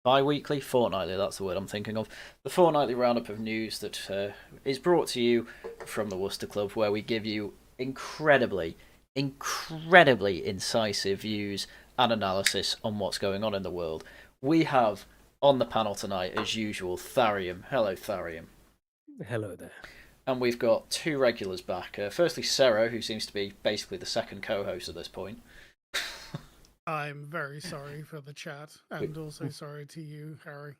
Bi-weekly, fortnightly, that's the word I'm thinking of. The fortnightly roundup of news that is brought to you from the Worcester Club, where we give you incredibly incisive views and analysis on what's going on in the world. We have on the panel tonight, as usual, Tharium. Hello, Tharium. Hello there. And we've got two regulars back. Firstly, Cero, who seems to be basically the second co-host at this point. I'm very sorry for the chat, and also sorry to you, Harry.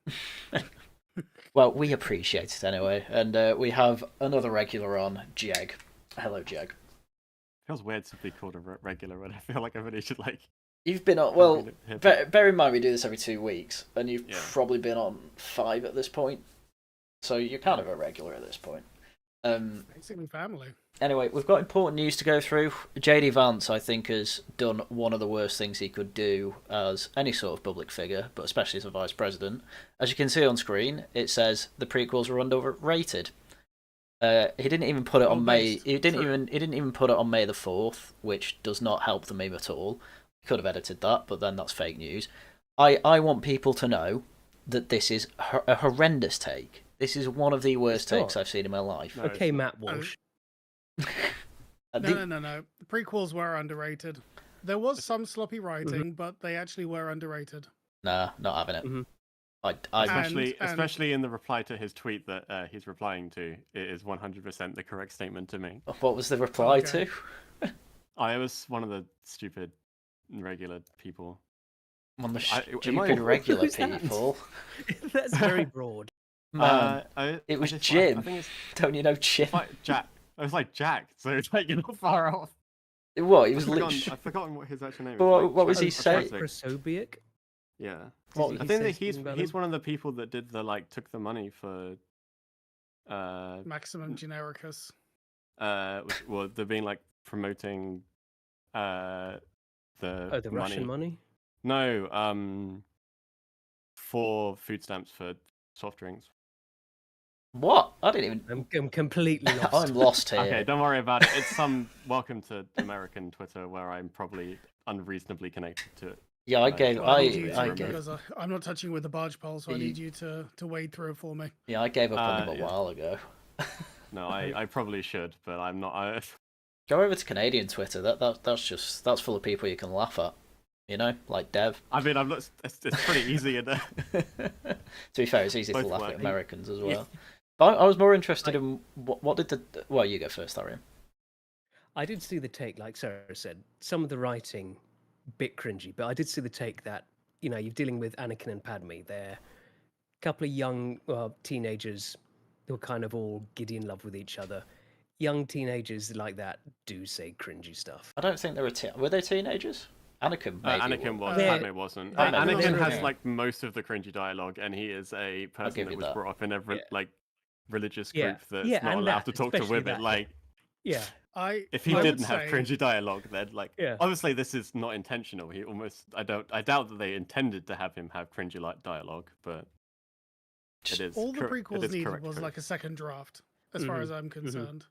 Well, we appreciate it anyway. And we have another regular on, Jeg. Hello, Jeg. Feels weird to be called a regular, but I feel like I really should like. You've been on, well, bear in mind we do this every 2 weeks, and you've probably been on 5 at this point. So you're kind of a regular at this point. Basically family. Anyway, we've got important news to go through. JD Vance, I think, has done one of the worst things he could do as any sort of public figure, but especially as a vice president. As you can see on screen, it says the prequels were underrated. He didn't even put it on May. He didn't even put it on May the 4th, which does not help the meme at all. He could have edited that, but then that's fake news. I want people to know that this is a horrendous take. This is one of the worst takes I've seen in my life. No, okay, Matt Walsh. No. The prequels were underrated. There was some sloppy writing, but they actually were underrated. Nah, not having it. Especially in the reply to his tweet that he's replying to, it is 100% the correct statement to me. What was the reply to? It was one of the stupid regular people. One of the stupid regular people? That's very broad. Man, it was Jim. Don't you know Jim? Jack. I was like Jack, so it's like you're not far off. What? He was literally. I've forgotten what his actual name was. What was he saying? Prosobiec? Yeah. Well, I think that he's one of the people that did the took the money for. Maximum Genericus. Well, they're being promoting. The money. Russian money. No. For food stamps for soft drinks. What? I didn't even. I'm completely lost. I'm lost here. Okay, don't worry about it. It's some welcome to American Twitter where I'm probably unreasonably connected to it. Yeah, I gave. Because I'm not touching with the barge pole, so I need you to wade through it for me. Yeah, I gave up on him a while ago. No, I probably should, but I'm not. Go over to Canadian Twitter. That's full of people you can laugh at. You know, like Dev. I mean, it's pretty easy. To be fair, it's easy to laugh at Americans as well. Yeah. But I was more interested in what did the. Well, you go first, Tharium. I did see the take, like Sarah said, some of the writing, bit cringy, but I did see the take that you're dealing with Anakin and Padme. They're a couple of young teenagers who are kind of all giddy in love with each other. Young teenagers like that do say cringy stuff. I don't think they were they teenagers? Anakin maybe Anakin was, Padme wasn't. Anakin has most of the cringy dialogue, and he is a person that was brought up in a religious group that's not allowed to talk to women. If he didn't have cringy dialogue, then obviously this is not intentional. I doubt that they intended to have him have cringy dialogue, but it is. All the prequels needed was a second draft, as far as I'm concerned.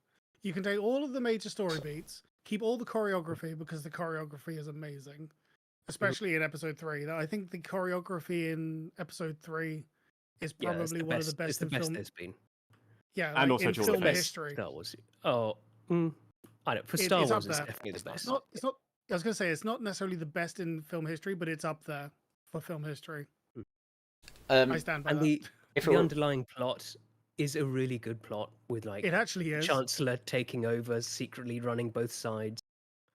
You can take all of the major story beats. Keep all the choreography because the choreography is amazing, especially in episode 3. I think the choreography in episode 3 is probably one of the best it's the in best film. There's been. Yeah, and also in film history. Star Wars. I don't. For Star Wars, it's definitely the best. It's not. I was going to say it's not necessarily the best in film history, but it's up there for film history. I stand by that. The underlying plot is a really good plot with it actually is. Chancellor taking over, secretly running both sides.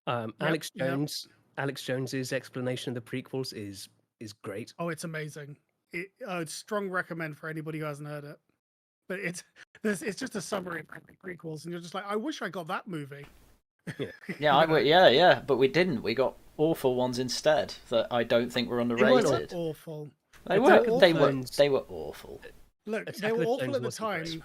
Alex Jones's explanation of the prequels is great. Oh, it's amazing. It's strong recommend for anybody who hasn't heard it. But it's just a summary of the prequels, and you're just like, I wish I got that movie. Yeah, but we didn't. We got awful ones instead that I don't think were underrated. They weren't awful. They were awful. Look, they were awful at the time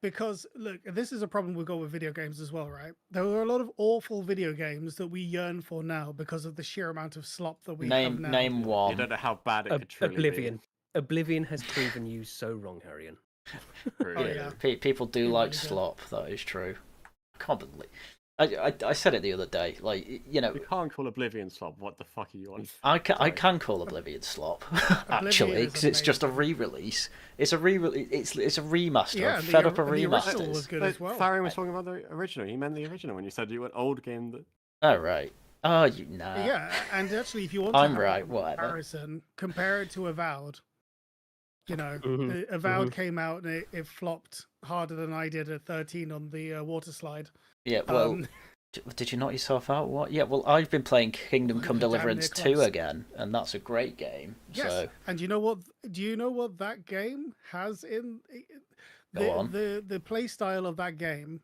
because, look, this is a problem we've got with video games as well, right? There were a lot of awful video games that we yearn for now because of the sheer amount of slop that we have now. Name one. You don't know how bad it could truly Oblivion. be. Oblivion has proven you so wrong, Harrion. People do like slop, that is true. I can't believe. I said it the other day. Like, you know, you can't call Oblivion slop. What the fuck are you on? I can call Oblivion slop actually, because it's just a re-release. It's a re-release. It's a remaster. Yeah, I'm fed up of the remasters. original was good as well. Tharium was talking about the original. He meant the original when you said you were an old game that. Oh right. Oh, nah. Yeah, and actually, if you want I'm to have right. a Whatever. comparison, compare it to Avowed. You know, Mhm, Avowed came out and it flopped harder than I did at 13 on the water slide. Yeah. Well, did you knock yourself out? What? Yeah. Well, I've been playing Kingdom Come Deliverance 2 again, and that's a great game. Yes. So. And you know what? Do you know what that game has in the play style of that game?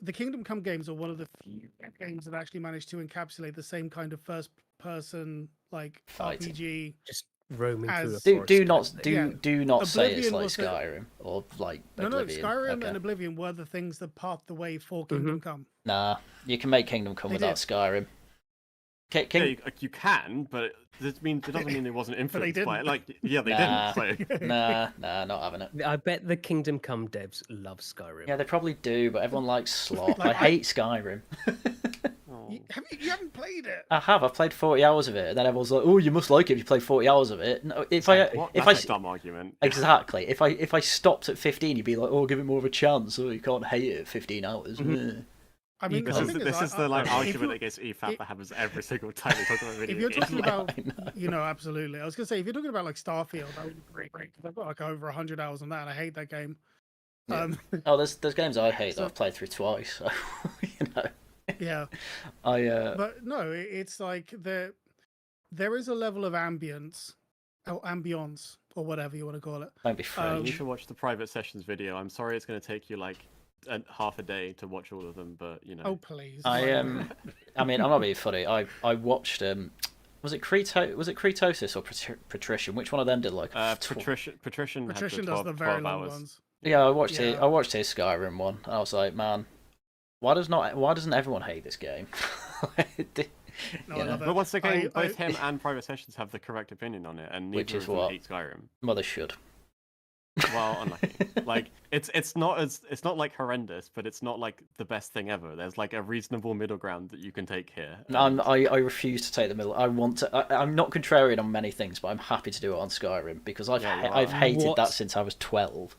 The Kingdom Come games are one of the few games that actually managed to encapsulate the same kind of first-person like Fighting. RPG. just roaming through a forest. Do not say it's Oblivion like was Skyrim or like No, Oblivion. Skyrim and Oblivion were the things that paved the way for Kingdom Come. Nah, you can make Kingdom Come without Skyrim. You can, but it doesn't mean it wasn't influenced by it. Like, yeah, they didn't. So. Nah, not having it. I bet the Kingdom Come devs love Skyrim. Yeah, they probably do, but everyone likes slop. I hate Skyrim. You haven't played it. I have. I've played 40 hours of it, and then everyone's like, "Oh, you must like it if you play 40 hours of it." No, That's a dumb argument. Exactly. If I stopped at 15, you'd be like, "Oh, give it more of a chance." Oh, you can't hate it at 15 hours. I mean, this is the argument against EFAP that happens every single time we talk about video if you're games. talking about, absolutely. I was gonna say, if you're talking about like Starfield, that would be great. Because I've got like over 100 hours on that, and I hate that game. Yeah. There's games I hate that I've played through twice. So, Yeah. But no, it's like there is a level of ambience or whatever you want to call it. Don't be French. You should watch the private sessions video. I'm sorry it's going to take you like half a day to watch all of them, but you know. Oh please. I mean, I'm not being funny. I watched was it Cretosis or Patrician? Which one of them did like Patrician does the very long hours. ones. Yeah, I watched his Skyrim one. I was like, man, why doesn't everyone hate this game? No, but once again, both him and Private Sessions have the correct opinion on it, and neither of them hate Skyrim. Well, they should. Well, unlucky. Like it's not like horrendous, but it's not like the best thing ever. There's like a reasonable middle ground that you can take here. And... I refuse to take the middle. I'm not contrarian on many things, but I'm happy to do it on Skyrim because I've hated that since I was 12.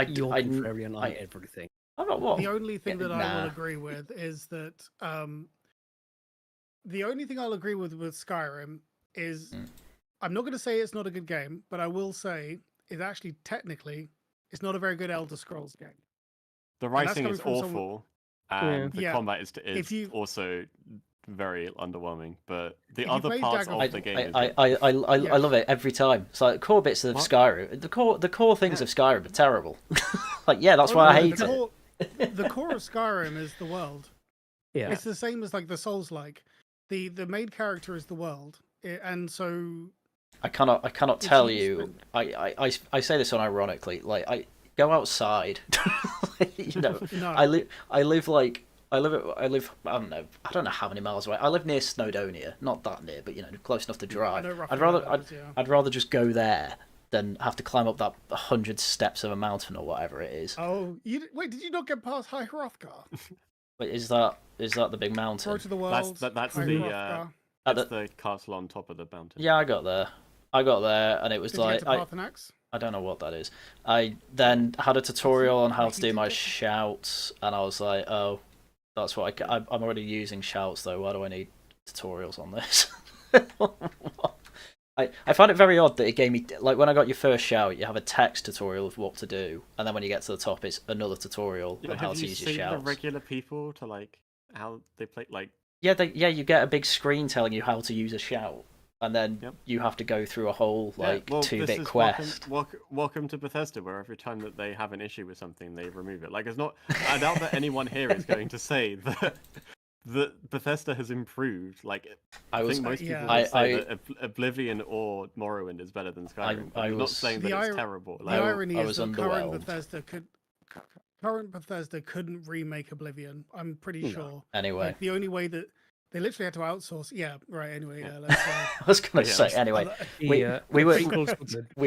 You're contrarian on everything. I'm not what? The only thing that I will agree with is that the only thing I'll agree with Skyrim is I'm not going to say it's not a good game, but I will say it actually technically it's not a very good Elder Scrolls game. The writing is awful, and the combat is also very underwhelming. But the other parts of the game, I love it every time. It's like the core bits of Skyrim. The core things of Skyrim are terrible. Like that's why I hate it. The core of Skyrim is the world. Yeah, it's the same as like the Souls-like. The main character is the world, and so I cannot tell you. I say this unironically. Like I go outside. I live I don't know how many miles away. I live near Snowdonia, not that near, but close enough to drive. I'd rather just go there than have to climb up that 100 steps of a mountain or whatever it is. Oh, wait! Did you not get past High Hrothgar? Wait, is that the big mountain? To the world. That's the castle on top of the mountain. Yeah, I got there, and it was I don't know what that is. I then had a tutorial on how to do my shouts, and I was like, oh, that's what I'm already using shouts though. Why do I need tutorials on this? I find it very odd that it gave me, like, when I got your first shout, you have a text tutorial of what to do, and then when you get to the top, it's another tutorial on how to use your shouts. Have you seen the regular people to, like, how they play, like... Yeah, you get a big screen telling you how to use a shout, and then you have to go through a whole, 2-bit quest. Welcome to Bethesda, where every time that they have an issue with something, they remove it. Like, it's not... I doubt that anyone here is going to say that... Bethesda has improved. Like, I think most people would say that Oblivion or Morrowind is better than Skyrim. I'm not saying that it's terrible. The irony is that current Bethesda couldn't remake Oblivion. I'm pretty sure. Anyway, the only way that They literally had to outsource. Yeah, right. Anyway, let's. I was going to say anyway. We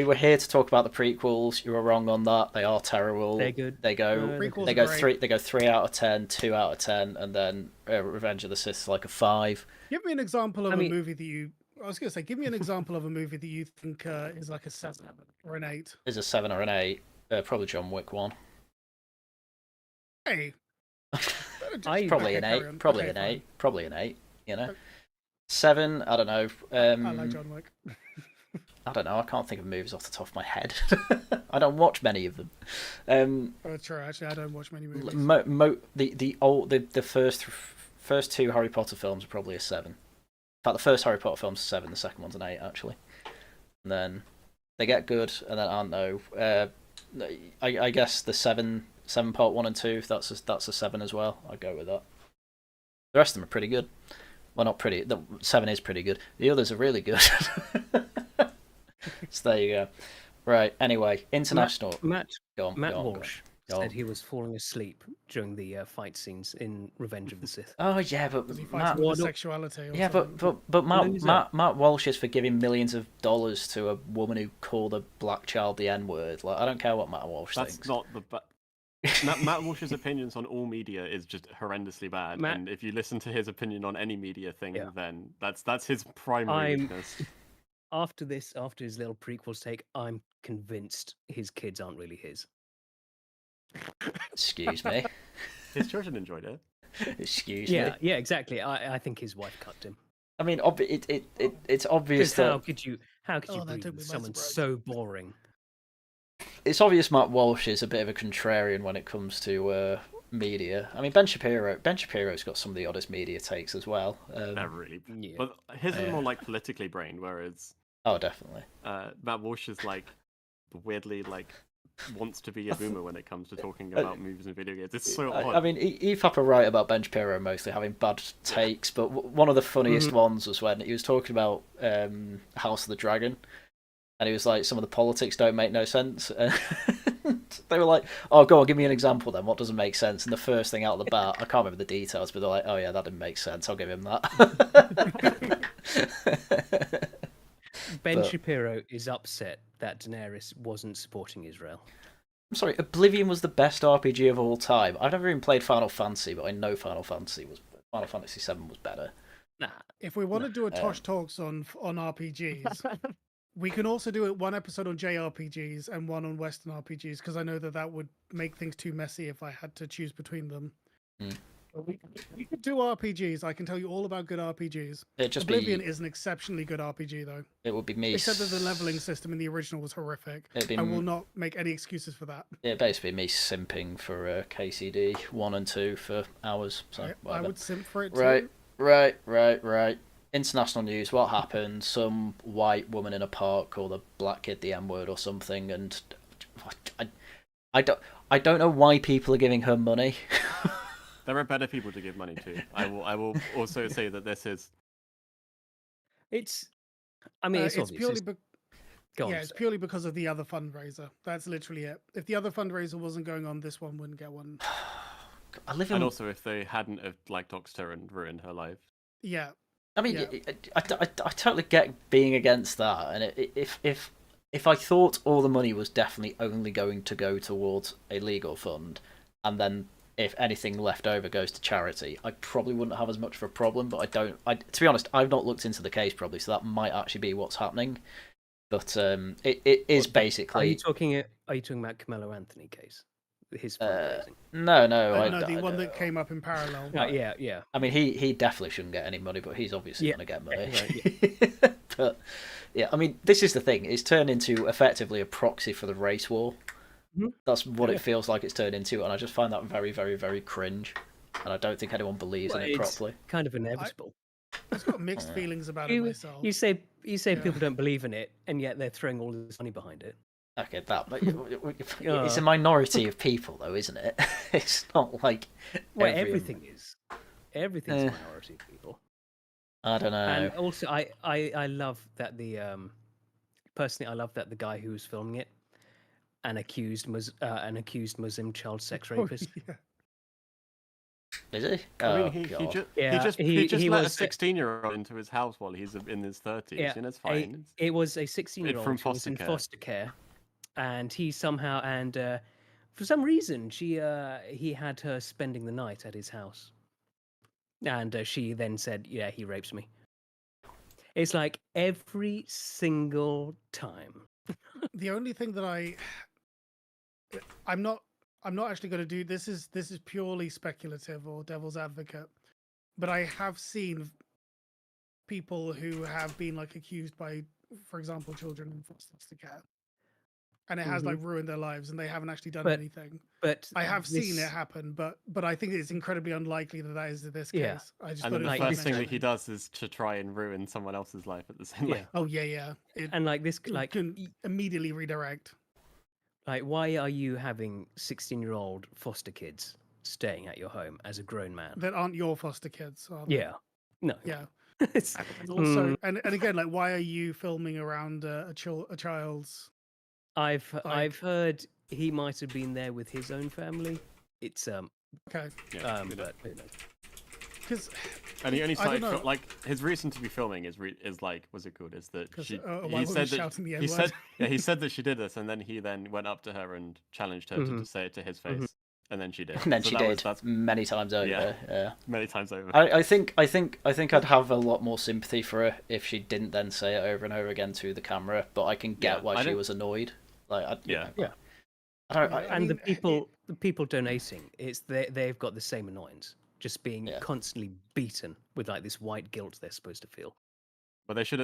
were here to talk about the prequels. You were wrong on that. They are terrible. They're good. They go 3 out of 10, 2 out of 10, and then Revenge of the Sith is like a 5. Give me an example of a movie that you. I was going to say, give me an example of a movie that you think is like a 7 or an 8. Is a 7 or an 8? Probably John Wick 1. Hey. Probably an 8. Probably an 8. Probably an 8. You know, 7. I don't know. I like John Wick. I don't know. I can't think of movies off the top of my head. I don't watch many of them. True. Actually, I don't watch many movies. The first 2 Harry Potter films are probably a 7. In fact, the first Harry Potter film's a 7. The second one's an 8, actually. And then they get good, and then I don't know. I guess the 7 part 1 and 2. That's a 7 as well. I'd go with that. The rest of them are pretty good. Well, not pretty. The 7 is pretty good. The others are really good. So there you go. Right. Anyway, international. Matt Walsh said he was falling asleep during the fight scenes in Revenge of the Sith. Oh yeah, but Matt, sexuality. Yeah, but Matt Walsh is for giving millions of dollars to a woman who called a black child the N-word. Like, I don't care what Matt Walsh thinks. That's not the. Matt Walsh's opinions on all media is just horrendously bad, and if you listen to his opinion on any media thing, then that's his primary weakness. After his little prequels take, I'm convinced his kids aren't really his. Excuse me. His children enjoyed it. Excuse me. Yeah, exactly. I think his wife cut him. I mean, it's obvious that how could you breed with someone so boring? It's obvious Matt Walsh is a bit of a contrarian when it comes to media. I mean, Ben Shapiro's got some of the oddest media takes as well. Really, but his is more like politically brained, whereas definitely. Matt Walsh is like weirdly like wants to be a boomer when it comes to talking about movies and video games. It's so odd. I mean, EFAP are right about Ben Shapiro mostly having bad takes, but one of the funniest ones was when he was talking about House of the Dragon. And he was like, some of the politics don't make no sense. And they were like, oh, go on, give me an example then. What doesn't make sense? And the first thing out of the bat, I can't remember the details, but they're like, oh yeah, that didn't make sense. I'll give him that. Ben Shapiro is upset that Daenerys wasn't supporting Israel. I'm sorry, Oblivion was the best RPG of all time. I've never even played Final Fantasy, but I know Final Fantasy VII was better. Nah. If we want to do a Tosh Talks on RPGs... We can also do one episode on JRPGs and one on Western RPGs, because I know that would make things too messy if I had to choose between them. We could do RPGs. I can tell you all about good RPGs. Oblivion is an exceptionally good RPG, though. It would be me. Except that the leveling system in the original was horrific. I will not make any excuses for that. It'd basically be me simping for KCD 1 and 2 for hours. So I would simp for it too. Right. International news, what happened? Some white woman in a park called a black kid the N-word or something, and I don't know why people are giving her money. There are better people to give money to. I will also say that this is... It's purely it's purely because of the other fundraiser. That's literally it. If the other fundraiser wasn't going on, this one wouldn't get one. And also if they hadn't have doxed her and ruined her life. Yeah. I mean, I totally get being against that, and if I thought all the money was definitely only going to go towards a legal fund, and then if anything left over goes to charity, I probably wouldn't have as much of a problem. But to be honest, I've not looked into the case probably, so that might actually be what's happening. But it is basically. Are you talking about Carmelo Anthony case? His fundraising. No, the one that came up in parallel. Yeah. I mean, he definitely shouldn't get any money, but he's obviously going to get money. Right. But yeah, I mean, this is the thing. It's turned into effectively a proxy for the race war. Mm-hmm. That's what it feels like it's turned into, and I just find that very, very, very cringe. And I don't think anyone believes in it properly. Kind of inevitable. I've got mixed feelings about it myself. You say people don't believe in it, and yet they're throwing all this money behind it. Okay, it's a minority of people, though, isn't it? It's not like everything's a minority of people. I don't know. And also, I love that personally, I love that the guy who was filming it, an accused Muslim child sex rapist. Is he? I mean, he just let a 16-year-old into his house while he's in his 30s. Yeah, it's fine. It was a 16-year-old who was in foster care, and he somehow for some reason he had her spending the night at his house, and she then said, "Yeah, he rapes me." It's like every single time. The only thing that I'm not actually going to do this is purely speculative or devil's advocate, but I have seen people who have been like accused by, for example, children in foster care, and it has like ruined their lives, and they haven't actually done anything. But I have seen it happen, but I think it's incredibly unlikely that is this case. I just and then the first thing that he does is to try and ruin someone else's life at the same time. Oh yeah. And like this, like can immediately redirect. Like, why are you having 16-year-old foster kids staying at your home as a grown man? That aren't your foster kids, are they? Yeah. No. Yeah. Also, and again, like, why are you filming around a child's? I've heard he might have been there with his own family. It's okay. Yeah, but who knows? Because and he only started like his reason to be filming is like what's it called? Is that he said that she did this, and then he went up to her and challenged her to say it to his face, and then she did. And then she did many times over. Yeah, many times over. I think I'd have a lot more sympathy for her if she didn't then say it over and over again to the camera. But I can get why she was annoyed. Like, and the people donating, they've got the same annoyance. Just being constantly beaten with like this white guilt they're supposed to feel. But they should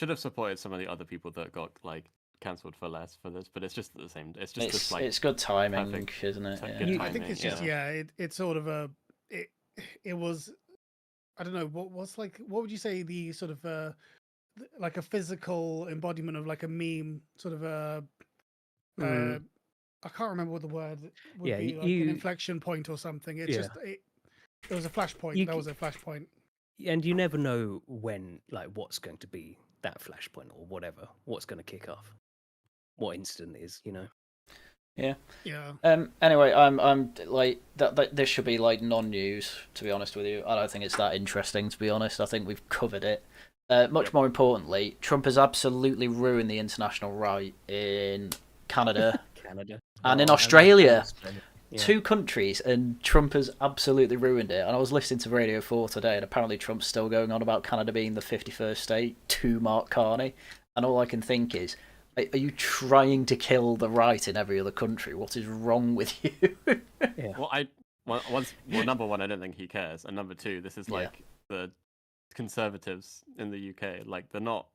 have supported some of the other people that got like cancelled for less for this. But it's just the same. It's good timing, isn't it? I think it's just it's sort of it was, I don't know, what would you say the sort of like a physical embodiment of like a meme, sort of a I can't remember what the word would be, like an inflection point or something. It's just there was a flashpoint. That was a flashpoint. And you never know when, like, what's going to be that flashpoint or whatever. What's going to kick off? What incident is, you know? Yeah. Yeah. Anyway, I'm like that. This should be like non-news. To be honest with you, I don't think it's that interesting. To be honest, I think we've covered it. Much more importantly, Trump has absolutely ruined the international right in Canada, and in Australia. Yeah. 2 countries, and Trump has absolutely ruined it. And I was listening to Radio 4 today, and apparently Trump's still going on about Canada being the 51st state to Mark Carney. And all I can think is, are you trying to kill the right in every other country? What is wrong with you? Well, number one, I don't think he cares. And number two, this is like the conservatives in the UK. Like, they're not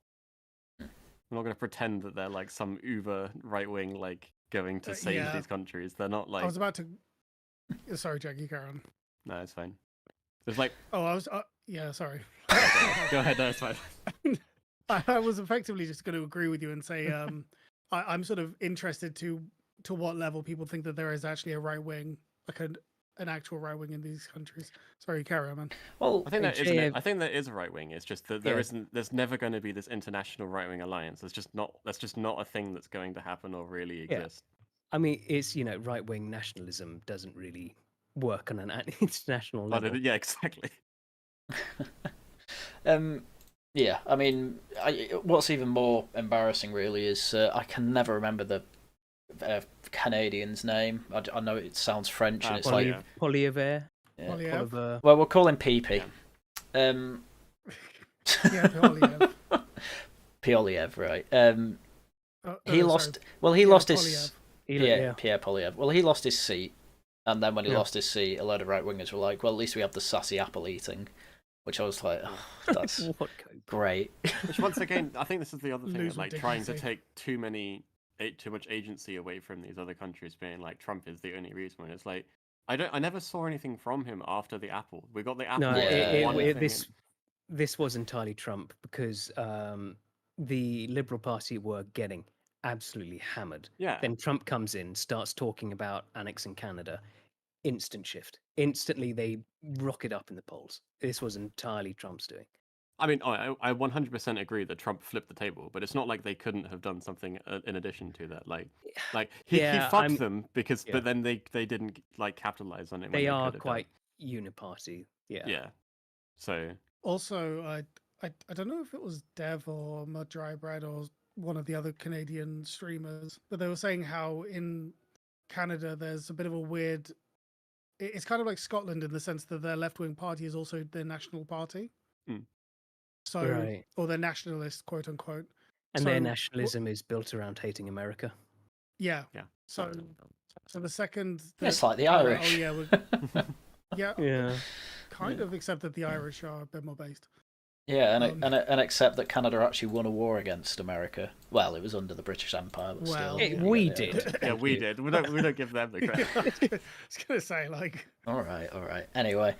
going to pretend that they're like some uber right-wing, like, going to save these countries. They're not like. I was about to. Sorry, Jackie, carry on. No, it's fine. There's like. Oh, I was. Yeah, sorry. Go ahead. No, it's fine. I was effectively just going to agree with you and say, I'm sort of interested to what level people think that there is actually a right wing, like an actual right wing in these countries. Sorry, carry on, man. Well, I think there is a right wing. It's just that there's never going to be this international right wing alliance. That's just not a thing that's going to happen or really exist. I mean, it's, right wing nationalism doesn't really work on an international level. Yeah, exactly. Yeah, I mean, what's even more embarrassing really is I can never remember the Canadian's name. I know it sounds French, and it's like Poilievre. Yeah. Well, we'll call him PP. Yeah, Poilievre. Poilievre, right? He lost. Well, he lost his. Pierre Poilievre. Well, he lost his seat, and then when he lost his seat, a load of right wingers were like, "Well, at least we have the sassy apple eating," which I was like, "Oh, that's great." Which, once again, I think this is the other thing, like trying to take too much agency away from these other countries, being like Trump is the only reason. And it's like I never saw anything from him after the apple. We got the apple. No, this was entirely Trump, because the Liberal Party were getting absolutely hammered. Yeah. Then Trump comes in, starts talking about annexing Canada. Instant shift. Instantly, they rocket up in the polls. This was entirely Trump's doing. I mean, I 100% agree that Trump flipped the table, but it's not like they couldn't have done something in addition to that. Like he fucked them because, but then they didn't like capitalize on it. They are quite uniparty. Yeah. Yeah. So also, I don't know if it was Dev or Mud Dry Bread or one of the other Canadian streamers, but they were saying how in Canada there's a bit of a weird. It's kind of like Scotland in the sense that their left-wing party is also their national party. So, right. or their nationalist, quote unquote. And their nationalism is built around hating America. Yeah. Yeah. So the second it's like the Irish. Yeah, kind of, except that the Irish are a bit more based. Yeah, and except that Canada actually won a war against America. Well, it was under the British Empire, but still. We did. Yeah, we did. We don't give them the credit. I was gonna say, like. All right. Anyway,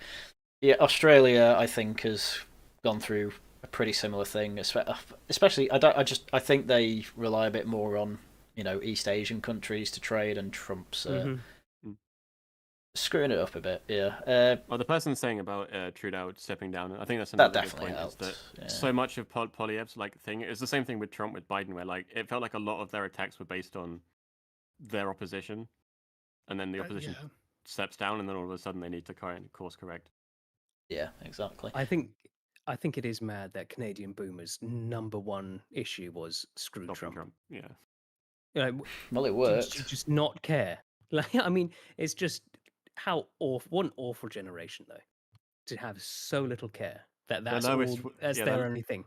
yeah, Australia, I think, has gone through a pretty similar thing. Especially, I think they rely a bit more on East Asian countries to trade, and Trump's screwing it up a bit. Yeah. Well, the person saying about Trudeau stepping down, I think that's that another good definitely point. Helped. Is that so much of Poilievre's thing is the same thing with Trump with Biden, where it felt like a lot of their attacks were based on their opposition, and then the opposition steps down, and then all of a sudden they need to course correct. Yeah, exactly. I think it is mad that Canadian boomers' number one issue was screw Trump. Yeah. Well, it worked. Do you just not care? I mean, it's just how awful. What an awful generation, though, to have so little care that's their only thing.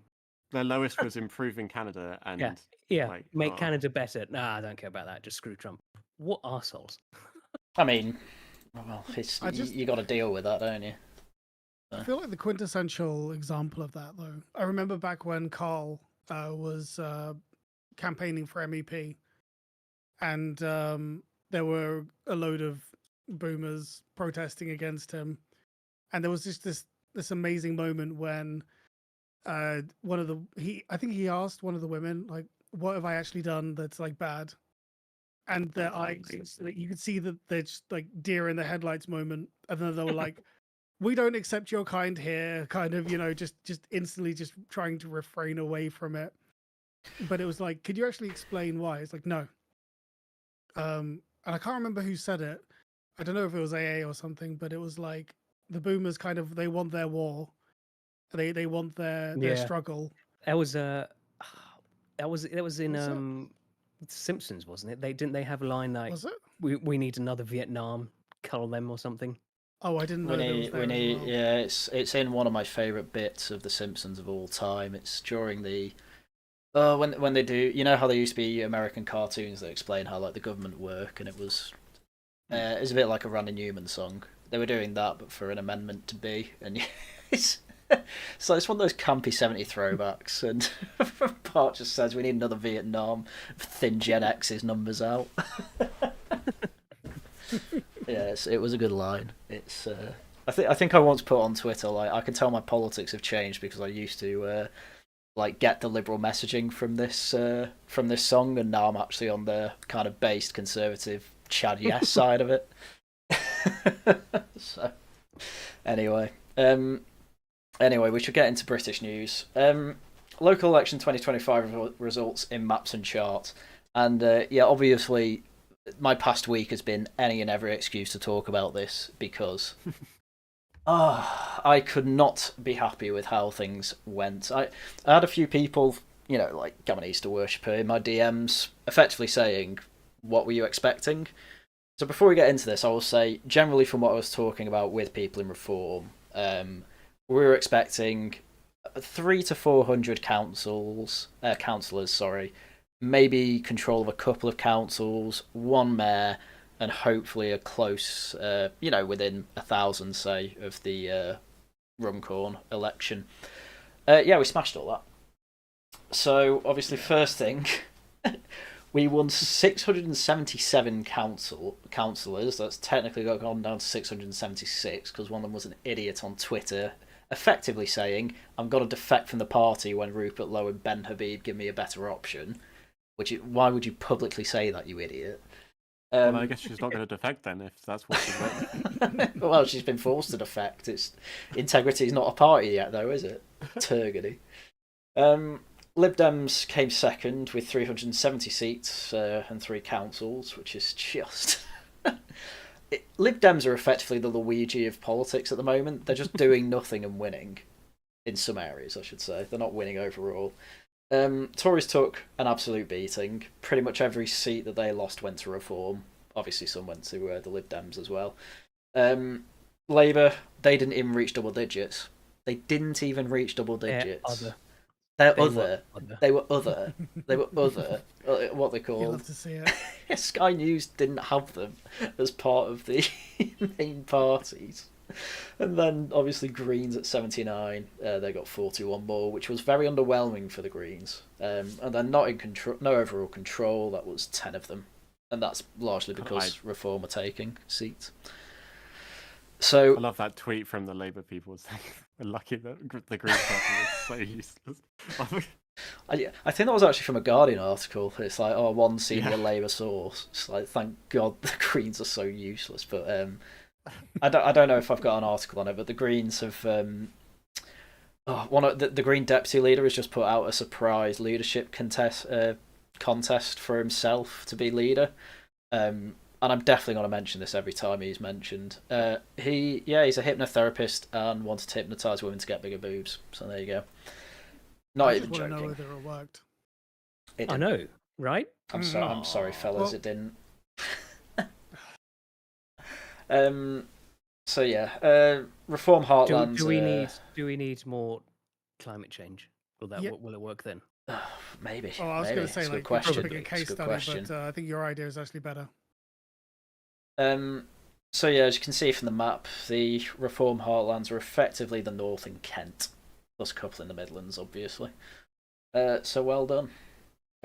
Their lowest was improving Canada and make Canada better. Nah, I don't care about that. Just screw Trump. What assholes! I mean, well, you got to deal with that, don't you? I feel like the quintessential example of that, though. I remember back when Carl was campaigning for MEP, and there were a load of boomers protesting against him, and there was just this amazing moment when I think he asked one of the women, like, what have I actually done that's like bad? And their eyes, you could see that they're just like deer in the headlights moment, and then they were like, we don't accept your kind here, kind of, just instantly just trying to refrain away from it. But it was like, could you actually explain why? It's like, no. And I can't remember who said it. I don't know if it was AA or something, but it was like the boomers kind of, they want their war. They want their struggle. That was in Simpsons, wasn't it? They have a line like, was it? We need another Vietnam, cull them or something. Oh, I didn't know. Yeah, it's in one of my favourite bits of The Simpsons of all time. It's during the when they do, how there used to be American cartoons that explain how the government work, and it was a bit like a Randy Newman song. They were doing that, but for an amendment to be, and it's so it's one of those campy 70s throwbacks, and Bart just says we need another Vietnam. Thin Gen X's numbers out. Yes, it was a good line. It's I think I once put on Twitter, I can tell my politics have changed because I used to get the liberal messaging from this song, and now I'm actually on the kind of based conservative Chad Yes side of it. So anyway, we should get into British news. Local election 2025 results in maps and charts, and obviously my past week has been any and every excuse to talk about this because I could not be happy with how things went. I had a few people, like Gammon Easter worshipper in my DMs effectively saying, what were you expecting? So before we get into this, I will say, generally from what I was talking about with people in Reform, we were expecting 300 to 400 councillors, maybe control of a couple of councils, one mayor, and hopefully a close, within 1,000, say, of the Runcorn election. We smashed all that. So, obviously, first thing, we won 677 councillors. That's technically gone down to 676 because one of them was an idiot on Twitter, effectively saying, I'm going to defect from the party when Rupert Lowe and Ben Habib give me a better option. Why would you publicly say that, you idiot? Well, I guess she's not going to defect then, if that's what she's like. Well, she's been forced to defect. Integrity is not a party yet, though, is it? Turgiddy. Lib Dems came second with 370 seats and 3 councils, which is just Lib Dems are effectively the Luigi of politics at the moment. They're just doing nothing and winning. In some areas, I should say. They're not winning overall. Tories took an absolute beating. Pretty much every seat that they lost went to Reform. Obviously, some went to the Lib Dems as well. Labour, they didn't even reach double digits. They didn't even reach double digits. They were other. What they called. You love to see it. Sky News didn't have them as part of the main parties. And then, obviously, Greens at 79, they got 41 more, which was very underwhelming for the Greens. And they're not in control, no overall control. That was 10 of them, and that's largely because Reform are taking seats. So I love that tweet from the Labour people saying we're lucky that the Green Party is so useless. I think that was actually from a Guardian article. It's like, one senior Labour source. It's like, thank God the Greens are so useless, but. I don't know if I've got an article on it, but the Greens have the Green deputy leader has just put out a surprise leadership contest for himself to be leader, and I'm definitely going to mention this every time he's mentioned. He's a hypnotherapist and wanted to hypnotise women to get bigger boobs. So there you go. Not even joking. I know whether it worked. I know, right? I'm sorry, fellas, well, it didn't. Reform Heartlands. Do we need more climate change? Will it work then? Maybe. Oh, I was going to say, good question. A case study, but I think your idea is actually better. As you can see from the map, the Reform Heartlands are effectively the north in Kent, plus a couple in the Midlands, obviously. So well done,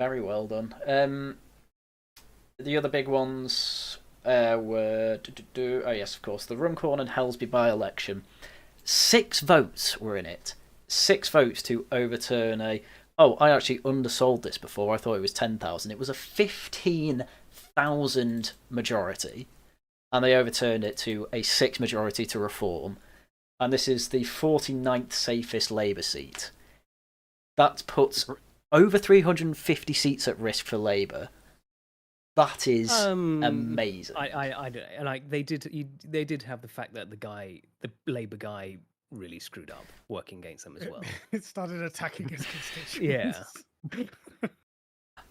very well done. The other big ones. Were yes, of course, the Runcorn and Helsby by-election. 6 votes were in it. 6 votes to overturn I actually undersold this before. I thought it was 10,000. It was a 15,000 majority, and they overturned it to a 6 majority to Reform. And this is the 49th safest Labour seat. That puts over 350 seats at risk for Labour. That is amazing. I don't like they did have the fact that the Labour guy really screwed up working against them as well. It started attacking his constituents. Yeah.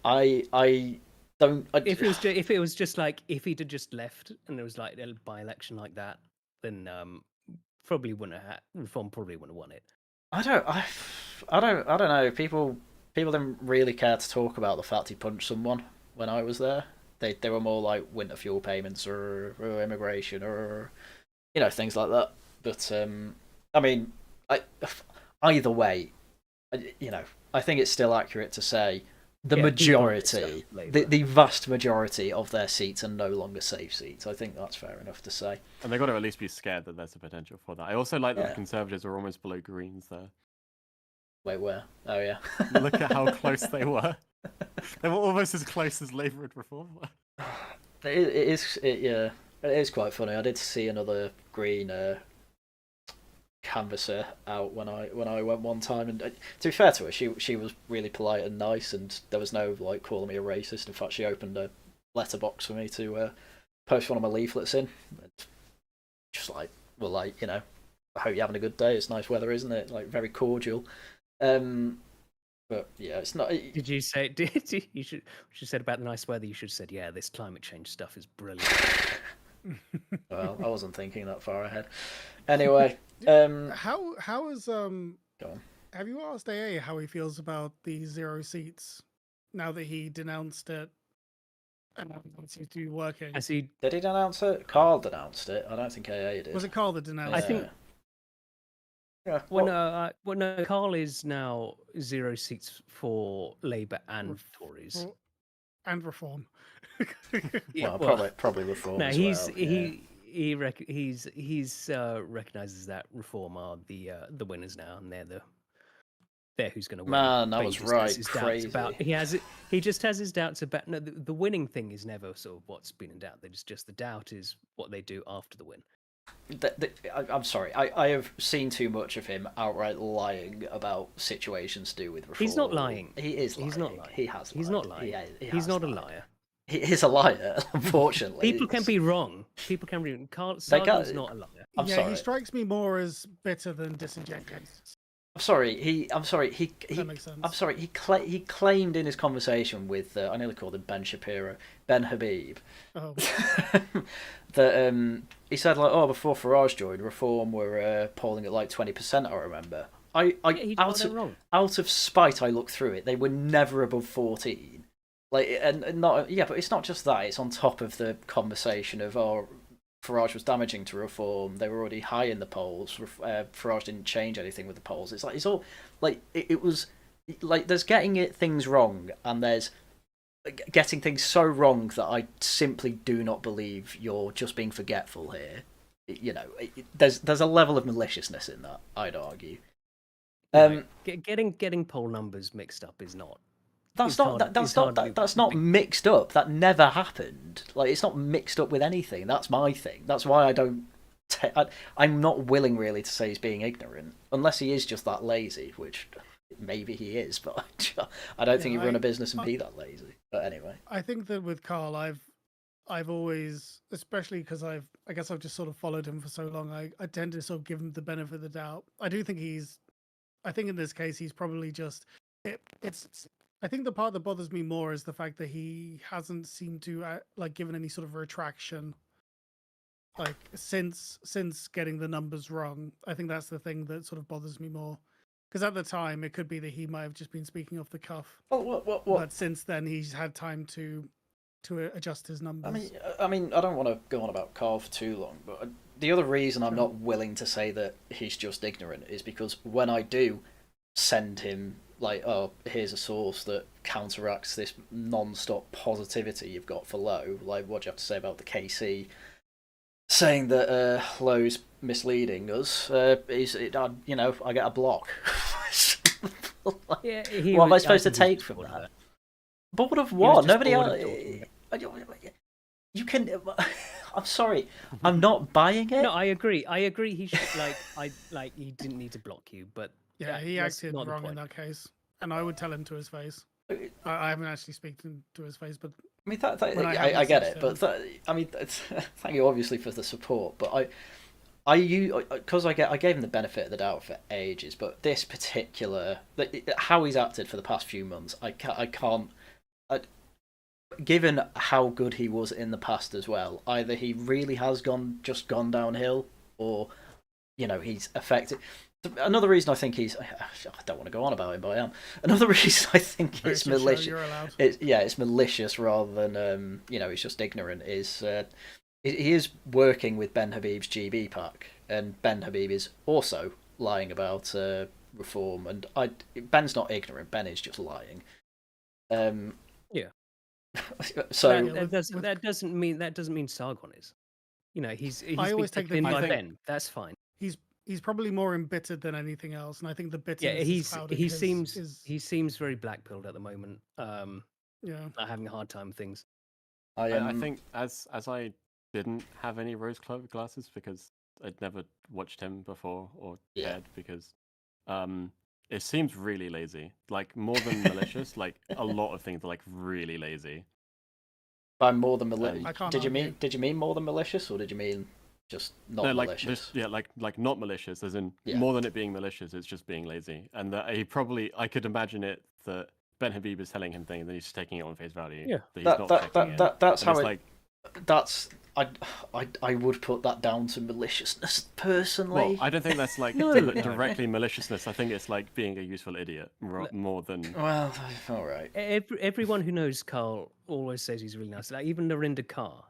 I don't. If it was just like if he'd have just left and there was like a by-election like that, then probably wouldn't have Reform probably wouldn't have won it. I don't know. People didn't really care to talk about the fact he punched someone when I was there. They were more like winter fuel payments or immigration or things like that. But either way, I think it's still accurate to say the majority, the vast majority of their seats are no longer safe seats. I think that's fair enough to say. And they've got to at least be scared that there's a potential for that. I also like that the Conservatives are almost below Greens there. Wait, where? Oh yeah. Look at how close they were. They were almost as close as Labour and Reform were. It is quite funny. I did see another Green canvasser out when I went one time, and to be fair to her, she was really polite and nice, and there was no like calling me a racist. In fact, she opened a letterbox for me to post one of my leaflets in. Just like, I hope you're having a good day. It's nice weather, isn't it? Like very cordial. But yeah, it's not. Did you say? You said about the nice weather? You should have said, "Yeah, this climate change stuff is brilliant." Well, I wasn't thinking that far ahead. Anyway, how is Go on. Have you asked AA how he feels about the 0 seats now that he denounced it? And seems to be working. Did he denounce it? Carl denounced it. I don't think AA did. Was it Carl that denounced it? I think. Yeah. No, Carl is now 0 seats for Labour and Tories. And Reform. Probably Reform. No, as he's well. he's recognises that Reform are the winners now, and they're who's going to win. Man, that was right. Crazy. He just has his doubts about. No, the winning thing is never sort of what's been in doubt. It's just the doubt is what they do after the win. I'm sorry. I have seen too much of him outright lying about situations to do with Reform. He's not lying. He is lying. He's not lying. He has lied. He's not lying. He's not a liar. He is a liar, unfortunately. People can be wrong. People can be. Sargon's not a liar. I'm sorry. He strikes me more as bitter than disingenuous. I'm sorry. He. That makes sense. I'm sorry. He claimed in his conversation with I nearly called him Ben Shapiro, Ben Habib. Oh. That he said like, oh, before Farage joined, Reform were polling at like 20%. I remember. Out of spite, I looked through it. They were never above 14. Like, and not but it's not just that. It's on top of the conversation of Farage was damaging to Reform. They were already high in the polls. Farage didn't change anything with the polls. It's like it's all like it was like there's getting things wrong, and there's getting things so wrong that I simply do not believe you're just being forgetful here. You know, there's a level of maliciousness in that, I'd argue. Getting poll numbers mixed up is not. That's not mixed up. That never happened. Like, it's not mixed up with anything. That's my thing. That's why I don't. I'm not willing really to say he's being ignorant, unless he is just that lazy, which maybe he is. But I don't think he'd run a business and be that lazy. But anyway, I think that with Carl, I've always, especially because I guess I've just sort of followed him for so long. I tend to sort of give him the benefit of the doubt. I do think I think in this case he's probably just. I think the part that bothers me more is the fact that he hasn't seemed to like given any sort of retraction, like since getting the numbers wrong. I think that's the thing that sort of bothers me more, because at the time it could be that he might have just been speaking off the cuff. What? But since then he's had time to adjust his numbers. I mean, I don't want to go on about Carl for too long, but the other reason I'm not willing to say that he's just ignorant is because when I do send him like, oh, here's a source that counteracts this non-stop positivity you've got for Lowe, like what do you have to say about the KC saying that Lowe's misleading us, I get a block. What am I supposed to take from that? Bored of what? Nobody else. You can. I'm sorry. I'm not buying it. No, I agree. He should he didn't need to block you, but yeah, he acted wrong in that case, and I would tell him to his face. I haven't actually spoken to his face, but I mean, I get it. But thank you obviously for the support. But I gave him the benefit of the doubt for ages. But this particular, how he's acted for the past few months, I can't. Given how good he was in the past as well, either he really has gone downhill, or he's affected. Another reason I think I don't want to go on about him, but I am. Another reason I think it's malicious. It's malicious rather than it's just ignorant. Is he is working with Ben Habib's GB pack, and Ben Habib is also lying about reform. And Ben's not ignorant. Ben is just lying. Yeah. So that doesn't mean Sargon is. He's I always take the by Ben. That's fine. He's probably more embittered than anything else, and I think the bitterness. Yeah, he seems very black-pilled at the moment. Not having a hard time with things. I think as I didn't have any rose-colored glasses because I'd never watched him before or cared because it seems really lazy, like more than malicious. Like a lot of things are like really lazy. By more than malicious, did you mean more than malicious, or did you mean just not malicious? Like not malicious, as in more than it being malicious, it's just being lazy. And that I could imagine it that Ben Habib is telling him things, and he's just taking it on face value. Yeah, that's how it. That's I would put that down to maliciousness personally. Well, I don't think that's like directly maliciousness. I think it's like being a useful idiot more than. Well, all right. Everyone who knows Carl always says he's really nice. Like even Narinda Kaur,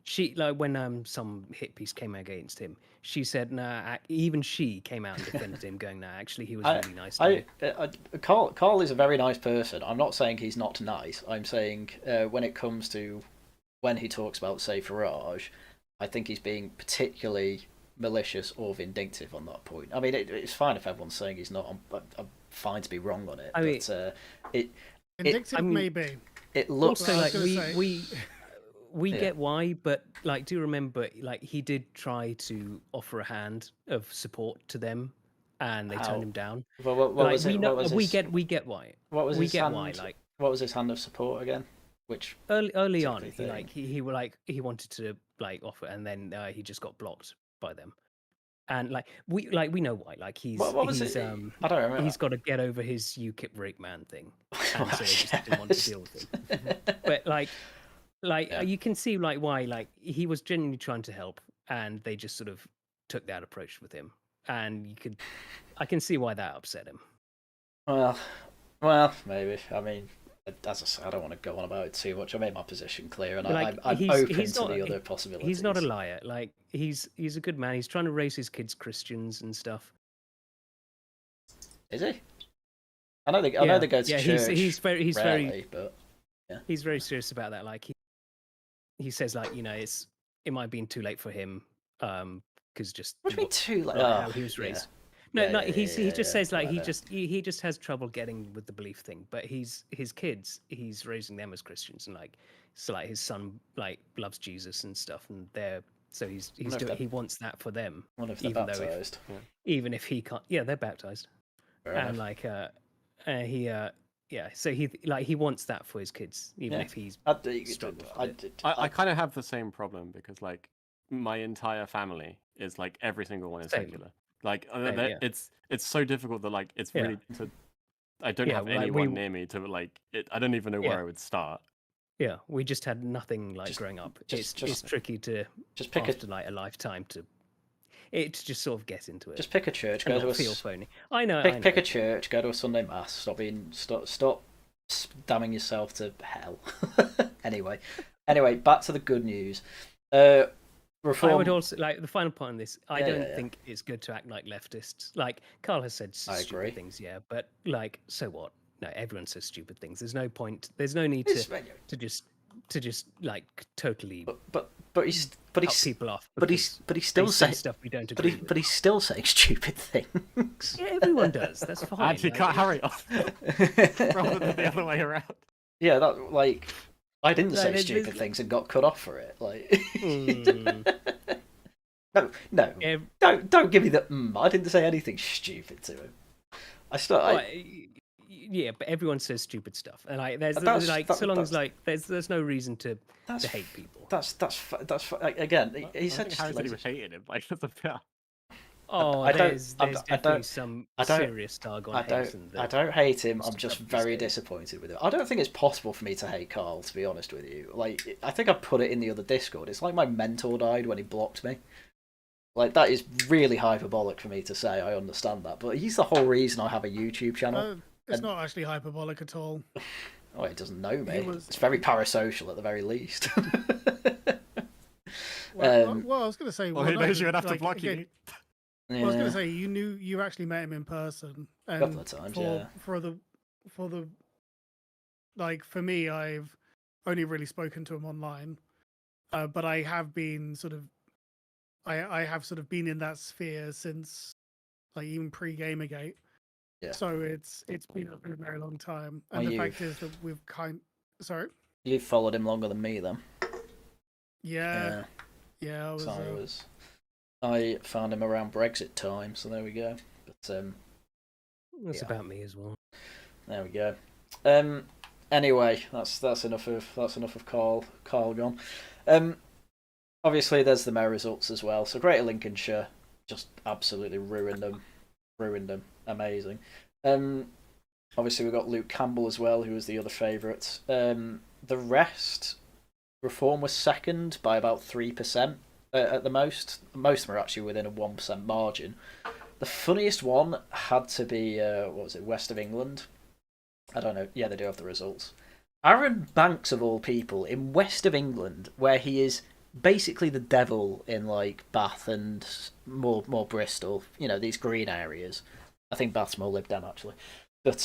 she when some hit piece came out against him, she said even she came out and defended him, going actually he was really nice. Carl is a very nice person. I'm not saying he's not nice. I'm saying when it comes to when he talks about, say, Farage, I think he's being particularly malicious or vindictive on that point. I mean, it's fine if everyone's saying he's not. I'm fine to be wrong on it. Vindictive maybe. It looks also like we get why, but like do remember, like he did try to offer a hand of support to them, and they turned him down. Well, we get why. What was his hand of support again? which early on, he wanted to offer, and then he just got blocked by them. And we know why. Like he's I don't remember. He's got to get over his UKIP rake man thing, and so they just didn't want to deal with him. But you can see why he was genuinely trying to help, and they just sort of took that approach with him, and I can see why that upset him. Well, maybe. I mean, as I said, I don't want to go on about it too much. I made my position clear, and I'm open to the other possibilities. He's not a liar. He's a good man. He's trying to raise his kids Christians and stuff. Is he? I know they go to church. He's very, but yeah, he's very serious about that. He says it might have been too late for him, because just what do you mean too late? How he was raised. Yeah. He just says he just has trouble getting with the belief thing. But his kids, he's raising them as Christians, and his son loves Jesus and stuff, and he wants that for them. What if they're baptized? Even if he can't, they're baptized, and so he wants that for his kids, even if he's struggled. I kind of have the same problem because my entire family is every single one is secular. It's so difficult that it's really I don't have anyone near me to I don't even know where I would start. Yeah, we just had nothing growing up. It's tricky to just pick a lifetime to just sort of get into it. Just pick a church, go to feel phony. I know. Pick a church, go to a Sunday mass. Stop damning yourself to hell. Anyway, back to the good news. Reform... I would also the final point on this. I don't think it's good to act like leftists. Carl has said stupid things, but so what? No, everyone says stupid things. There's no point. There's no need to just totally. But he's people off. But he's still saying stuff we don't agree with. But he's still saying stupid things. Yeah, everyone does. That's fine. Actually, can't hurry off. Rather than the other way around. Yeah, that I didn't say stupid things and got cut off for it. No, don't give me the. I didn't say anything stupid to him. Yeah, but everyone says stupid stuff, and there's there's no reason to hate people. That's again. He said Harry said he was hating him. That's a bit. There's definitely some serious Sargon hate. I don't hate him. I'm just very disappointed with him. I don't think it's possible for me to hate Carl, to be honest with you. I think I put it in the other Discord. It's like my mentor died when he blocked me. That is really hyperbolic for me to say. I understand that, but he's the whole reason I have a YouTube channel. It's not actually hyperbolic at all. Oh, he doesn't know me. It's very parasocial at the very least. Well, I was going to say... Well, he knows you're going to have to block you. Well, I was going to say, you actually met him in person. And a couple of times, for me, I've only really spoken to him online. But I have been I have sort of been in that sphere since, even pre-Gamergate. Yeah. So it's been a very long time, and the fact is that we've Sorry. You've followed him longer than me, then. Yeah. I found him around Brexit time, so there we go. But that's about me as well. There we go. Anyway, that's enough of Carl gone. Obviously, there's the mayor results as well. So Greater Lincolnshire just absolutely ruined them. Amazing. Obviously, we've got Luke Campbell as well, who was the other favourite. The rest, Reform was second by about 3% at the most. Most of them are actually within a 1% margin. The funniest one had to be, West of England? I don't know. Yeah, they do have the results. Aaron Banks, of all people, in West of England, where he is basically the devil in Bath and more Bristol, these green areas. I think Bath's more Lib Dem, actually. But,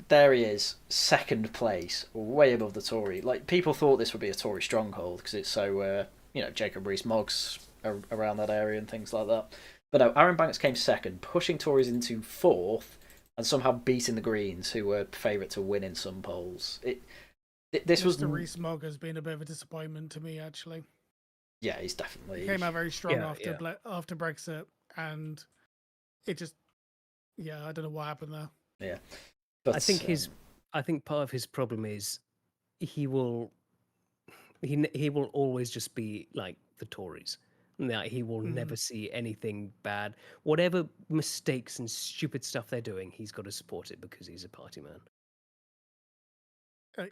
there he is, second place, way above the Tory. People thought this would be a Tory stronghold because it's so, Jacob Rees-Moggs around that area and things like that. But no, Aaron Banks came second, pushing Tories into fourth and somehow beating the Greens, who were favourite to win in some polls. This was... Mr. Rees-Mogg has been a bit of a disappointment to me, actually. Yeah, he's definitely... He came out very strong after Brexit, and it just... Yeah, I don't know what happened there. Yeah. But, I think part of his problem is he will always just be like the Tories. Now he will never see anything bad. Whatever mistakes and stupid stuff they're doing, he's got to support it because he's a party man.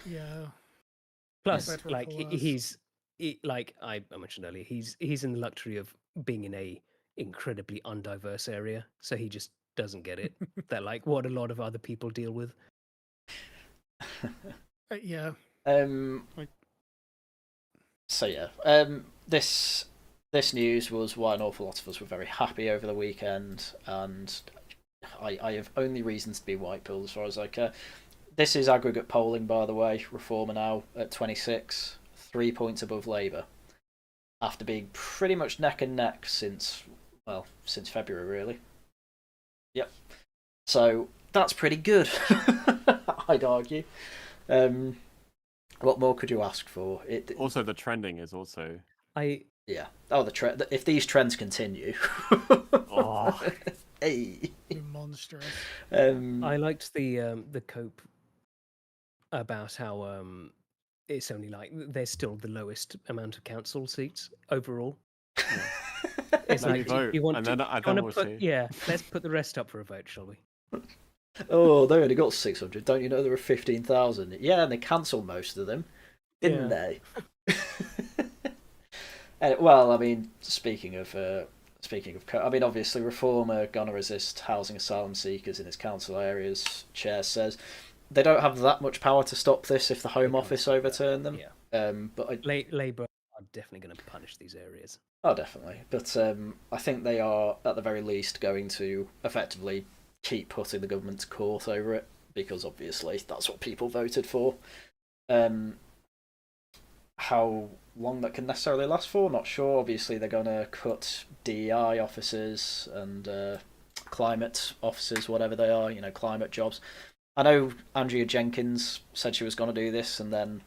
Yeah. Plus, like like I mentioned earlier, he's in the luxury of being in a incredibly undiverse area, so he just doesn't get it. That like what a lot of other people deal with. Yeah. So yeah, this news was why an awful lot of us were very happy over the weekend, and I have only reasons to be white pilled as far as I care. This is aggregate polling, by the way. Reform are now at 26, 3 points above Labour, after being pretty much neck and neck since February, really. Yep. So that's pretty good, I'd argue. What more could you ask for? Also, the trending is also. Yeah. Oh, if these trends continue. Oh. Hey. Monstrous. I liked the cope about how it's only like there's still the lowest amount of council seats overall. Yeah. It's Let like me vote, you want and to, then we'll see. Yeah, let's put the rest up for a vote, shall we? Oh, they only got 600. Don't you know there were 15,000? Yeah, and they cancelled most of them, didn't they? Well, I mean, speaking of, I mean, obviously, Reform are gonna resist housing asylum seekers in its council areas. Chair says they don't have that much power to stop this if the Home Office overturn them. Yeah. But Labour are definitely going to punish these areas. Oh, definitely. But I think they are, at the very least, going to effectively keep putting the government to court over it, because obviously that's what people voted for. How long that can necessarily last for, not sure. Obviously, they're going to cut DEI officers and climate officers, whatever they are, climate jobs. I know Andrea Jenkins said she was going to do this, and then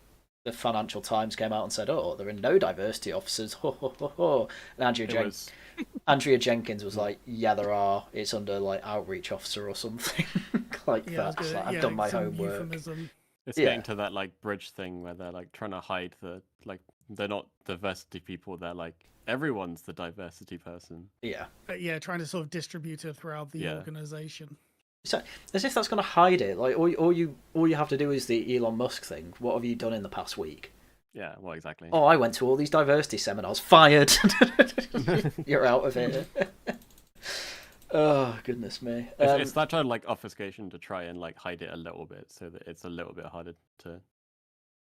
the Financial Times came out and said, "Oh, there are no diversity officers." Ho, ho, ho, ho. And Andrea Jenkins was like, "Yeah, there are. It's under like outreach officer or something like that." I've done my homework. Euphemism. It's getting to that like bridge thing where they're like trying to hide they're not diversity people. They're like everyone's the diversity person. Yeah. Trying to sort of distribute it throughout the organization. So, as if that's going to hide it. Like all you have to do is the Elon Musk thing. What have you done in the past week? Yeah, well, exactly. Oh, I went to all these diversity seminars. Fired. You're out of it. Oh, goodness me. It's that kind of like obfuscation to try and like hide it a little bit, so that it's a little bit harder to.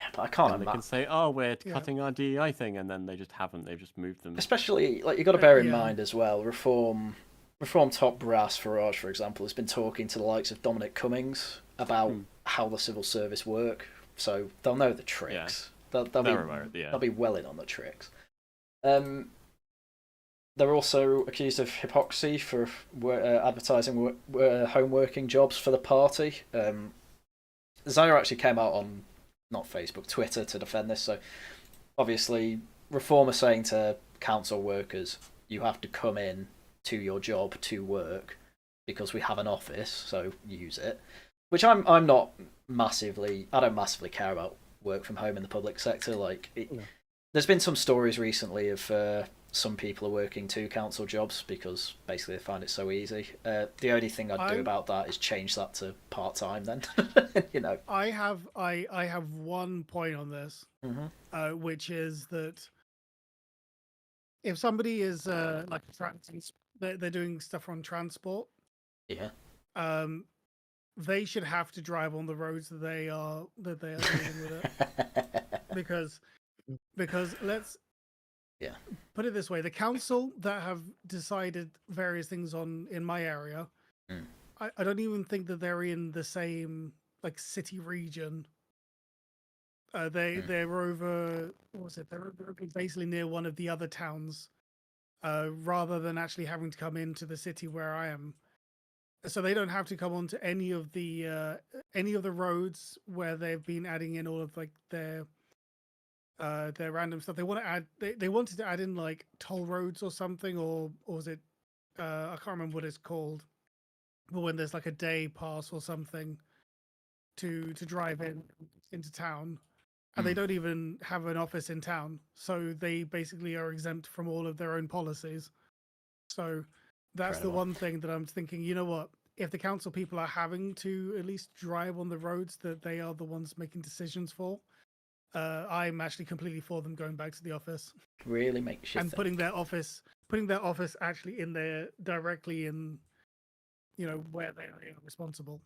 Yeah, but I can't. They can say, "Oh, we're cutting our DEI thing," and then they just haven't. They've just moved them. Especially, like, you've got to bear in mind as well, Reform top brass, Farage, for example, has been talking to the likes of Dominic Cummings about how the civil service work, so they'll know the tricks. Yeah. They'll be well in on the tricks. They're also accused of hypocrisy for advertising home working jobs for the party. Zaya actually came out on, not Facebook, Twitter to defend this. So obviously, Reform are saying to council workers, you have to come in to your job to work because we have an office, so use it. Which I don't massively care about work from home in the public sector. There's been some stories recently of some people are working 2 council jobs because basically they find it so easy. The only thing I'd do about that is change that to part-time then. I have one point on this, which is that if somebody is they're doing stuff on transport, they should have to drive on the roads that they are dealing with it. because let's put it this way: the council that have decided various things in my area, I don't even think that they're in the same like city region. They're over. What was it? They're basically near one of the other towns, rather than actually having to come into the city where I am. So they don't have to come onto any of the roads where they've been adding in all of like their random stuff. They want to add. They wanted to add in like toll roads or something, or was it? I can't remember what it's called. But when there's like a day pass or something to drive into town. and they don't even have an office in town. So they basically are exempt from all of their own policies. So that's the one thing that I'm thinking, you know what? If the council people are having to at least drive on the roads that they are the ones making decisions for, I'm actually completely for them going back to the office. Really makes you and think. putting their office actually in there directly in, where they are responsible.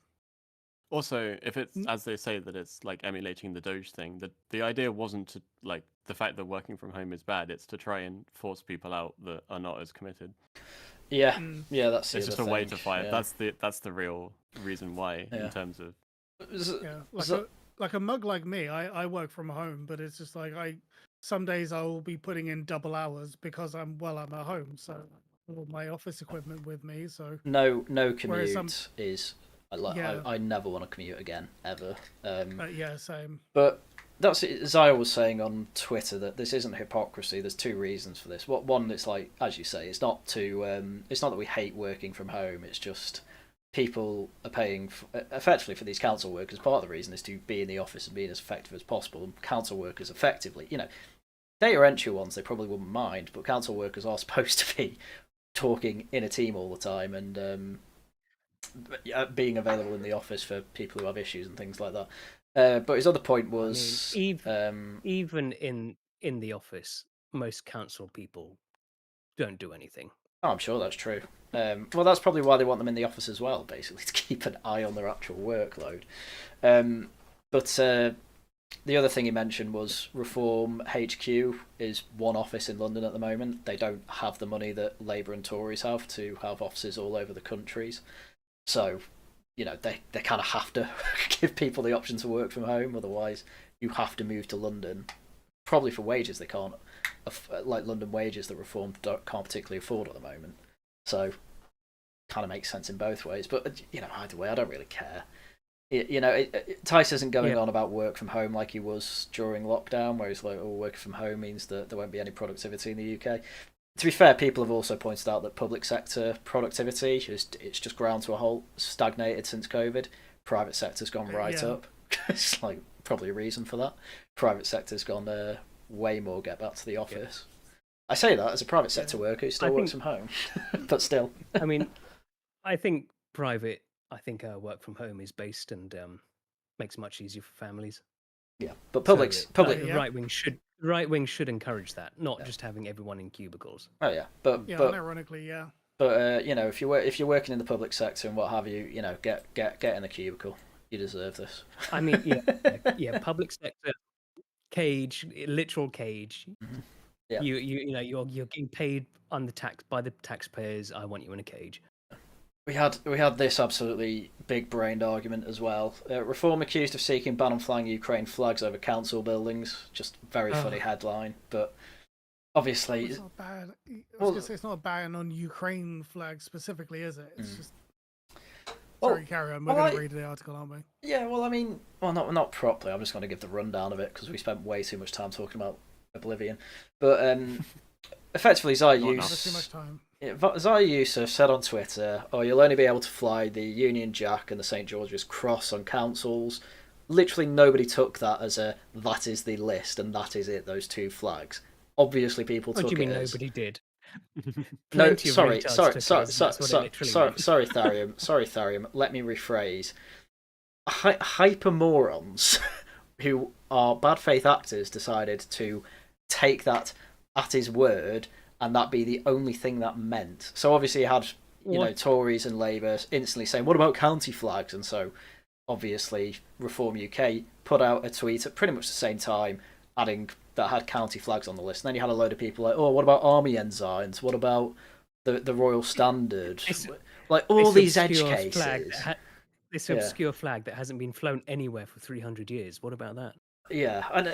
Also, if it's as they say that it's like emulating the Doge thing, the idea wasn't to like the fact that working from home is bad. It's to try and force people out that are not as committed. Yeah, that's it's just a way to fight. Yeah. That's the real reason why in terms of like a mug like me. I work from home, but it's just like some days I will be putting in double hours because I'm at home, so all my office equipment with me. So no commute is. I never want to commute again ever. Same. But that's Zaya was saying on Twitter that this isn't hypocrisy. There's two reasons for this. One, it's like, as you say, it's not that we hate working from home. It's just people are paying effectively for these council workers. Part of the reason is to be in the office and being as effective as possible. And council workers effectively, data entry ones they probably wouldn't mind, but council workers are supposed to be talking in a team all the time and being available in the office for people who have issues and things like that. But his other point was, even in the office, most council people don't do anything. Oh, I'm sure that's true. Well, that's probably why they want them in the office as well, basically, to keep an eye on their actual workload. But the other thing he mentioned was Reform HQ is one office in London at the moment. They don't have the money that Labour and Tories have to have offices all over the countries. So, they kind of have to give people the option to work from home. Otherwise, you have to move to London, probably for wages they can't, like London wages that Reform can't particularly afford at the moment. So, kind of makes sense in both ways. But, either way, I don't really care. Tice isn't going on about work from home like he was during lockdown, where he's like, working from home means that there won't be any productivity in the UK. To be fair, people have also pointed out that public sector productivity it's just ground to a halt, stagnated since COVID. Private sector's gone right up. It's like probably a reason for that. Private sector's gone way more get back to the office. I say that as a private sector worker who still works from home, but still. I mean, I think work from home is based and makes it much easier for families. Yeah, but public right wing should encourage that, not just having everyone in cubicles. Oh yeah, but ironically, yeah. But if you're working in the public sector and what have you, get in the cubicle. You deserve this. I mean, public sector cage, literal cage. Mm-hmm. Yeah. You're getting paid by the taxpayers. I want you in a cage. We had this absolutely big-brained argument as well. Reform accused of seeking ban on flying Ukraine flags over council buildings. Just very funny headline, but obviously it's not bad. I was gonna say it's not a ban on Ukraine flags specifically, is it? It's just. Sorry, carry on. We're going to read the article, aren't we? Yeah. Not properly. I'm just going to give the rundown of it because we spent way too much time talking about Oblivion, but effectively, Zaya Yusuf said on Twitter, you'll only be able to fly the Union Jack and the St. George's Cross on councils. Literally nobody took that as that is the list and that is it, those two flags. Obviously people took it. What do you mean nobody did? No, sorry, Tharium, let me rephrase. Hyper morons who are bad faith actors decided to take that at his word and that be the only thing that meant. So obviously you had Tories and Labour instantly saying, what about county flags? And so obviously Reform UK put out a tweet at pretty much the same time adding that had county flags on the list. And then you had a load of people like, what about army ensigns? What about the Royal Standard? Like all these edge cases. This obscure flag that hasn't been flown anywhere for 300 years. What about that? Yeah, and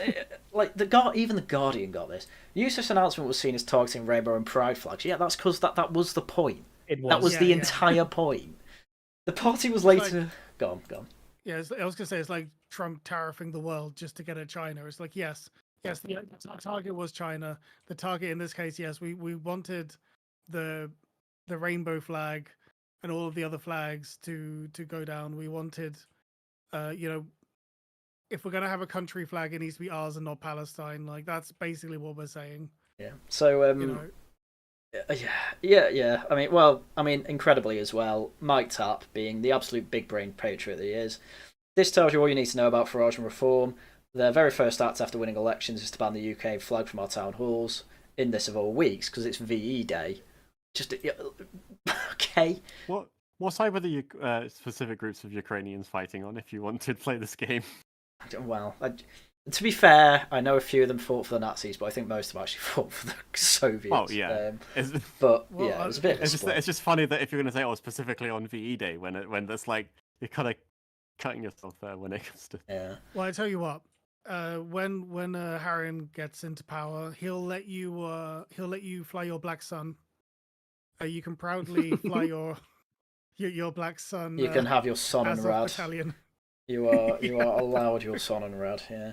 even the Guardian got this. Yusuf's announcement was seen as targeting rainbow and pride flags. Yeah, that's because that was the point. That was the entire point. The party was later. Go on. Yeah, I was gonna say it's like Trump tariffing the world just to get at China. It's like yes, the target was China. The target in this case, yes, we wanted the rainbow flag and all of the other flags to go down. We wanted, if we're gonna have a country flag, it needs to be ours and not Palestine. Like that's basically what we're saying. Yeah. So yeah. I mean, incredibly as well. Mike Tapp, being the absolute big brain patriot that he is, this tells you all you need to know about Farage and Reform. Their very first act after winning elections is to ban the UK flag from our town halls in this of all weeks because it's VE Day. Just okay. What side were the specific groups of Ukrainians fighting on? If you want to play this game. Well, to be fair, I know a few of them fought for the Nazis, but I think most of them actually fought for the Soviets. Oh yeah, but yeah, it was a bit. It's just funny that if you're going to say, specifically on VE Day, when that's like you're kind of cutting yourself there when it comes to. Yeah. Well, I tell you what, when Harrion gets into power, he'll let you fly your Black Sun. You can proudly fly your Black Sun. You can have your Sonnenrad. Battalion. You are allowed your Sonnenrad, yeah.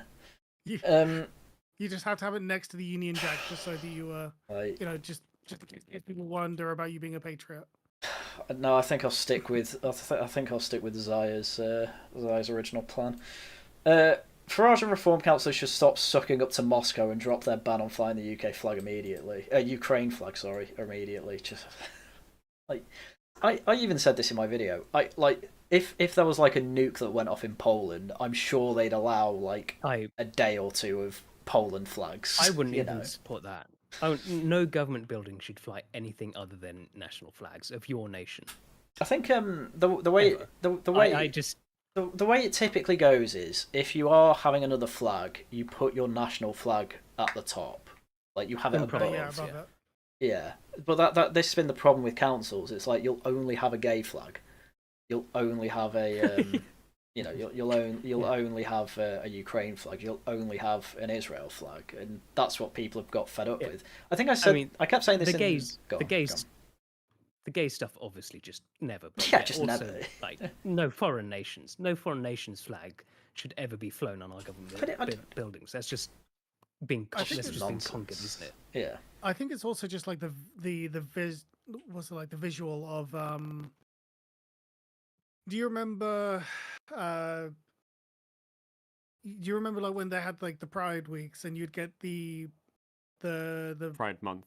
You just have to have it next to the Union Jack, just so that you just if people wonder about you being a patriot. No, I think I'll stick with Zaya's original plan. Farage and Reform Council should stop sucking up to Moscow and drop their ban on flying the UK flag immediately. Ukraine flag, sorry, immediately. Just like I even said this in my video. If there was like a nuke that went off in Poland, I'm sure they'd allow like a day or two of Poland flags. I wouldn't even support that. No government building should fly anything other than national flags of your nation. I think the way it typically goes is if you are having another flag, you put your national flag at the top, like you have it above. Yeah, but this has been the problem with councils. It's like you'll only have a gay flag. You'll only have a, you'll only have a Ukraine flag. You'll only have an Israel flag, and that's what people have got fed up with. I think I kept saying this. The gay stuff obviously just never. Never. Like no foreign nations flag should ever be flown on our government buildings. That's just being conquered, isn't it? Yeah. I think it's also just like the visual of Do you remember? Do you remember like when they had like the Pride weeks and you'd get the Pride month,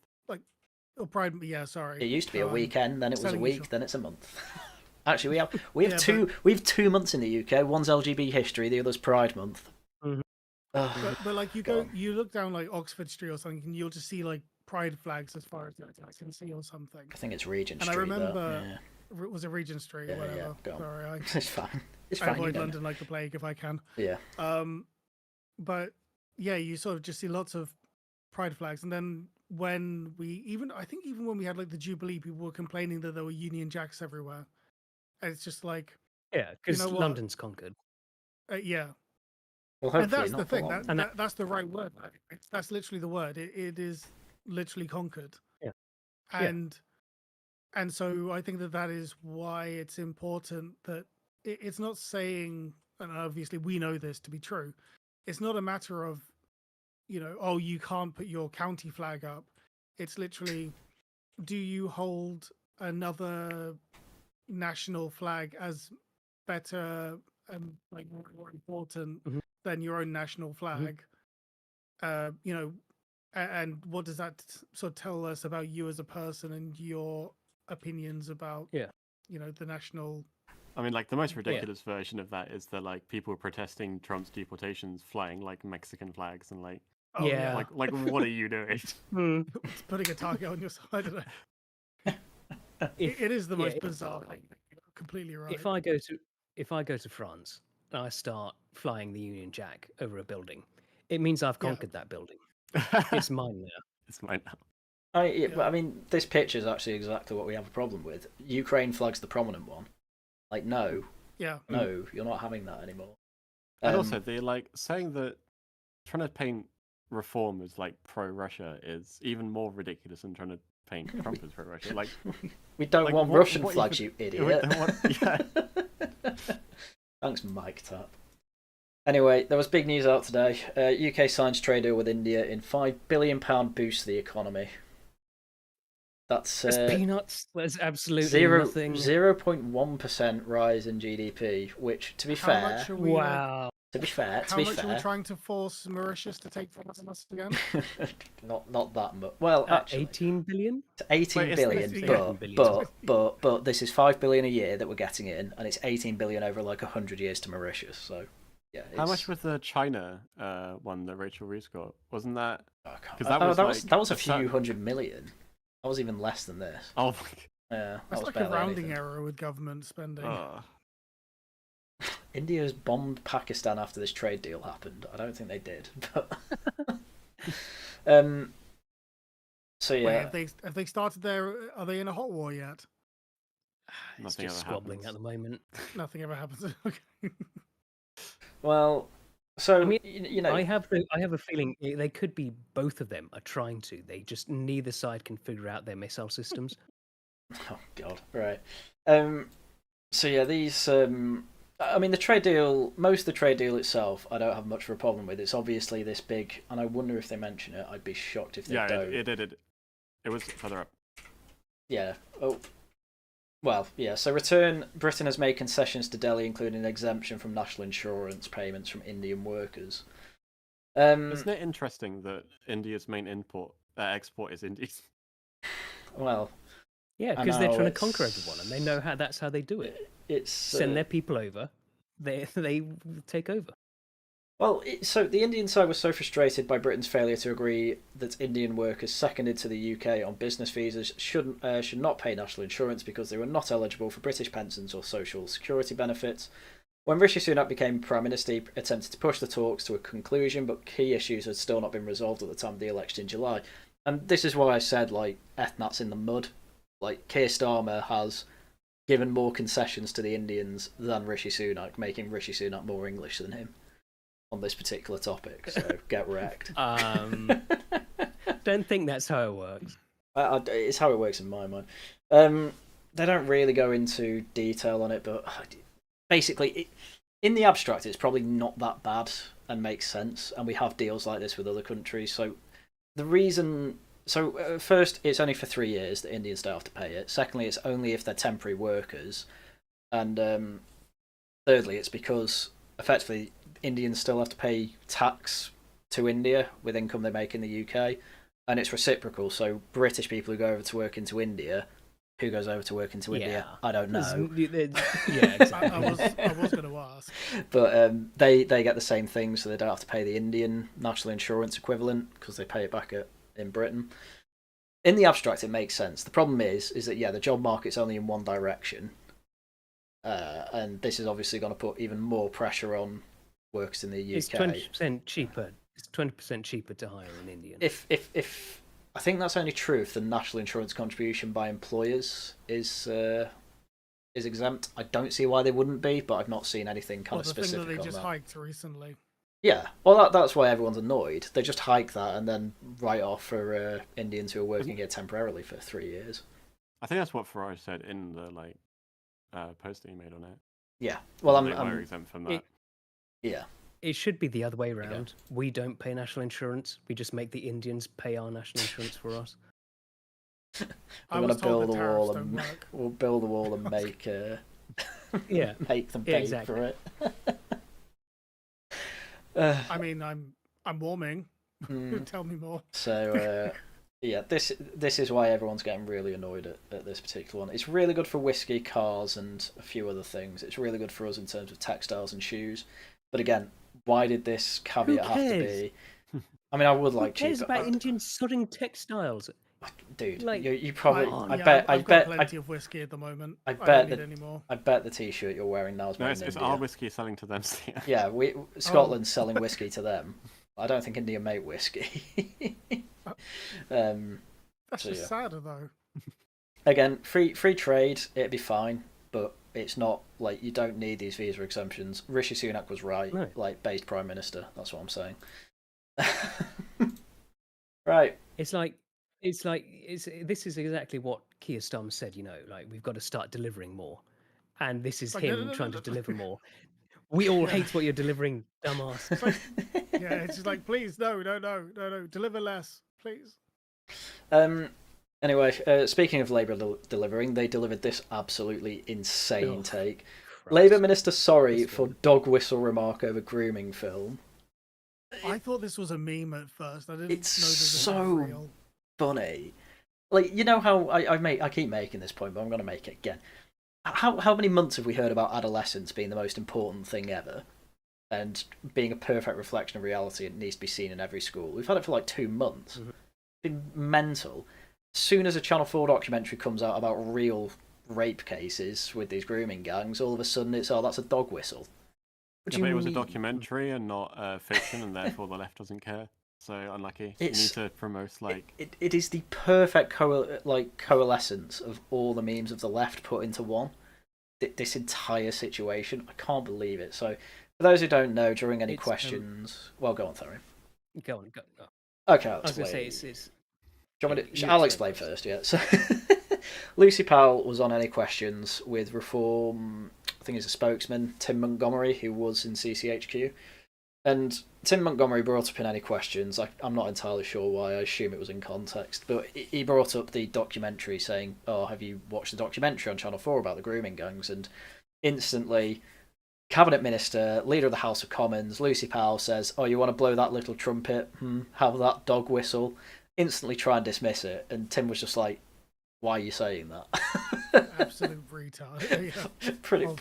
Pride? Yeah, sorry. It used to be a weekend, then it was a week, then it's a month. Actually, we have 2 months in the UK. One's LGBT history, the other's Pride month. Mm-hmm. But like you look down like Oxford Street or something, and you'll just see like Pride flags as far as I can see or something. I think it's Regent Street. And I remember. Was it Regent Street? Yeah, whatever. Yeah, sorry, it's fine. I avoid London like the plague if I can. Yeah. But yeah, you sort of just see lots of Pride flags, and then when I think when we had like the Jubilee, people were complaining that there were Union Jacks everywhere, and it's just like because London's conquered. Yeah. Well, hopefully and that's not the thing. long. That's the right word. That's literally the word. It is literally conquered. Yeah. And so I think that is why it's important that it's not saying, and obviously we know this to be true, it's not a matter of, you can't put your county flag up. It's literally, do you hold another national flag as better and like more important than your own national flag? And what does that sort of tell us about you as a person and your opinions about the national. I mean, like the most ridiculous version of that is that like people protesting Trump's deportations flying like Mexican flags and like like what are you doing? It's putting a target on your side. I don't know. It is the most bizarre thing. Completely right. If I go to France and I start flying the Union Jack over a building, it means I've conquered that building. It's mine now. It's mine now. I mean, this picture is actually exactly what we have a problem with. Ukraine flag's the prominent one. Like, no, you're not having that anymore. And also, they're like saying that trying to paint Reform as like pro-Russia is even more ridiculous than trying to paint Trump as pro-Russia. Like, we don't want Russian flags, you idiot. Thanks, Mike Tapp. Anyway, there was big news out today. UK signs trade deal with India in £5 billion boost to the economy. That's peanuts. There's absolutely nothing. 0.1% rise in GDP, which, to be fair, wow. To be fair, how much are we trying to force Mauritius to take from us again? not that much. Well, actually, 18 billion. 18 billion, but this is 5 billion a year that we're getting in, and it's 18 billion over like 100 years to Mauritius. So, yeah. How much was the China one that Rachel Reeves got? Wasn't that? Because that was a few hundred million. That was even less than this. Oh, yeah. That's like a rounding error with government spending. India's bombed Pakistan after this trade deal happened. I don't think they did, but so yeah. Wait, have they started their? Are they in a hot war yet? It's just squabbling at the moment. Nothing ever happens. Okay. Well, so I mean, I have a feeling they could be both of them are trying to. They just neither side can figure out their missile systems. Oh God! Right. So yeah, these. I mean, the trade deal. Most of the trade deal itself, I don't have much of a problem with. It's obviously this big, and I wonder if they mention it. I'd be shocked if they don't. Yeah, it was further up. Yeah. Oh. Well, yeah. So Britain has made concessions to Delhi, including an exemption from national insurance payments from Indian workers. Isn't it interesting that India's main export is India? Well. Yeah, because they're trying to conquer everyone, and they know that's how they do it. It's send their people over, they take over. Well, so the Indian side was so frustrated by Britain's failure to agree that Indian workers seconded to the UK on business visas should not pay national insurance because they were not eligible for British pensions or social security benefits. When Rishi Sunak became Prime Minister, he attempted to push the talks to a conclusion, but key issues had still not been resolved at the time of the election in July. And this is why I said, like, Ethnat's in the mud. Like, Keir Starmer has given more concessions to the Indians than Rishi Sunak, making Rishi Sunak more English than him on this particular topic. So get wrecked. Don't think that's how it works. It's how it works in my mind. They don't really go into detail on it, but basically, in the abstract, it's probably not that bad and makes sense. And we have deals like this with other countries. So the reason. So, first, it's only for 3 years that Indians don't have to pay it. Secondly, it's only if they're temporary workers. And thirdly, it's because, effectively, Indians still have to pay tax to India with income they make in the UK. And it's reciprocal. So, British people who go over to work into India, who goes over to work into India? I don't know. Yeah, exactly. I was going to ask. But they get the same thing, so they don't have to pay the Indian national insurance equivalent because they pay it back in Britain. In the abstract, it makes sense. The problem is that the job market's only in one direction, and this is obviously going to put even more pressure on workers in the UK. It's 20% cheaper. It's 20% cheaper to hire an Indian. If I think that's only true if the national insurance contribution by employers is exempt. I don't see why they wouldn't be, but I've not seen anything kind of specific on that. The thing that they just hiked recently. Yeah, well, that's why everyone's annoyed. They just hike that and then write off for Indians who are working here temporarily for 3 years. I think that's what Farage said in the post that he made on it. Yeah, well, they were exempt from that. It should be the other way around. Yeah. We don't pay national insurance. We just make the Indians pay our national insurance for us. We're going to build a wall and we'll build a wall and make make them pay for it. I mean, I'm warming. Tell me more. So, this is why everyone's getting really annoyed at this particular one. It's really good for whiskey, cars, and a few other things. It's really good for us in terms of textiles and shoes. But again, why did this caveat have to be? I mean, I would like cheaper. Who cares about Indians sodding textiles? Dude, you probably. I bet. I've got plenty of whiskey at the moment. I don't need any more. I bet the T-shirt you're wearing now is made in India. It's our whiskey selling to them. Yeah, Scotland's selling whiskey to them. I don't think India make whiskey. That's just sadder though. Again, free trade, it'd be fine, but it's not like you don't need these visa exemptions. Rishi Sunak was right, like based prime minister. That's what I'm saying. Right. This is exactly what Keir Starmer said, like we've got to start delivering more. And this is him trying to deliver more. We all hate what you're delivering, dumbass. It's just like, please, no, deliver less, please. Anyway, speaking of Labour delivering, they delivered this absolutely insane take. Labour Minister sorry for dog whistle remark over grooming film. I thought this was a meme at first. I didn't know this was so real. Funny. Like, you know how I keep making this point, but I'm going to make it again. How many months have we heard about adolescence being the most important thing ever? And being a perfect reflection of reality, it needs to be seen in every school. We've had it for like 2 months. Mm-hmm. It's been mental. As soon as a Channel 4 documentary comes out about real rape cases with these grooming gangs, all of a sudden it's, oh, that's a dog whistle. Yeah, but it was a documentary and not fiction, and therefore the left doesn't care. So unlucky. You need to promote It is the perfect coalescence of all the memes of the left put into one. This entire situation, I can't believe it. So, for those who don't know, during any questions, well, go on, Tharium. Go on. Okay, I'll explain. I was going to say it's. Do you want me to, I'll explain first. Yeah. So, Lucy Powell was on Any Questions with Reform. I think he's a spokesman, Tim Montgomery, who was in CCHQ. And Tim Montgomery brought up in Any Questions, I'm not entirely sure why, I assume it was in context, but he brought up the documentary saying, oh, have you watched the documentary on Channel 4 about the grooming gangs? And instantly, Cabinet Minister, Leader of the House of Commons, Lucy Powell says, oh, you want to blow that little trumpet? Have that dog whistle? Instantly try and dismiss it. And Tim was just like, why are you saying that? Absolute retard. Yeah. Pretty much.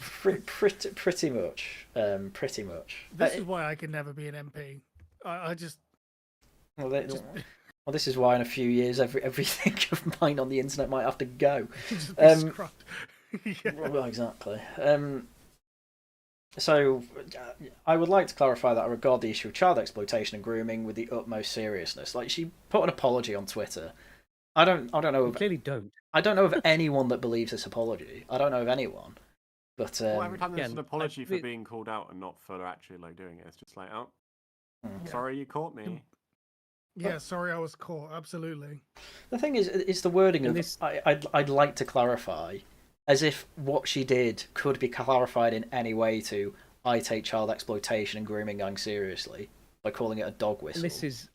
Pretty much. This is why I can never be an MP. I just. Well, this is why in a few years everything of mine on the internet might have to go. Yeah. Well, exactly. So, I would like to clarify that I regard the issue of child exploitation and grooming with the utmost seriousness. Like, she put an apology on Twitter. I don't know. Clearly don't. I don't know of anyone that believes this apology. I don't know of anyone. But well, every time there's an apology for being called out and not for actually doing it, it's just like, oh, sorry you caught me. Yeah, sorry I was caught. Absolutely. The thing is the wording of this. I'd like to clarify, as if what she did could be clarified in any way to I take child exploitation and grooming gang seriously by calling it a dog whistle. And this is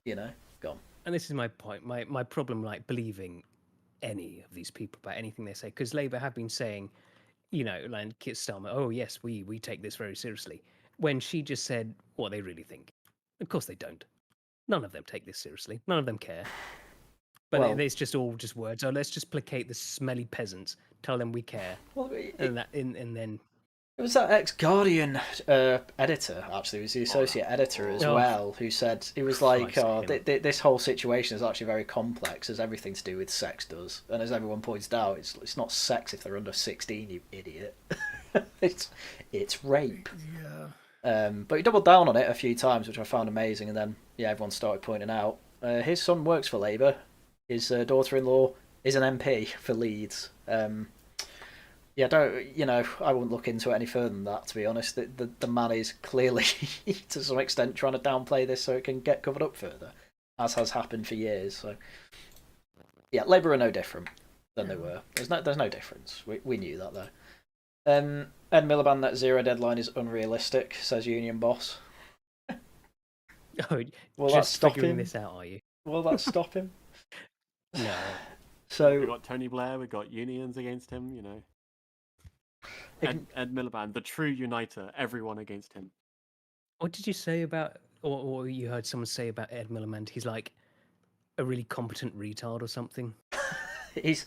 gone. And this is my point. My problem, believing any of these people about anything they say, because Labour have been saying, like Keir Starmer, oh yes, we take this very seriously, when she just said what they really think. Of course they don't. None of them take this seriously. None of them care. But it's just all just words. Oh, let's just placate the smelly peasants. Tell them we care. Well, and then. It was that ex-Guardian editor, actually. It was the associate editor as well, who said, it was like, this whole situation is actually very complex, as everything to do with sex does. And as everyone points out, it's not sex if they're under 16, you idiot. it's rape. Yeah. But he doubled down on it a few times, which I found amazing. And then, everyone started pointing out, his son works for Labour. His daughter-in-law is an MP for Leeds. I wouldn't look into it any further than that, to be honest. The man is clearly, to some extent, trying to downplay this so it can get covered up further, as has happened for years. So, yeah, Labour are no different than they were. There's no difference. We knew that, though. Ed Miliband, net zero deadline is unrealistic, says Union Boss. Oh, will that stop him? This out, are you? Will that stop him? No. So we got Tony Blair, we got unions against him, Ed Miliband, the true uniter, everyone against him. What did you say about, or you heard someone say about Ed Miliband? He's like a really competent retard or something. he's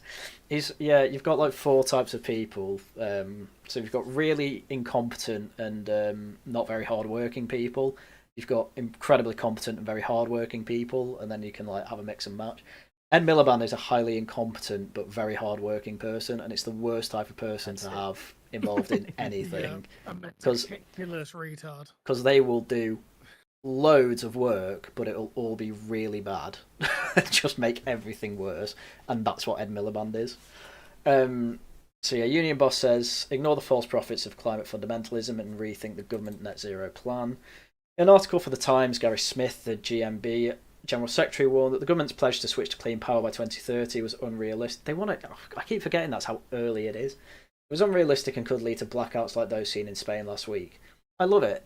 you've got like 4 types of people. So you've got really incompetent and not very hardworking people. You've got incredibly competent and very hardworking people, and then you can have a mix and match. Ed Miliband is a highly incompetent but very hardworking person, and it's the worst type of person to have involved in anything. Ridiculous retard. Because they will do loads of work, but it'll all be really bad. Just make everything worse, and that's what Ed Miliband is. Union Boss says, ignore the false prophets of climate fundamentalism and rethink the government net zero plan. In an article for The Times, Gary Smith, the GMB General Secretary, warned that the government's pledge to switch to clean power by 2030 was unrealistic. They want to. I keep forgetting that's how early it is. It was unrealistic and could lead to blackouts like those seen in Spain last week. I love it.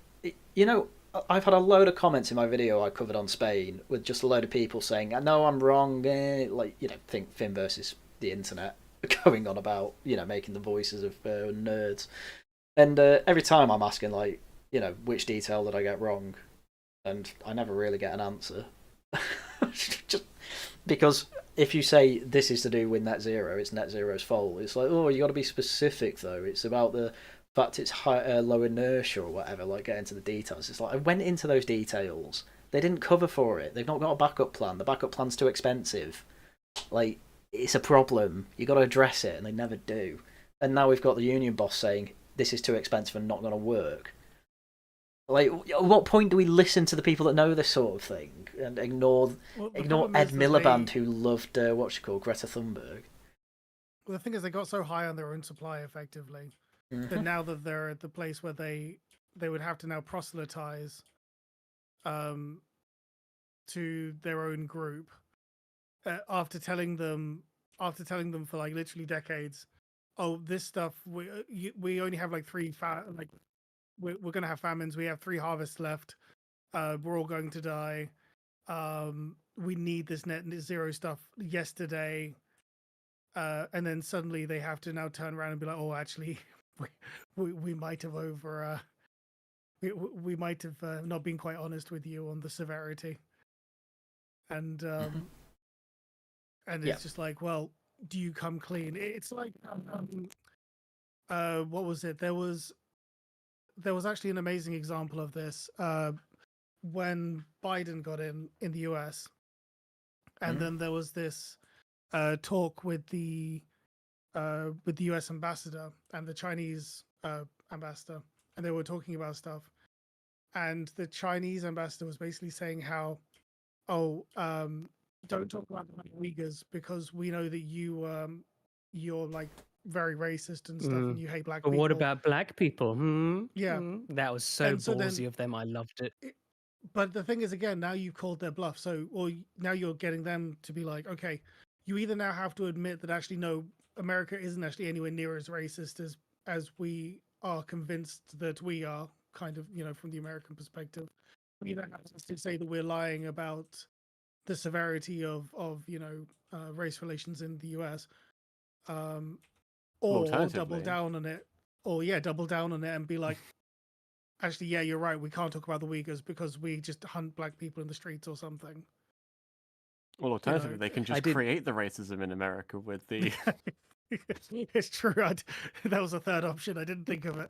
I've had a load of comments in my video I covered on Spain with just a load of people saying, "I know I'm wrong." Think Finn versus the internet going on about making the voices of nerds. And every time I'm asking, like, which detail did I get wrong? And I never really get an answer. Just because if you say this is to do with net zero, it's net zero's fault. It's like, oh, you got to be specific, though. It's about the fact it's low inertia or whatever, like, get into the details. It's like, I went into those details. They didn't cover for it. They've not got a backup plan. The backup plan's too expensive. Like, it's a problem. You got to address it, and they never do. And now we've got the union boss saying this is too expensive and not going to work. Like, at what point do we listen to the people that know this sort of thing and ignore Ed Miliband, who loved Greta Thunberg? Well, the thing is, they got so high on their own supply, effectively, that now that they're at the place where they would have to now proselytize to their own group after telling them for like literally decades, oh, this stuff we only have like we're going to have famines. We have 3 harvests left. We're all going to die. We need this net zero stuff yesterday. And then suddenly they have to now turn around and be like, oh, actually, we might have we might have not been quite honest with you on the severity. And it's just like, well, do you come clean? It's like, what was it? There was actually an amazing example of this when Biden got in the US, and then there was this talk with the US ambassador and the Chinese ambassador, and they were talking about stuff, and the Chinese ambassador was basically saying how, don't talk about the Uyghurs because we know that you're like very racist and stuff, and you hate black people. But what about black people? Yeah. That was so ballsy of them. I loved it. But the thing is, again, now you've called their bluff. Or now you're getting them to be like, okay, you either now have to admit that actually, no, America isn't actually anywhere near as racist as we are convinced that we are, kind of, from the American perspective. You either have to say that we're lying about the severity of race relations in the US, or double down on it, double down on it and be like, actually, yeah, you're right, we can't talk about the Uyghurs because we just hunt black people in the streets or something. Well, alternatively, they can just create the racism in America with the... It's true. That was a third option. I didn't think of it.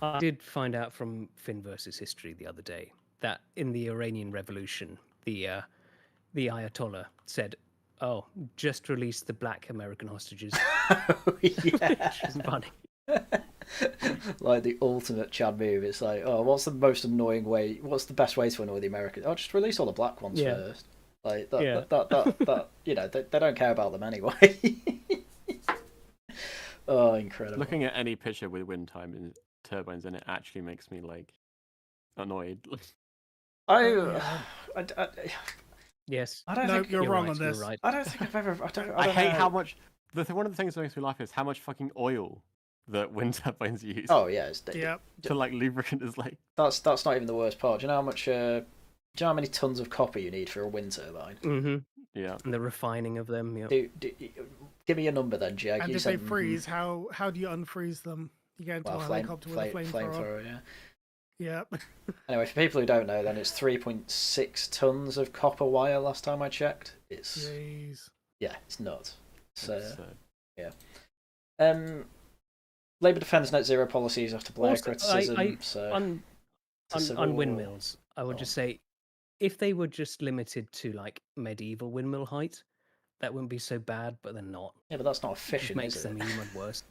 I did find out from Finn versus History the other day that in the Iranian Revolution, the Ayatollah said, "Oh, just release the black American hostages." Yeah, which is funny. Like the ultimate Chad move. It's like, oh, what's the most annoying way? What's the best way to annoy the Americans? Oh, just release all the black ones first. Like that they don't care about them anyway. Oh, incredible! Looking at any picture with wind time and turbines in it actually makes me like annoyed. Yes. I don't think you're wrong on this. Right. I don't think I've ever. I hate how much. One of the things that makes me laugh is how much fucking oil that wind turbines use. Oh yeah, to like lubricant is like. That's not even the worst part. Do you know how much? Do you know how many tons of copper you need for a wind turbine? Mm-hmm. Yeah. And the refining of them. Yeah. Give me a number then, Jake. And if they freeze, how do you unfreeze them? You get into a helicopter with a flamethrower. Yeah. Yep. Anyway, for people who don't know, then it's 3.6 tons of copper wire. Last time I checked, it's it's nuts. So yeah. Labour defends net zero policies after Blair criticism. On windmills, I would just say, if they were just limited to like medieval windmill height, that wouldn't be so bad. But they're not. Yeah, but that's not efficient. It makes them even worse.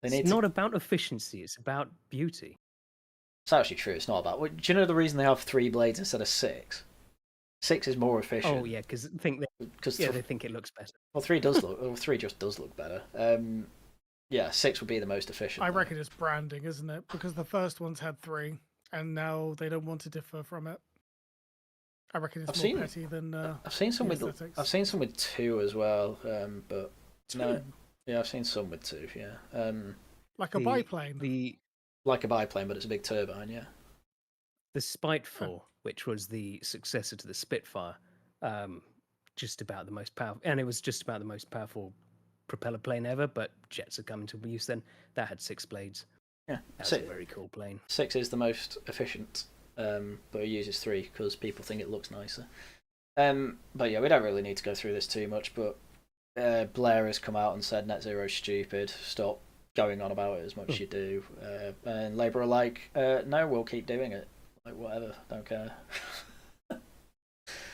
It's not about efficiency; it's about beauty. It's actually true. It's not about. Do you know the reason they have 3 blades instead of 6? 6 is more efficient. Oh yeah, because they think it looks better. Well, 3 does look. Well, 3 just does look better. Yeah, 6 would be the most efficient. I reckon it's branding, isn't it? Because the first ones had 3, and now they don't want to differ from it. I reckon it's more petty than. I've seen some with. I've seen some with 2 as well. But 2? No. Yeah, I've seen some with 2. Yeah. Like a biplane. Like a biplane, but it's a big turbine. Yeah. The Spiteful, which was the successor to the Spitfire, just about the most powerful, and it was just about the most powerful propeller plane ever, but jets are coming to use then. That had 6 blades. Yeah, that's a very cool plane. 6 is the most efficient, but it uses 3 because people think it looks nicer. But yeah, we don't really need to go through this too much, but Blair has come out and said net zero is stupid, stop going on about it as much as you do. And Labour are like, no, we'll keep doing it. Like, whatever, don't care.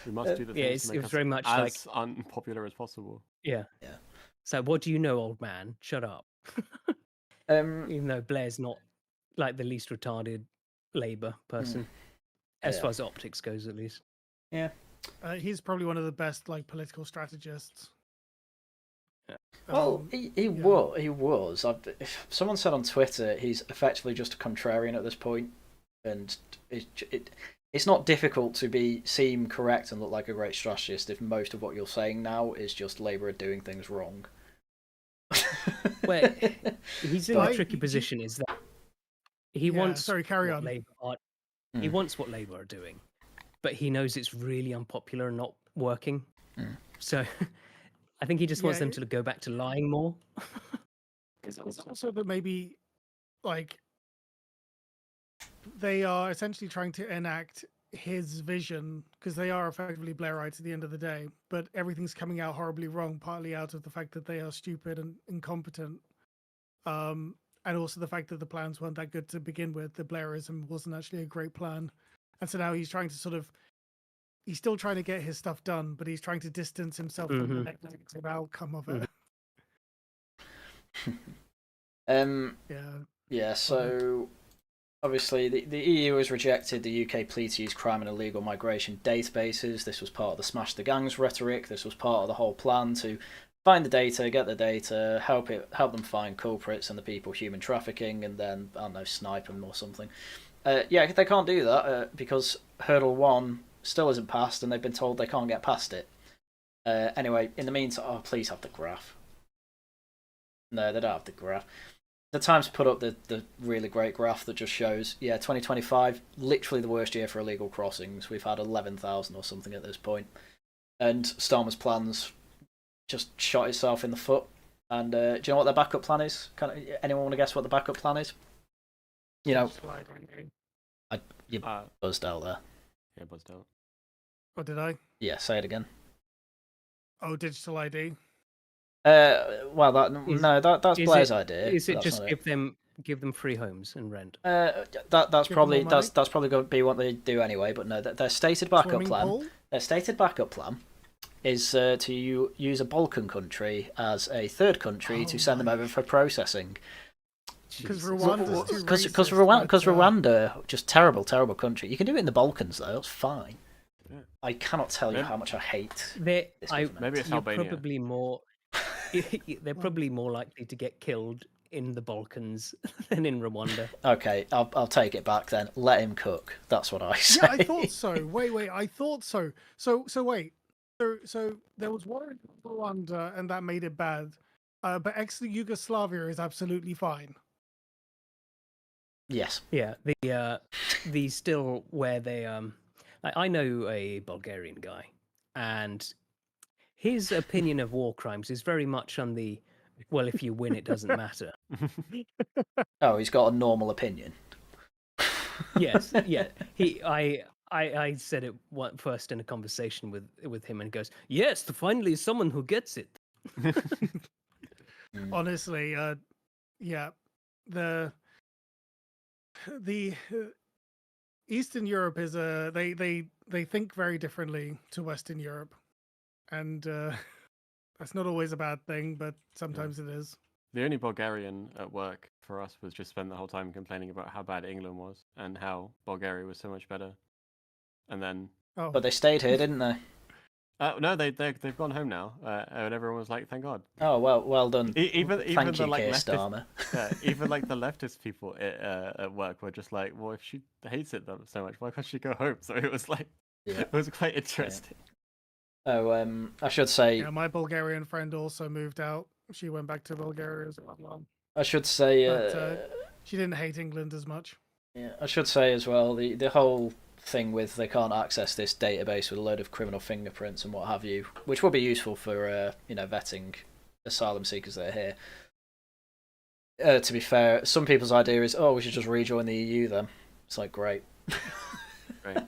We must do the things to make us very much as unpopular as possible. Yeah. So what do you know, old man? Shut up. Even though Blair's not like the least retarded Labour person, as far as optics goes, at least. Yeah. He's probably one of the best like political strategists. Well, he was. Someone said on Twitter he's effectively just a contrarian at this point, and it's not difficult to seem correct and look like a great strategist if most of what you're saying now is just Labour are doing things wrong. Well, he's in a tricky position. Is that he wants? Sorry, carry on. He wants what Labour are doing, but he knows it's really unpopular and not working. So I think he just wants them to go back to lying more. It's also that maybe, like, they are essentially trying to enact his vision because they are effectively Blairites at the end of the day, but everything's coming out horribly wrong, partly out of the fact that they are stupid and incompetent, and also the fact that the plans weren't that good to begin with. The Blairism wasn't actually a great plan, and so now he's trying to he's still trying to get his stuff done, but he's trying to distance himself from the negative outcome of it. So obviously the EU has rejected the UK plea to use crime and illegal migration databases. This was part of the smash the gangs rhetoric. This was part of the whole plan to find the data, get the data, help them find culprits and the people human trafficking, and then, I don't know, snipe them or something. They can't do that because hurdle 1 still isn't passed, and they've been told they can't get past it. Anyway, in the meantime, please have the graph. No, they don't have the graph. The Times put up the really great graph that just shows, 2025, literally the worst year for illegal crossings. We've had 11,000 or something at this point. And Starmer's plans just shot itself in the foot. And do you know what their backup plan is? Anyone want to guess what the backup plan is? You buzzed out there. Yeah, buzzed out. What did I? Yeah, say it again. Oh, digital ID. That's Blair's idea. Is it just give them free homes and rent? That's probably going to be what they do anyway. But no, their stated backup plan. Their stated backup plan is to use a Balkan country as a third country to send them over for processing. Because Rwanda, just terrible country. You can do it in the Balkans though. It's fine. Yeah. I cannot tell you how much I hate. Maybe it's Albania. They're probably more likely to get killed in the Balkans than in Rwanda. Okay, I'll take it back then. Let him cook. That's what I say. Yeah, I thought so. Wait, I thought so. So wait. So there was war in Rwanda, and that made it bad. But ex-Yugoslavia is absolutely fine. Yes. Yeah. The still where they I know a Bulgarian guy, and his opinion of war crimes is very much on the, well, if you win, it doesn't matter. Oh, he's got a normal opinion. Yes, yeah. I said it first in a conversation with him, and he goes, "Yes, finally someone who gets it." Honestly, the Eastern Europe is they think very differently to Western Europe, and that's not always a bad thing, but sometimes it is. The only Bulgarian at work for us was just spent the whole time complaining about how bad England was and how Bulgaria was so much better. And then, but they stayed here, didn't they? No, they've gone home now, and everyone was like, "Thank God." Oh well done. Even Thank the you, like Keir leftist, even like the leftist people at work were just like, "Well, if she hates it so much, why can't she go home?" So it was like, it was quite interesting. Yeah. Oh, I should say. Yeah, my Bulgarian friend also moved out. She went back to Bulgaria as well. I should say. But, she didn't hate England as much. Yeah, I should say as well. The whole thing with they can't access this database with a load of criminal fingerprints and what have you, which will be useful for vetting asylum seekers that are here. To be fair, some people's idea is, we should just rejoin the EU then. It's like, great. Right.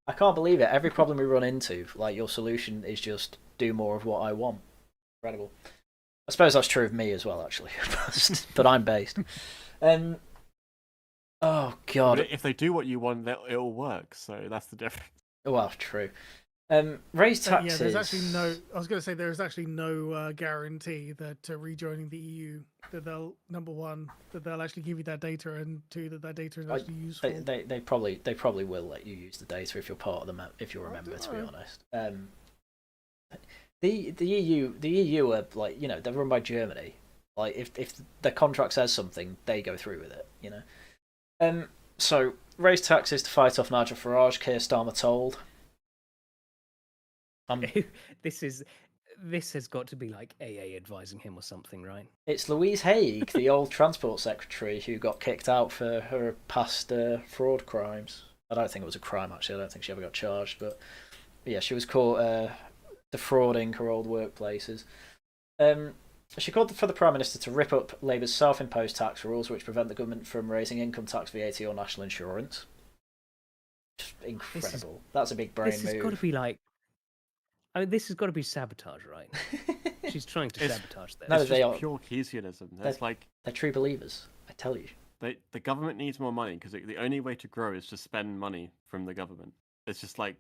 I can't believe it. Every problem we run into, like, your solution is just do more of what I want. Incredible. I suppose that's true of me as well, actually. But I'm based. Oh, God. But if they do what you want, it'll work. So that's the difference. Well, true. Raise taxes. Yeah, there's actually no. I was going to say there is actually no guarantee that rejoining the EU that they'll actually give you that data, and two, that data is actually useful. They probably will let you use the data if you're part of if you're a member. To be honest, the EU are like, they're run by Germany. Like if the contract says something, they go through with it. So raise taxes to fight off Nigel Farage, Keir Starmer told. This has got to be like AA advising him or something, right? It's Louise Haigh, the old transport secretary, who got kicked out for her past fraud crimes. I don't think it was a crime, actually. I don't think she ever got charged, but yeah, she was caught defrauding her old workplaces. She called for the Prime Minister to rip up Labour's self-imposed tax rules, which prevent the government from raising income tax, VAT, or national insurance. Just incredible. That's a big brain move. This has got to be like. I mean, this has got to be sabotage, right? She's trying to sabotage this. No, it's just pure Keynesianism. They're true believers, I tell you. The government needs more money because the only way to grow is to spend money from the government. It's just like.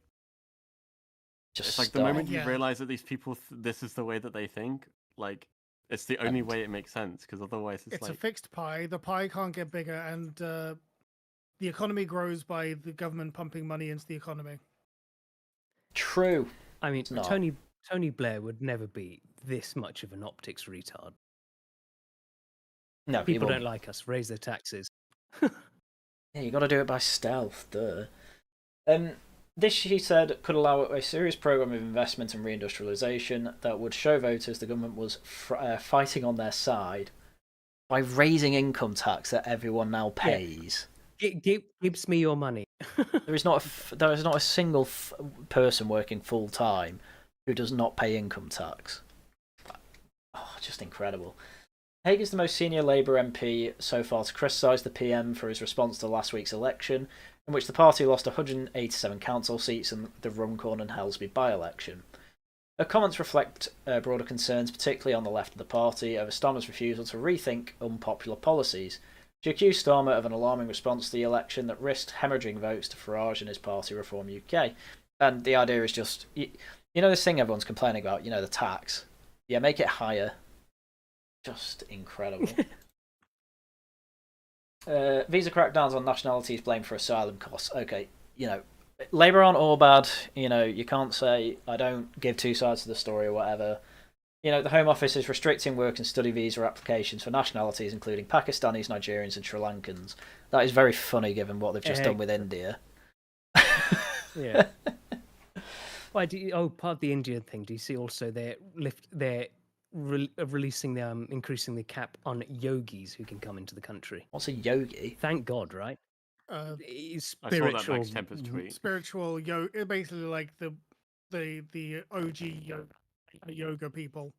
It's like the moment you realize that these people, this is the way that they think, like, it's the only way it makes sense, because otherwise it's like... a fixed pie. The pie can't get bigger, and the economy grows by the government pumping money into the economy. True. I mean, Tony Blair would never be this much of an optics retard. No, people don't like us. Raise their taxes. Yeah, you got to do it by stealth, duh. This, she said, could allow a serious program of investment and reindustrialization that would show voters the government was fighting on their side by raising income tax that everyone now pays. Gives me your money. There is not a single person working full time who does not pay income tax. Oh, just incredible. Haigh is the most senior Labour MP so far to criticise the PM for his response to last week's election, in which the party lost 187 council seats in the Runcorn and Helsby by-election. Her comments reflect broader concerns, particularly on the left of the party, over Starmer's refusal to rethink unpopular policies. She accused Starmer of an alarming response to the election that risked hemorrhaging votes to Farage and his party Reform UK. And the idea is just, this thing everyone's complaining about, the tax. Yeah, make it higher. Just incredible. Visa crackdowns on nationalities blamed for asylum costs. Okay, Labour aren't all bad. You can't say, I don't give two sides to the story or whatever. The Home Office is restricting work and study visa applications for nationalities, including Pakistanis, Nigerians, and Sri Lankans. That is very funny, given what they've just done with India. Yeah. Why part of the Indian thing? Do you see also they're releasing increasing the cap on yogis who can come into the country? What's a yogi? Thank God, right? Spiritual. I saw that Max Tempest tweet. Spiritual yoga, basically like the OG yoga people.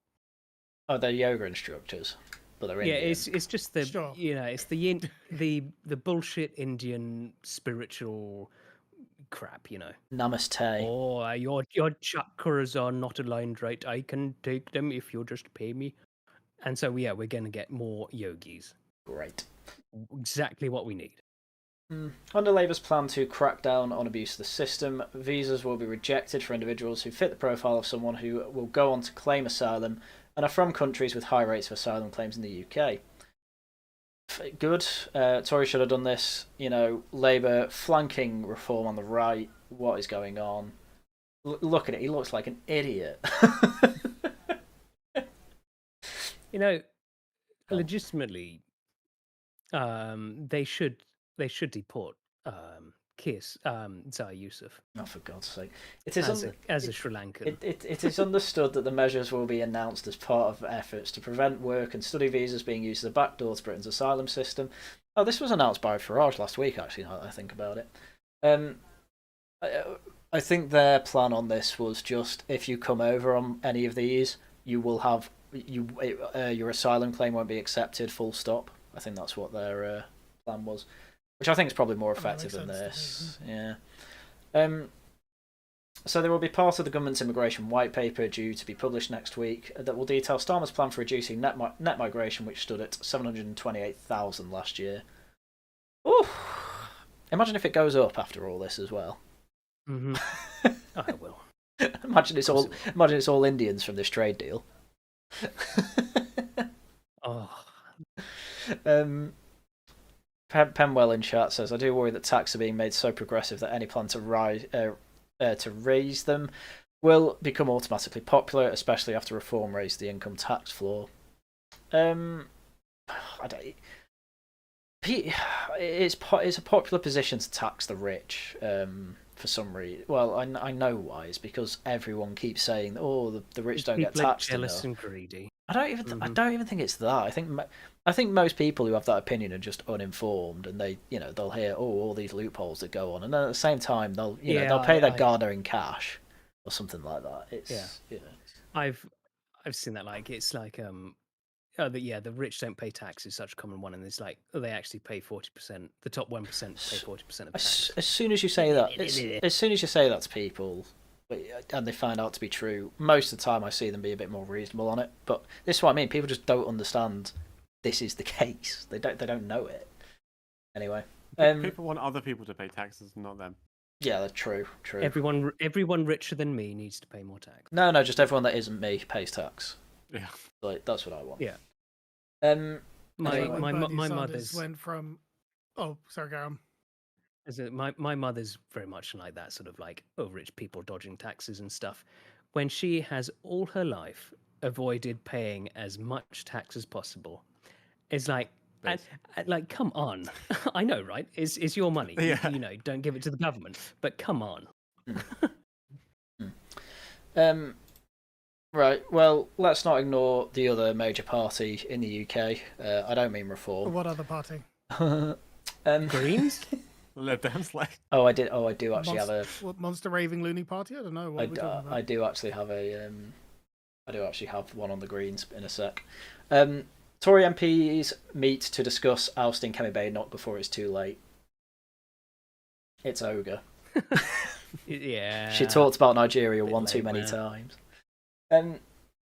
Oh, they're yoga instructors, but they're Indian. It's just the it's the bullshit Indian spiritual crap, Namaste. Oh, your chakras are not aligned right. I can take them if you just pay me. And so we're going to get more yogis. Great. Exactly what we need. Under Labour's plan to crack down on abuse of the system, visas will be rejected for individuals who fit the profile of someone who will go on to claim asylum and are from countries with high rates of asylum claims in the UK. Good. Tory should have done this. Labour flanking reform on the right. What is going on? Look at it. He looks like an idiot. Legitimately, they should deport Zahir Yusuf. Oh, for God's sake! It is as a Sri Lankan. It is understood that the measures will be announced as part of efforts to prevent work and study visas being used as a backdoor to Britain's asylum system. Oh, this was announced by Farage last week, actually, now that I think about it. I think their plan on this was just, if you come over on any of these, you will have your asylum claim won't be accepted. Full stop. I think that's what their plan was, which I think is probably more effective than this. Yeah. So there will be part of the government's immigration white paper due to be published next week that will detail Starmer's plan for reducing net migration, which stood at 728,000 last year. Ooh. Imagine if it goes up after all this as well. Mm-hmm. I will. Imagine it's all Indians from this trade deal. Oh. Penwell in chat says, I do worry that taxes are being made so progressive that any plan to raise them will become automatically popular, especially after reform raised the income tax floor. It's a popular position to tax the rich for some reason. Well, I know why. It's because everyone keeps saying, "Oh, the rich don't get taxed enough." Jealous and greedy. I don't even think it's that. I think most people who have that opinion are just uninformed, and they'll hear, "Oh, all these loopholes that go on," and then at the same time they'll pay their gardener in cash or something like that. I've seen that. Like it's like the rich don't pay tax is such a common one, and it's like they actually pay 40%. The top 1% pay 40% of tax. As soon as you say that, as soon as you say that to people, and they find out to be true, most of the time I see them be a bit more reasonable on it. But this is what I mean. People just don't understand this is the case. They don't know it. Anyway, people want other people to pay taxes, not them. Yeah, that's true. Everyone richer than me needs to pay more tax. No, just everyone that isn't me pays tax. Yeah, like that's what I want. Yeah. My mother's went from. Oh, sorry, Garam. My mother's very much like that, sort of like rich people dodging taxes and stuff. When she has all her life avoided paying as much tax as possible, it's like, like, come on. I know, right? It's your money. Yeah. Don't give it to the government. But come on. Right. Well, let's not ignore the other major party in the UK. I don't mean Reform. What other party? Greens. Lib Dems, like. I do actually have a Monster Raving Loony Party. I don't know. What are we talking about? I do actually have one on the Greens in a sec. Tory MPs meet to discuss ousting Kemi Badenoch before it's too late. It's Ogre. Yeah. She talked about Nigeria one too many times.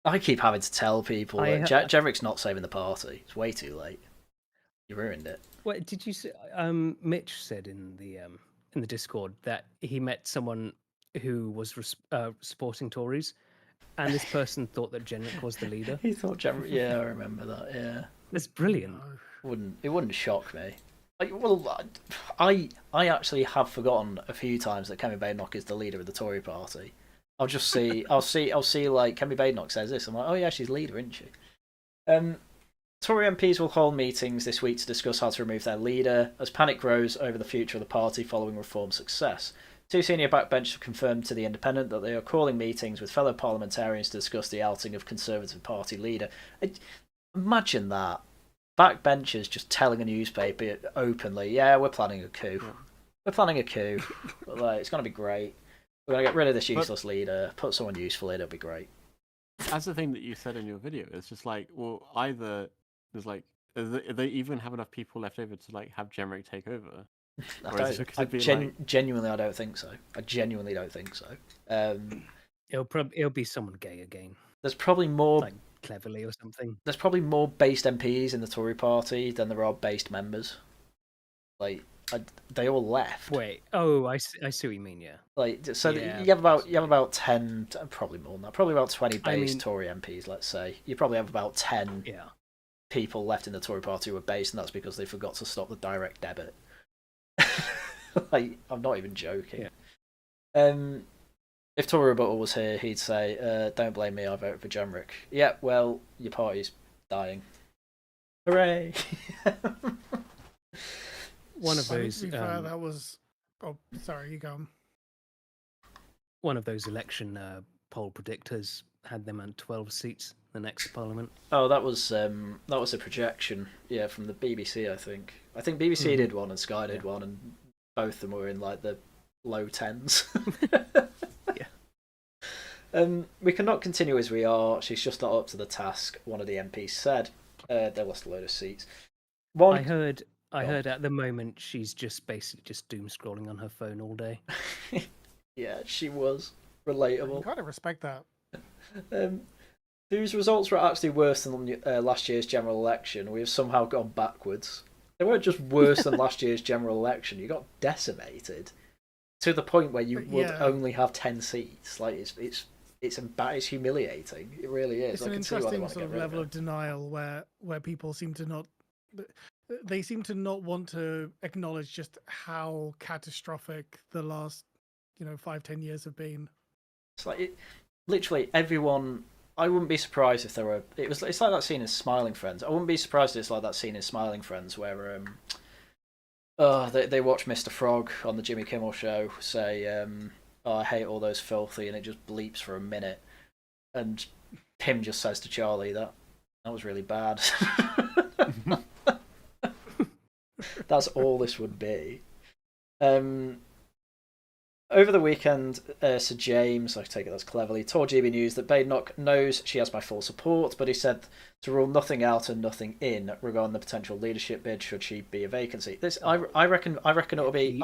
I keep having to tell people that Jeverick's not saving the party. It's way too late. You ruined it. What did you say? Mitch said in the Discord that he met someone who was supporting Tories, and this person thought that Jenrick was the leader. He thought Jenrick. Yeah, I remember that. Yeah, that's brilliant. It wouldn't shock me. I actually have forgotten a few times that Kemi Badenoch is the leader of the Tory party. I'll see like Kemi Badenoch says this. I'm like, oh yeah, she's leader, isn't she? Tory MPs will hold meetings this week to discuss how to remove their leader as panic grows over the future of the party following Reform's success. Two senior backbenchers have confirmed to The Independent that they are calling meetings with fellow parliamentarians to discuss the outing of Conservative Party leader. Imagine that. Backbenchers just telling a newspaper openly, yeah, we're planning a coup. We're planning a coup. It's going to be great. We're going to get rid of this useless leader, put someone useful in, it'll be great. That's the thing that you said in your video. It's just like, well, either there's like, do they even have enough people left over to like have Jenrick take over? Genuinely, I don't think so. I genuinely don't think so. It'll be someone gay again. There's probably more like Cleverly or something. There's probably more based MPs in the Tory party than there are based members. They all left. Wait. Oh, I see what you mean. Yeah. You have about 10, probably more than that. Probably about 20 based Tory MPs. Let's say you probably have about 10 people left in the Tory party who are based, and that's because they forgot to stop the direct debit. I'm not even joking. Yeah. If Tory Rebuttal was here, he'd say, "Don't blame me. I voted for Jenrick." Yeah. Well, your party's dying. Hooray! One of those. To be fair, that was. Oh, sorry, you go. One of those election poll predictors had them on 12 seats the next parliament. Oh, that was a projection. Yeah, from the BBC, I think. I think BBC did one and Sky did one, and both of them were in like the low tens. We cannot continue as we are. She's just not up to the task, one of the MPs said. They lost a load of seats. I heard at the moment she's just basically just doom scrolling on her phone all day. Yeah, she was. Relatable. I kind of respect that. Whose results were actually worse than last year's general election. We have somehow gone backwards. They weren't just worse than last year's general election. You got decimated to the point where you would only have 10 seats. Like it's humiliating. It really is. It's an interesting sort of level of denial where people seem to not. They seem to not want to acknowledge just how catastrophic the last 5-10 years have been. It's like literally everyone. I wouldn't be surprised if there were. It's like that scene in Smiling Friends. I wouldn't be surprised if it's like that scene in Smiling Friends where they watch Mr. Frog on the Jimmy Kimmel show say, "Oh, I hate all those filthy," and it just bleeps for a minute, and Pim just says to Charlie that was really bad. That's all this would be. Over the weekend, Sir James, I take it that's cleverly, told GB News that Badenoch knows she has my full support, but he said to rule nothing out and nothing in regarding the potential leadership bid should she be a vacancy. This, I reckon it'll be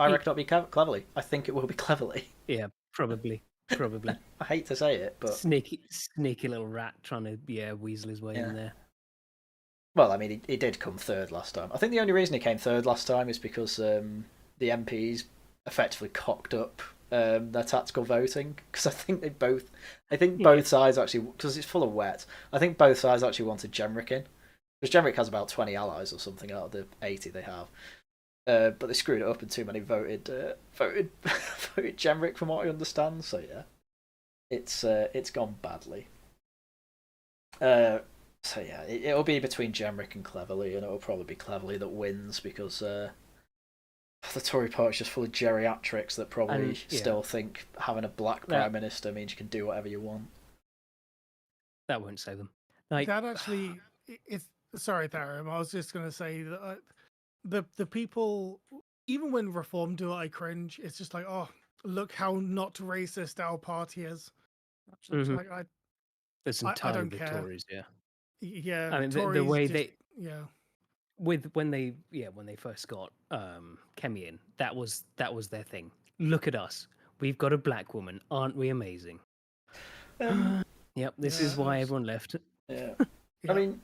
cleverly. I think it will be cleverly. Yeah, probably. I hate to say it, but sneaky little rat trying to weasel his way in there. Well, I mean, he did come third last time. I think the only reason he came third last time is because the MPs effectively cocked up their tactical voting, because I think both sides actually, because it's full of wet, I think both sides actually wanted Jenrick in, because Jenrick has about 20 allies or something out of the 80 they have, but they screwed it up and too many voted Jenrick from what I understand. So yeah, it's gone badly. So yeah, it'll be between Jenrick and Cleverly, and it'll probably be Cleverly that wins, because the Tory party's just full of geriatrics that probably still think having a black prime minister means you can do whatever you want. That won't save them. That actually, sorry, Tharium. I was just going to say that the people, even when Reform do it, I cringe. It's just like, oh, look how not racist our party is. Mm-hmm. Like, There's entirely the Tories, yeah. I mean, Tories the way just, when they first got Kemi in, that was their thing. Look at us, we've got a black woman, aren't we amazing? Yep, this is why everyone left. Yeah, I mean,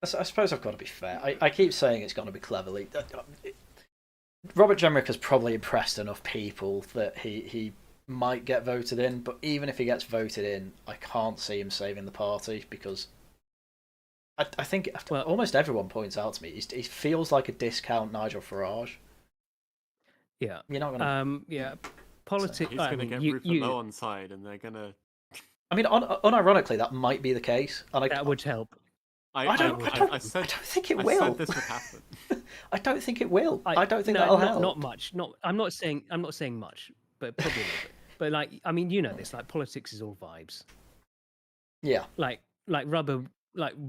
I suppose I've got to be fair. I keep saying it's going to be Cleverly. Robert Jenrick has probably impressed enough people that he might get voted in, but even if he gets voted in, I can't see him saving the party, because I think almost everyone points out to me he feels like a discount Nigel Farage. Yeah, you're not gonna. Politics. He's gonna get Rupert Lowe on side, and they're gonna. I mean, unironically, that might be the case, and that would help. I don't think it will. I said this would happen. I don't think it will. I don't think that'll help. Not much. I'm not saying much, but probably a little bit. But I mean, this. Politics is all vibes. Yeah. Like Rubber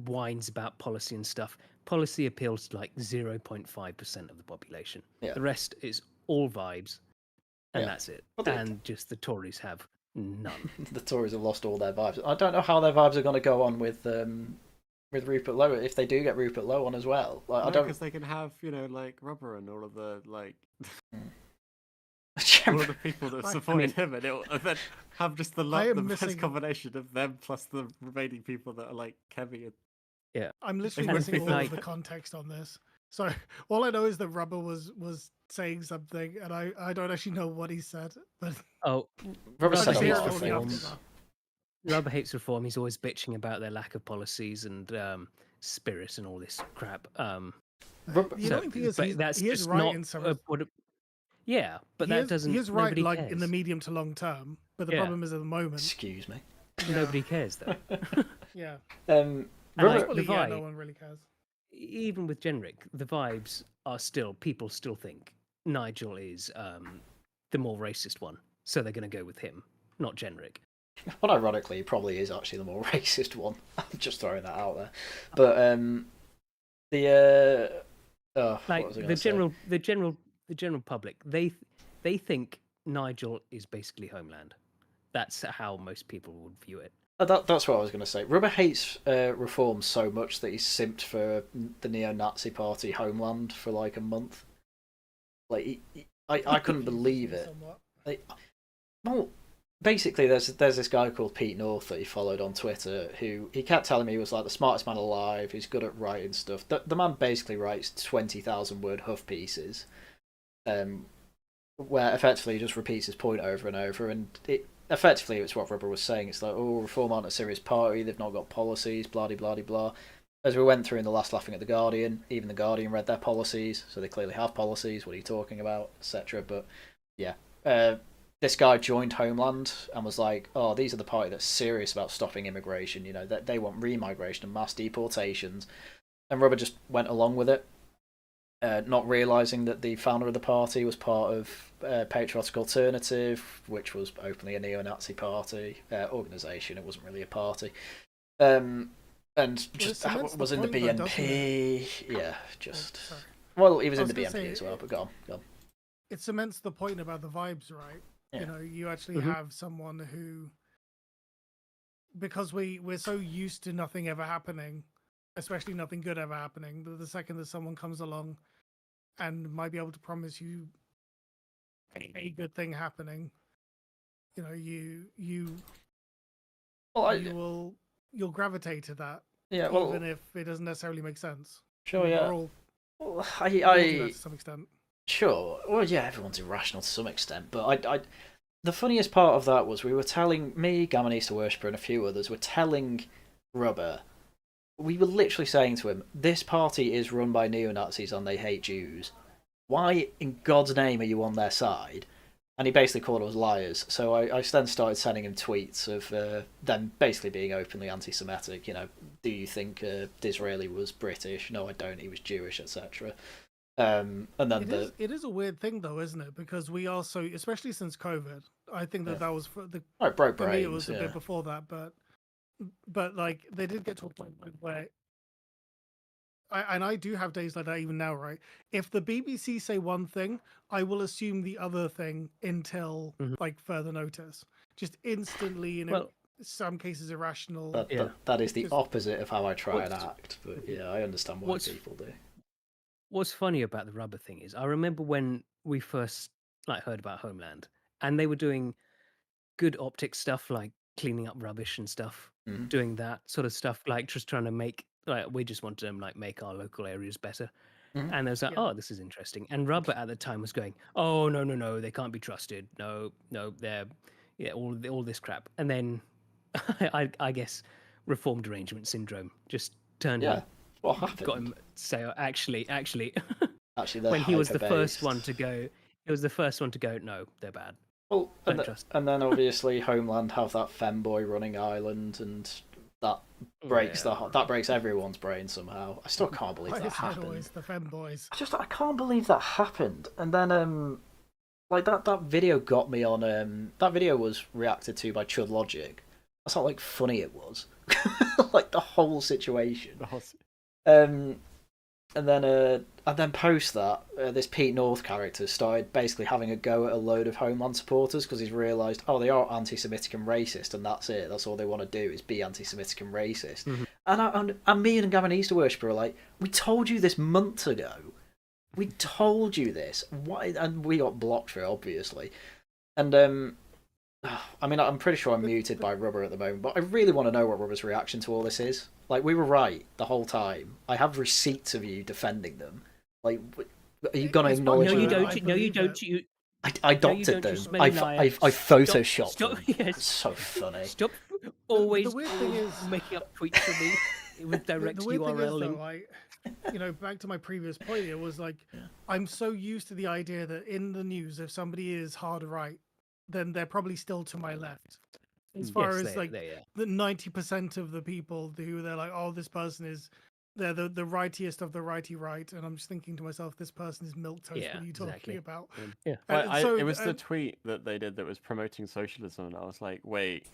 whines about policy and stuff. Policy appeals to 0.5% of the population. Yeah. The rest is all vibes, and that's it. And just the Tories have none. The Tories have lost all their vibes. I don't know how their vibes are going to go on with Rupert Lowe if they do get Rupert Lowe on as well. I don't, because they can have Rubber and all of the all of the people that supported him, and it'll then have just the best combination of them plus the remaining people that are Kemi. Yeah, I'm literally missing all of the context on this. So all I know is that Rubber was saying something, and I don't actually know what he said. But Rubber said hates reform. Rubber hates reform. He's always bitching about their lack of policies and spirit and all this crap. He is right in some. Yeah, but that doesn't. He is right, cares. in the medium to long term. But the problem is at the moment. Excuse me. Nobody cares though. Yeah. The vibe, no one really cares. Even with Jenrick, the vibes are still. People still think Nigel is the more racist one, so they're going to go with him, not Jenrick. Well, ironically, he probably is actually the more racist one. I'm just throwing that out there. But the general public, they think Nigel is basically Homeland. that's how most people would view it. That's what I was going to say. Rubber hates reform so much that he's simped for the neo-Nazi party Homeland for like a month. Like, I couldn't believe it. Like, well, basically, there's this guy called Pete North that he followed on Twitter who he kept telling me he was like the smartest man alive. He's good at writing stuff. The man basically writes 20,000 word huff pieces, where effectively he just repeats his point over and over, and effectively it's what Rubber was saying. It's like, oh, Reform aren't a serious party. They've not got policies. Blah blah blah blah. As we went through in the last Laughing at the Guardian, even the Guardian read their policies, so they clearly have policies. What are you talking about, etc. But yeah. This guy joined Homeland and was like, oh, these are the party that's serious about stopping immigration, you know, that they want remigration and mass deportations. And Rubber just went along with it, not realising that the founder of the party was part of Patriotic Alternative, which was openly a neo-Nazi party, organisation. It wasn't really a party. And just was in the BNP. Yeah, just... Well, he was in the BNP as well, but go on. It cements the point about the vibes, right? Yeah. You know, you actually have someone who, because we're so used to nothing ever happening, especially nothing good ever happening, but the second that someone comes along and might be able to promise you a good thing happening, you know, you'll gravitate to that. Yeah, well, even if it doesn't necessarily make sense. Sure, yeah. Well, I to some extent. Sure. Well, yeah, everyone's irrational to some extent, but the funniest part of that was we were telling, me, Gammon Easter Worshipper, and a few others were telling Rubber, we were literally saying to him, this party is run by neo-Nazis and they hate Jews. Why in God's name are you on their side? And he basically called us liars. So I then started sending him tweets of them basically being openly anti-Semitic. You know, do you think Disraeli was British? No, I don't. He was Jewish, etc. And then it is a weird thing though, isn't it? Because we also, especially since COVID, I think that was for the broke for brains, me it was a bit before that, but like they did get to a point where I do have days like that even now, right? If the BBC say one thing, I will assume the other thing until like further notice. Just instantly, you know, some cases irrational. That is the opposite of how I try and act. But yeah, I understand why people do. What's funny about the Rubber thing is I remember when we first heard about Homeland and they were doing good optics stuff like cleaning up rubbish and stuff, doing that sort of stuff, like just trying to make we just want to make our local areas better. And they was like, oh, this is interesting. And Rubber at the time was going, oh no, they can't be trusted. No, they're all this crap. And then I guess reformed arrangement syndrome just turned him. What happened? Got him say, actually, when he was the first one to go, no, they're bad. Well, and then obviously Homeland have that femboy running island, and that breaks everyone's brain somehow. I still can't believe that happened. Always the femboys. I can't believe that happened. And then that video got me on. That video was reacted to by Chud Logic. That's how funny it was. Like the whole situation. And then post that, this Pete North character started basically having a go at a load of Homeland supporters because he's realised, oh, they are anti-Semitic and racist, and that's it. That's all they want to do is be anti-Semitic and racist. And me and Gavin Easter Worshipper are like, we told you this months ago. We told you this. Why? And we got blocked for it, obviously. And I mean, I'm pretty sure I'm muted by Rubber at the moment, but I really want to know what Rubber's reaction to all this is. Like, we were right the whole time. I have receipts of you defending them. Like, are you going to acknowledge them? No, you don't. I adopted them. I photoshopped them. Yes. It's so funny. Stop always the weird thing is, making up tweets for me with direct URL link. You know, back to my previous point, it was like, I'm so used to the idea that in the news, if somebody is hard right, then they're probably still to my left. As far as the 90% of the people who they're like, oh, this person is they're the rightiest of the righty right, and I'm just thinking to myself, this person is milquetoast. What are you talking about? Yeah, it was the tweet that they did that was promoting socialism, and I was like, wait.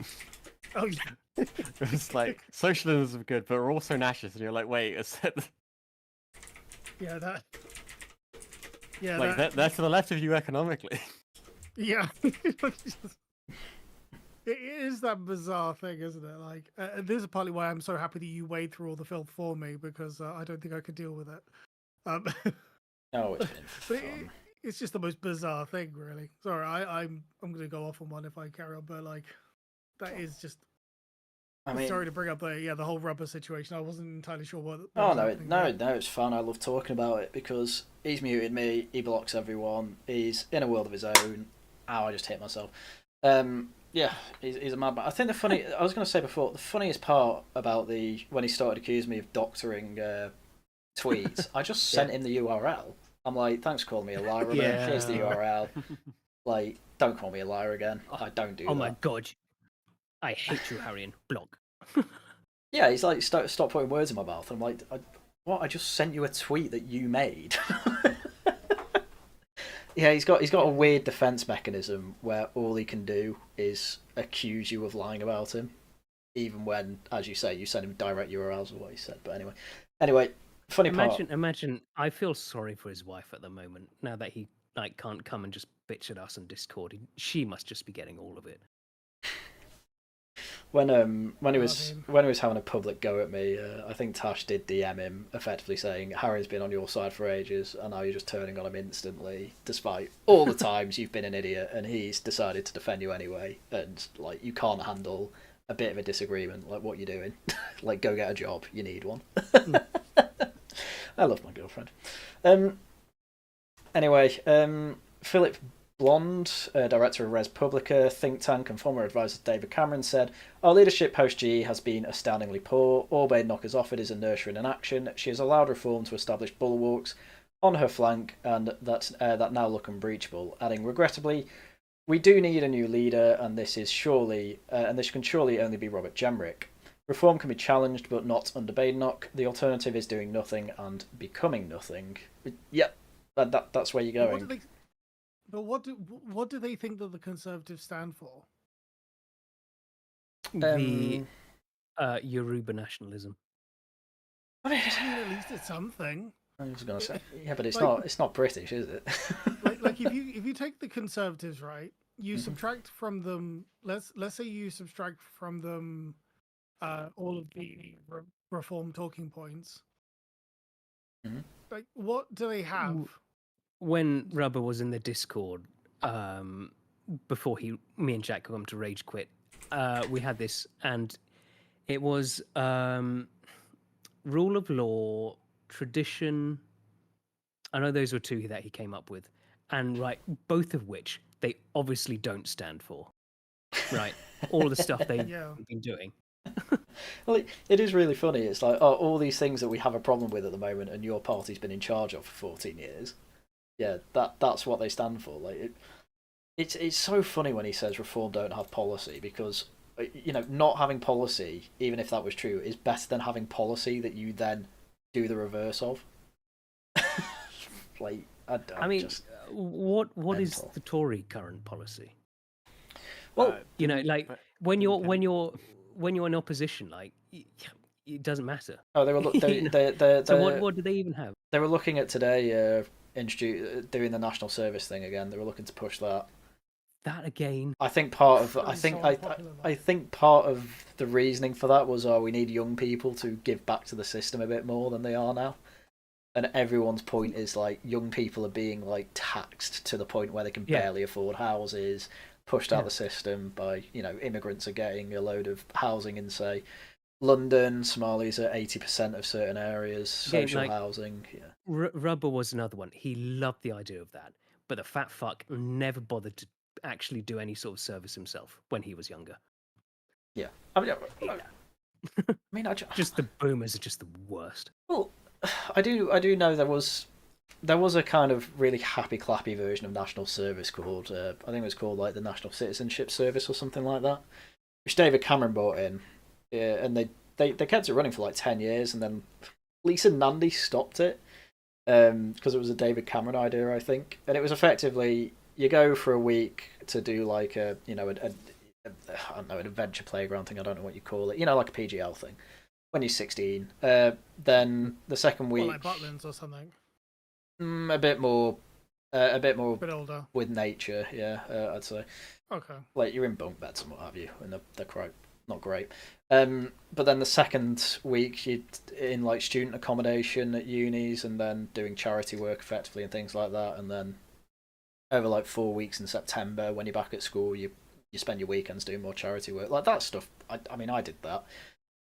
Oh yeah. It was like socialism is good, but we're also nationalists, and you're like, wait, is that? Yeah, that. Yeah, like they're to the left of you economically. Yeah. it is that bizarre thing, isn't it? Like, this is partly why I'm so happy that you wade through all the filth for me, because I don't think I could deal with it. Oh, it's been fun. It's just the most bizarre thing, really. Sorry, I'm going to go off on one if I carry on, but like, that is just. I mean, sorry to bring up the whole rubber situation. I wasn't entirely sure what. Oh no, it's fun. I love talking about it because he's muted me. He blocks everyone. He's in a world of his own. Ow! I just hit myself. Yeah, he's a madman. I think I was going to say before, the funniest part about when he started accusing me of doctoring tweets, I just sent him the URL. I'm like, thanks for calling me a liar. Here's the URL. Like, don't call me a liar again. I don't do that. Oh my god. I hate you, Harrian. Block. Yeah, he's like, stop putting words in my mouth. And I'm like, what? I just sent you a tweet that you made. Yeah, he's got a weird defense mechanism where all he can do is accuse you of lying about him, even when, as you say, you send him direct URLs of what he said. But anyway, funny part. Imagine. I feel sorry for his wife at the moment now that he can't come and just bitch at us on Discord. She must just be getting all of it. When he was having a public go at me, I think Tosh did DM him, effectively saying, Harry's been on your side for ages, and now you're just turning on him instantly, despite all the times you've been an idiot, and he's decided to defend you anyway, and like you can't handle a bit of a disagreement, like what you're doing. Like, go get a job, you need one. I love my girlfriend. Anyway, Philip Blonde, director of Res Publica think tank and former advisor to David Cameron, said, our leadership post-GE has been astoundingly poor. All made knockers off it is inertia in inaction. She has allowed reform to establish bulwarks on her flank and that now look unbreachable, adding, regrettably, we do need a new leader, and this can surely only be Robert Jenrick. Reform can be challenged but not under Badenoch. The alternative is doing nothing and becoming nothing. Yep, that's where you're going. But what do they think that the Conservatives stand for? The Yoruba nationalism. I mean, at least it's something. I was going to say, yeah, but it's not British, is it? like if you take the Conservatives, right, you subtract from them. Let's say you subtract from them all of the reform talking points. Mm-hmm. Like, what do they have? When Rubber was in the Discord, before me and Jack come to rage quit, we had this, and it was rule of law, tradition. I know those were two that he came up with, and both of which they obviously don't stand for. Right, all the stuff they've been doing. Well, it is really funny. It's like, all these things that we have a problem with at the moment, and your party's been in charge of for 14 years. Yeah, that's what they stand for. Like, it's so funny when he says reform don't have policy, because not having policy, even if that was true, is better than having policy that you then do the reverse of. Like, I mean, what is the Tory current policy? Well, when you're in opposition, it doesn't matter. Oh, they were. So what do they even have? They were looking at today. Doing the national service thing again. They were looking to push that. That again. I think part of the reasoning for that was, we need young people to give back to the system a bit more than they are now. And everyone's point is young people are being taxed to the point where they can barely afford houses, pushed out the system by immigrants are getting a load of housing in, say, London. Somalis are 80% of certain areas, social housing. Yeah. Rubber was another one. He loved the idea of that, but the fat fuck never bothered to actually do any sort of service himself when he was younger. Yeah, just the boomers are just the worst. Well, I do know there was a kind of really happy clappy version of national service called I think it was called the National Citizenship Service or something like that, which David Cameron brought in. Yeah, and they kept it running for 10 years, and then Lisa Nandy stopped it because it was a David Cameron idea, I think. And it was effectively, you go for a week to do I don't know, an adventure playground thing, I don't know what you call it, like a PGL thing, when you're 16. Then the second week, like Butlins or something. A bit more a bit older with nature, I'd say. Okay. Like you're in bunk beds and what have you, and they're quite not great. But then the second week you're in like student accommodation at unis, and then doing charity work effectively and things like that. And then over like 4 weeks in September, when you're back at school, you spend your weekends doing more charity work, like that stuff. I mean, I did that.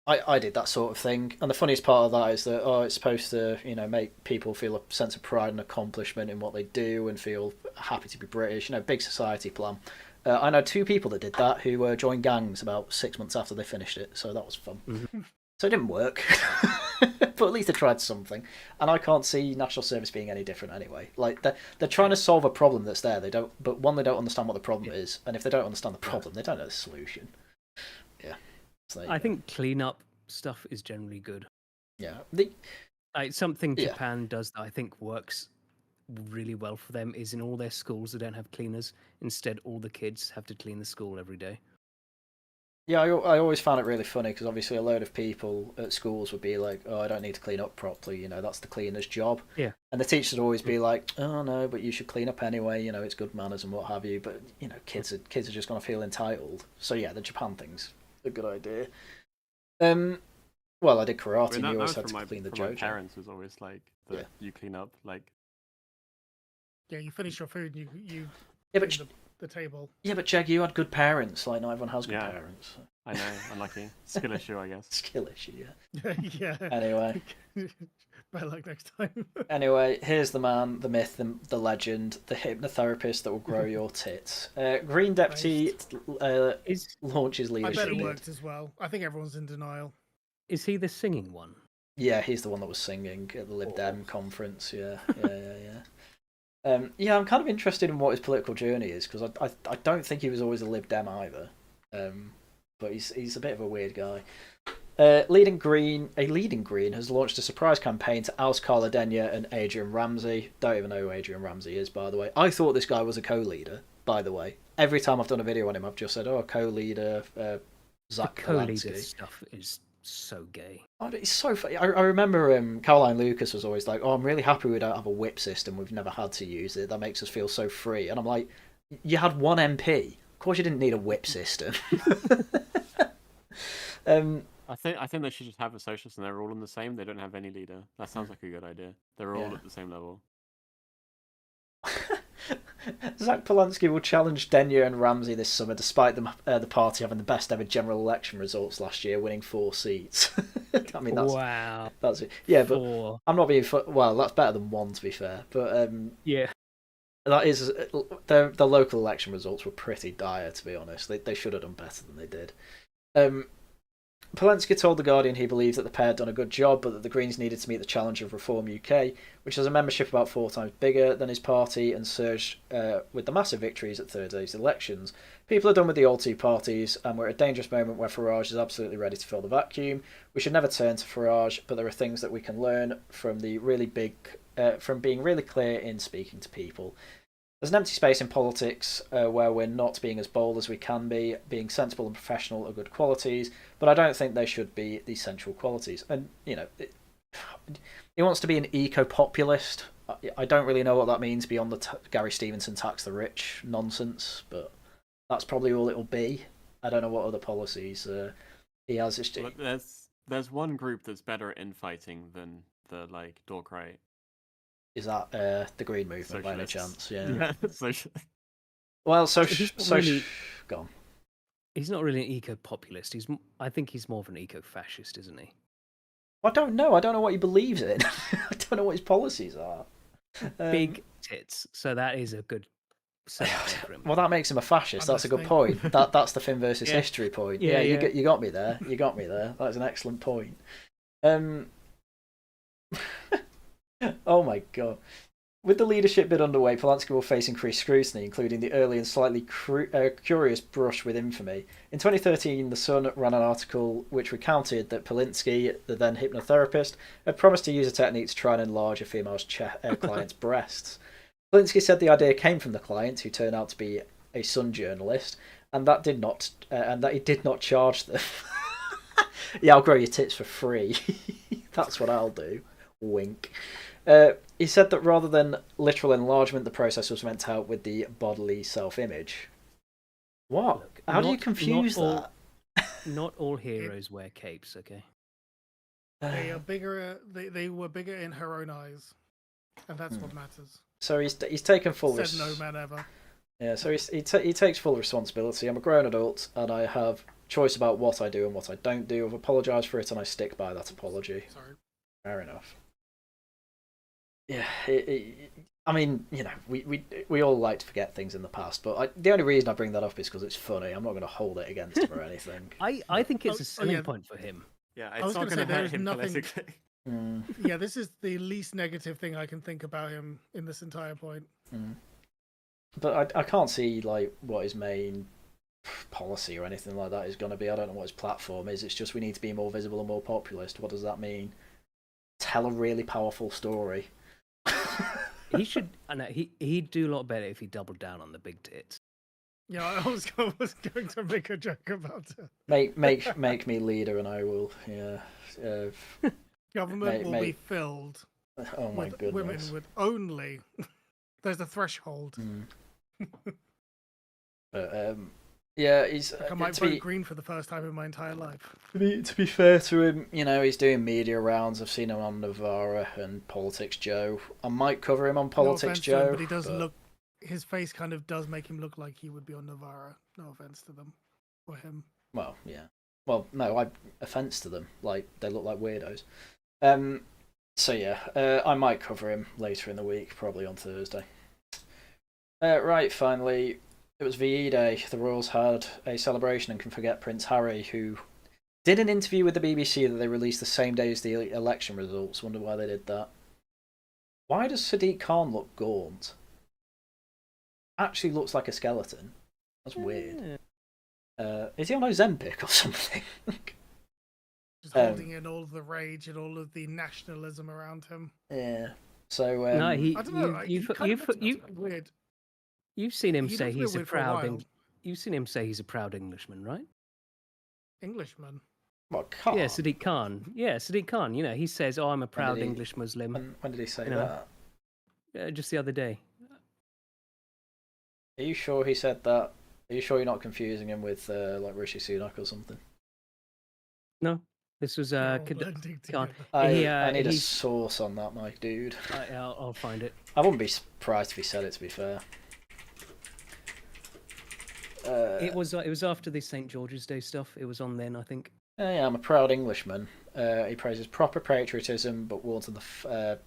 I did that sort of thing, and the funniest part of that is that it's supposed to make people feel a sense of pride and accomplishment in what they do and feel happy to be British. Big society plan. I know 2 people that did that who joined gangs about 6 months after they finished it, so that was fun. Mm-hmm. So it didn't work, but at least they tried something. And I can't see national service being any different anyway. Like they're trying to solve a problem that's there. They don't understand what the problem is, and if they don't understand the problem, they don't know the solution. Yeah. So I think cleanup stuff is generally good. Yeah. Something Japan does that I think works really well for them is in all their schools they don't have cleaners. Instead, all the kids have to clean the school every day. Yeah, I always found it really funny because obviously a load of people at schools would be like, "Oh, I don't need to clean up properly. That's the cleaner's job." Yeah. And the teachers would always be like, "Oh no, but you should clean up anyway. It's good manners and what have you." But kids are just gonna feel entitled. So yeah, the Japan thing's a good idea. Well, I did karate, and you always had to clean the dojo. My parents was always like, you clean up, like. Yeah, you finish your food, and you the table. Yeah, but Jag, you had good parents. Like, not everyone has good parents. I know, unlucky. Skill issue, I guess. Skill issue, yeah. Yeah. Anyway. Better luck next time. Anyway, here's the man, the myth, the legend, the hypnotherapist that will grow your tits. Green Deputy launches leadership. I bet it worked as well. I think everyone's in denial. Is he the singing one? Yeah, he's the one that was singing at the Lib Dem conference. Yeah. Yeah, I'm kind of interested in what his political journey is because I don't think he was always a Lib Dem either. But he's a bit of a weird guy. Leading Green has launched a surprise campaign to oust Carla Denyer and Adrian Ramsey. Don't even know who Adrian Ramsey is, by the way. I thought this guy was a co-leader, by the way. Every time I've done a video on him, I've just said, co-leader, Zach co-leader stuff is so gay. Oh, it's so funny. I remember Caroline Lucas was always like, "Oh, I'm really happy we don't have a whip system. We've never had to use it. That makes us feel so free." And I'm like, you had one MP. Of course, you didn't need a whip system. I think they should just have a socialist and they're all on the same. They don't have any leader. That sounds like a good idea. They're all at the same level. Zach Polanski will challenge Denyer and Ramsey this summer, despite the party having the best ever general election results last year, winning 4 seats. I mean, that's it. Yeah, 4. But I'm not being well. That's better than 1, to be fair. But yeah, that is the local election results were pretty dire, to be honest. They should have done better than they did. Polanski told The Guardian he believes that the pair had done a good job, but that the Greens needed to meet the challenge of Reform UK, which has a membership about 4 times bigger than his party and surged with the massive victories at Thursday's elections. People are done with the old 2 parties, and we're at a dangerous moment where Farage is absolutely ready to fill the vacuum. We should never turn to Farage, but there are things that we can learn from being really clear in speaking to people. There's an empty space in politics where we're not being as bold as we can be. Being sensible and professional are good qualities, but I don't think they should be the central qualities. And, he wants to be an eco-populist. I don't really know what that means beyond the Gary Stevenson tax the rich nonsense, but that's probably all it'll be. I don't know what other policies he has. Well, there's one group that's better at infighting than the Dork Right. Is that the Green Movement by any chance? Yeah. Well, go on. He's not really an eco-populist. I think he's more of an eco-fascist, isn't he? I don't know. I don't know what he believes in. I don't know what his policies are. Big tits. So that is a good. Well, that makes him a fascist. That's a good point. That's the Finn versus history point. Yeah, you got me there. You got me there. That's an excellent point. Oh my god. With the leadership bid underway, Polanski will face increased scrutiny, including the early and slightly curious brush with infamy. In 2013, The Sun ran an article which recounted that Polanski, the then hypnotherapist, had promised to use a technique to try and enlarge a female's client's breasts. Polanski said the idea came from the client, who turned out to be a Sun journalist, and that he did not charge them. Yeah, I'll grow your tits for free. That's what I'll do. Wink. He said that rather than literal enlargement, the process was meant to help with the bodily self-image. What? Look, How do you confuse that? Not all heroes wear capes, okay? They are bigger. They were bigger in her own eyes, and that's what matters. So he's taken full. Said no man ever. Yeah, so he takes full responsibility. I'm a grown adult, and I have choice about what I do and what I don't do. I've apologised for it, and I stick by that apology. Sorry. Fair enough. Yeah, I mean, you know, we all like to forget things in the past, but the only reason I bring that up is because it's funny. I'm not going to hold it against him or anything. I think it's a selling point for him. Yeah, it's not going to hurt him politically. Yeah, this is the least negative thing I can think about him in this entire point. But I can't see like what his main policy or anything like that is going to be. I don't know what his platform is. It's just we need to be more visible and more populist. What does that mean? Tell a really powerful story. He should. I know he'd do a lot better if he doubled down on the big tits. Yeah, I was going to make a joke about it. Make me leader, and I will. Yeah. Government will be filled. Oh my with goodness. Women with only. There's a threshold. But yeah, he's. I might vote green for the first time in my entire life. To be fair to him, you know, he's doing media rounds. I've seen him on Novara and Politics Joe. I might cover him on Politics Joe, but he does look. His face kind of does make him look like he would be on Novara. No offense to them or him. Well, yeah. Well, no, offense to them. Like they look like weirdos. So yeah, I might cover him later in the week, probably on Thursday. Right, finally, it was VE Day. The Royals had a celebration and can forget Prince Harry, who did an interview with the BBC that they released the same day as the election results. Wonder why they did that. Why does Sadiq Khan look gaunt? Actually looks like a skeleton. That's weird. Is he on Ozempic or something? Just holding in all of the rage and all of the nationalism around him. Yeah. So no, I don't know. Weird. You've seen him say he's a proud. You've seen him say he's a proud Englishman, right? Englishman. What, Khan? Yeah, Sadiq Khan. Yeah, Sadiq Khan. You know, he says, "Oh, I'm a proud English Muslim." When did he say that? Just the other day. Are you sure he said that? Are you sure you're not confusing him with like Rishi Sunak or something? No, this was Khan. I need a source on that, my dude. I'll find it. I wouldn't be surprised if he said it. To be fair, it was after the St. George's Day stuff. It was on then, I think. Yeah, I'm a proud Englishman. He praises proper patriotism, but warns of the.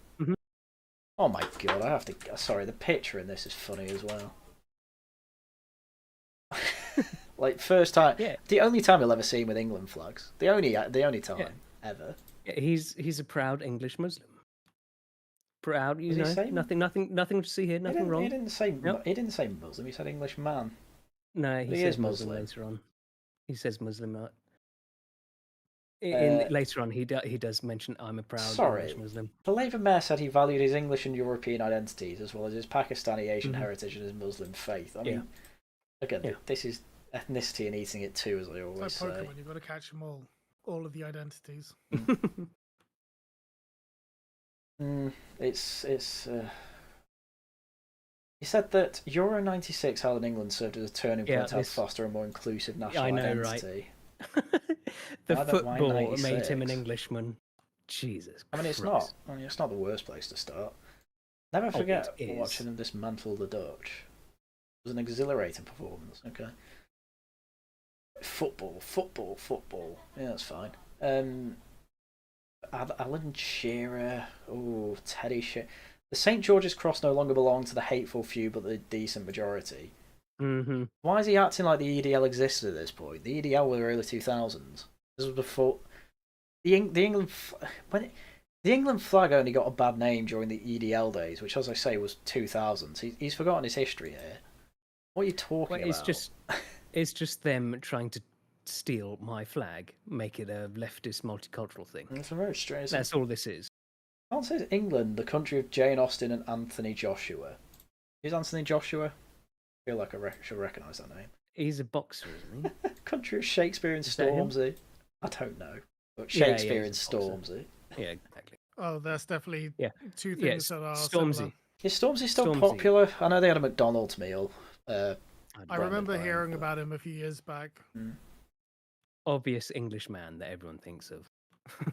Oh my god! I have to. Sorry, the picture in this is funny as well. Like first time, the only time you'll ever see him with England flags. The only time ever. Yeah, he's a proud English Muslim. Proud, you know. Nothing to see here. Nothing wrong. He didn't say Muslim. He said English man. No, he says Muslim later on. He says Muslim. Later on, he does mention I'm a proud English Muslim. The Labour mayor said he valued his English and European identities as well as his Pakistani Asian heritage and his Muslim faith. I mean, again, this is ethnicity and eating it too, as I always say. Pokemon, you've got to catch them all of the identities. He said that Euro '96 Held in England served as a turning point to help foster a more inclusive national identity. Right? The football made him an Englishman. Jesus Christ. I mean, it's not the worst place to start. Never forget watching him dismantle the Dutch. It was an exhilarating performance. Okay. Football. Yeah, that's fine. Alan Shearer. Oh, Teddy Shearer. The St. George's Cross no longer belonged to the hateful few, but the decent majority. Why is he acting like the EDL existed at this point? The EDL were the early 2000s. This was before the England the England flag only got a bad name during the EDL days, which, as I say, was 2000s. He's forgotten his history here. What are you talking about? It's just them trying to steal my flag, make it a leftist multicultural thing. It's very strange. That's all this is. I can't say England, the country of Jane Austen and Anthony Joshua. Who's Anthony Joshua? I feel like I should recognise that name. He's a boxer, isn't he? Country of Shakespeare and Stormzy. I don't know. But Shakespeare and Stormzy. Yeah, exactly. Oh, that's definitely two things that are Stormzy. similar. Is Stormzy still popular? I know they had a McDonald's meal. I remember hearing about him a few years back. Obvious Englishman that everyone thinks of. The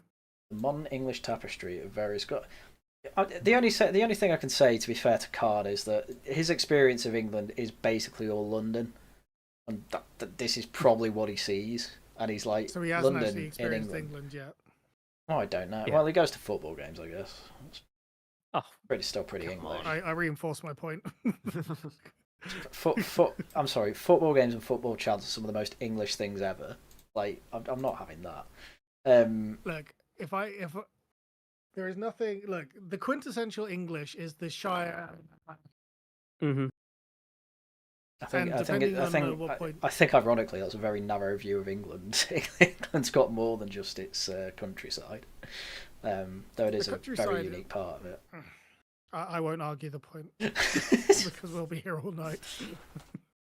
modern English tapestry of various. The only thing I can say, to be fair to Khan, is that his experience of England is basically all London, and this is probably what he sees. And he's like, so he hasn't London actually experienced in England yet. Oh, I don't know. Yeah. Well, he goes to football games, I guess. It's still pretty English. I reinforce my point. I'm sorry. Football games and football chants are some of the most English things ever. Like, I'm not having that. Look, if there is nothing. Look, the quintessential English is the Shire. Mm-hmm. I think ironically that's a very narrow view of England. England's got more than just its countryside, though it is a very unique part of it. I won't argue the point because we'll be here all night.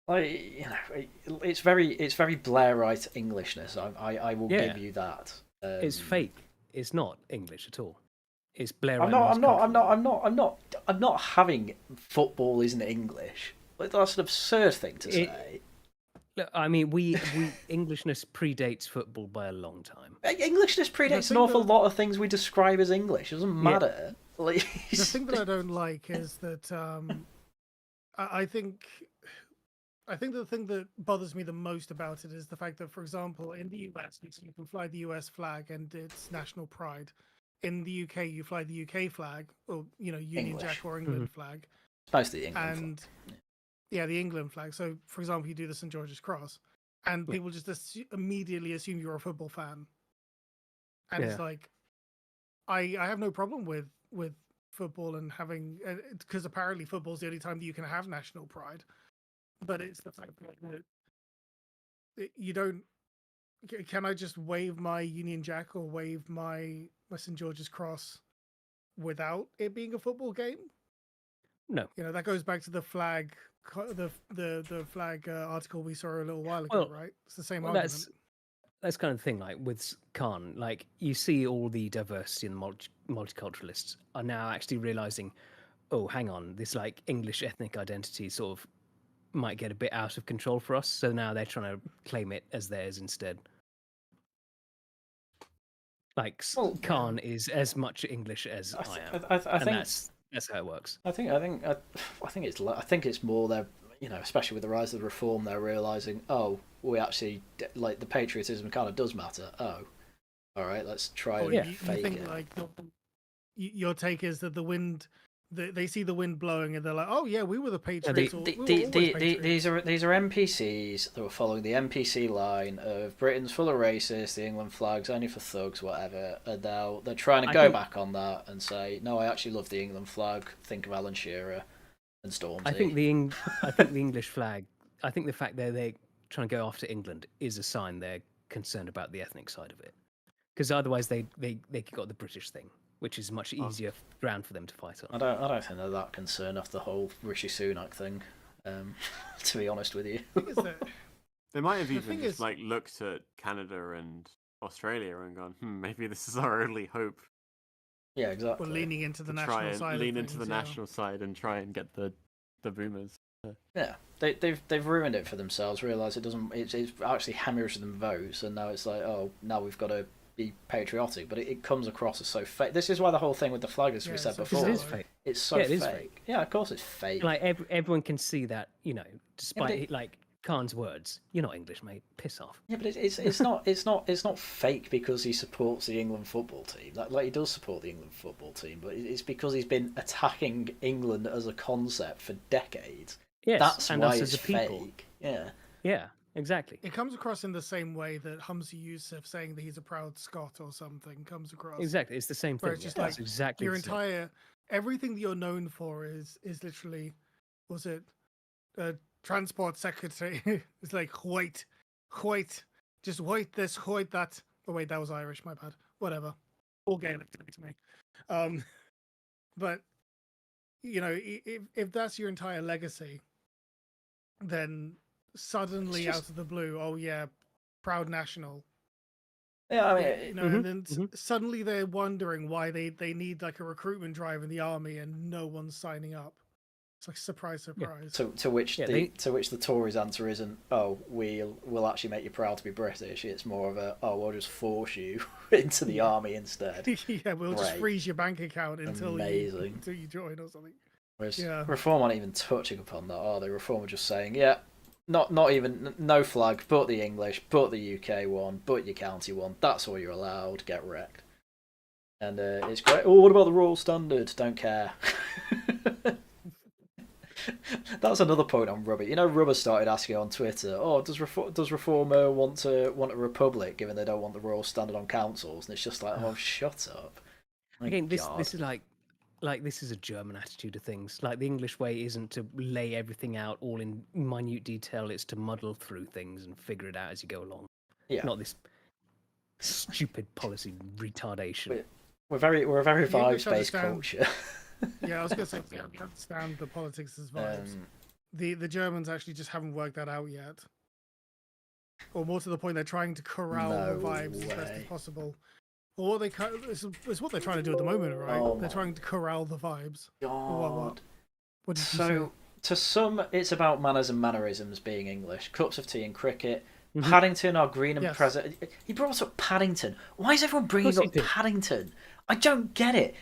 It's very Blairite Englishness. I will give you that. It's fake. It's not English at all. It's Blair. I'm not having football isn't English. That's an absurd thing to say. Look, I mean, we Englishness predates football by a long time. Englishness predates an awful lot of things we describe as English. It doesn't matter. The thing that I don't like is that I think the thing that bothers me the most about it is the fact that, for example, in the US, you can fly the US flag and it's national pride. In the UK, you fly the UK flag, or Union English. Jack or England flag. It's mostly England flag. Yeah, the England flag. So, for example, you do the St. George's Cross, and people just immediately assume you're a football fan. And it's like, I have no problem with football and having, because apparently football's the only time that you can have national pride. But it's the fact that you don't. Can I just wave my Union Jack or wave my St. George's Cross without it being a football game? No. That goes back to the flag, the flag article we saw a little while ago, right? It's the same argument. That's kind of the thing. Like with Khan, like you see all the diversity and multiculturalists are now actually realizing, oh, hang on, this like English ethnic identity sort of might get a bit out of control for us. So now they're trying to claim it as theirs instead. Like Khan is as much English as I am. I think that's how it works. I think it's more that especially with the rise of the reform, they're realizing, oh, we actually like the patriotism kind of does matter. Oh, all right, let's try and fake it. Like your take is that the wind. They see the wind blowing and they're like, "Oh yeah, we were the Patriots." These are NPCs that were following the NPC line of Britain's full of racists, the England flag's only for thugs, whatever. And now they're trying to go back on that and say, "No, I actually love the England flag. Think of Alan Shearer and Stormzy." I think the English flag. I think the fact that they're trying to go after England is a sign they're concerned about the ethnic side of it, because otherwise they got the British thing, which is much easier ground for them to fight on. I don't think they're that concerned after the whole Rishi Sunak thing. To be honest with you, they might have even just looked at Canada and Australia and gone, maybe this is our only hope. Yeah, exactly. We're leaning into the national side. Lean into the national side and try and get the boomers. Yeah, they've ruined it for themselves. Realise it doesn't. It's actually hemorrhaging them votes, and now it's like, oh, now we've got to be patriotic, but it comes across as so fake. This is why the whole thing with the flag, as we said before, it is fake. It's so fake. Yeah, of course it's fake. Like everyone can see that, despite Khan's words, you're not English, mate. Piss off. Yeah, but it's not fake because he supports the England football team. Like he does support the England football team, but it's because he's been attacking England as a concept for decades. Yes, that's and why us it's as a people. fake. Yeah. Yeah. Exactly. It comes across in the same way that Humza Yousaf saying that he's a proud Scot or something comes across. Exactly, it's the same thing. It's just exactly your entire everything that you're known for is literally, was it, transport secretary? It's like white, just white this, white that. Oh wait, that was Irish. My bad. Whatever. All Gaelic to me. But if that's your entire legacy, then suddenly out of the blue, oh yeah, proud national. Yeah, I mean, and then suddenly they're wondering why they need like a recruitment drive in the army and no one's signing up. It's like surprise. To which the Tories' answer isn't, oh, we'll actually make you proud to be British. It's more of a, oh, we'll just force you into the army instead. Yeah, we'll just freeze your bank account until you join or something. Whereas Reform aren't even touching upon that, are they? Reform are just saying, yeah, not even, no flag, but the English, but the UK one, but your county one. That's all you're allowed. Get wrecked. And it's great. Oh, what about the royal standard? Don't care. That's another point on Rubber. You know, Rubber started asking on Twitter, "Oh, does Reformer want a republic, given they don't want the royal standard on councils?" And it's just like, "Oh, shut up." Again, this is like this is a German attitude of things. Like the English way isn't to lay everything out all in minute detail. It's to muddle through things and figure it out as you go along. Yeah. Not this stupid policy retardation. We're a very vibes-based culture. Yeah, I was going to say, I understand the politics as vibes. The Germans actually just haven't worked that out yet. Or more to the point, they're trying to corral the vibes as best as possible. Or it's what they're trying to do at the moment, right? They're trying to corral the vibes. God. What did you say? To some, it's about manners and mannerisms being English. Cups of tea and cricket. Paddington, our green and president. He brought up Paddington. Why is everyone bringing up Paddington? I don't get it.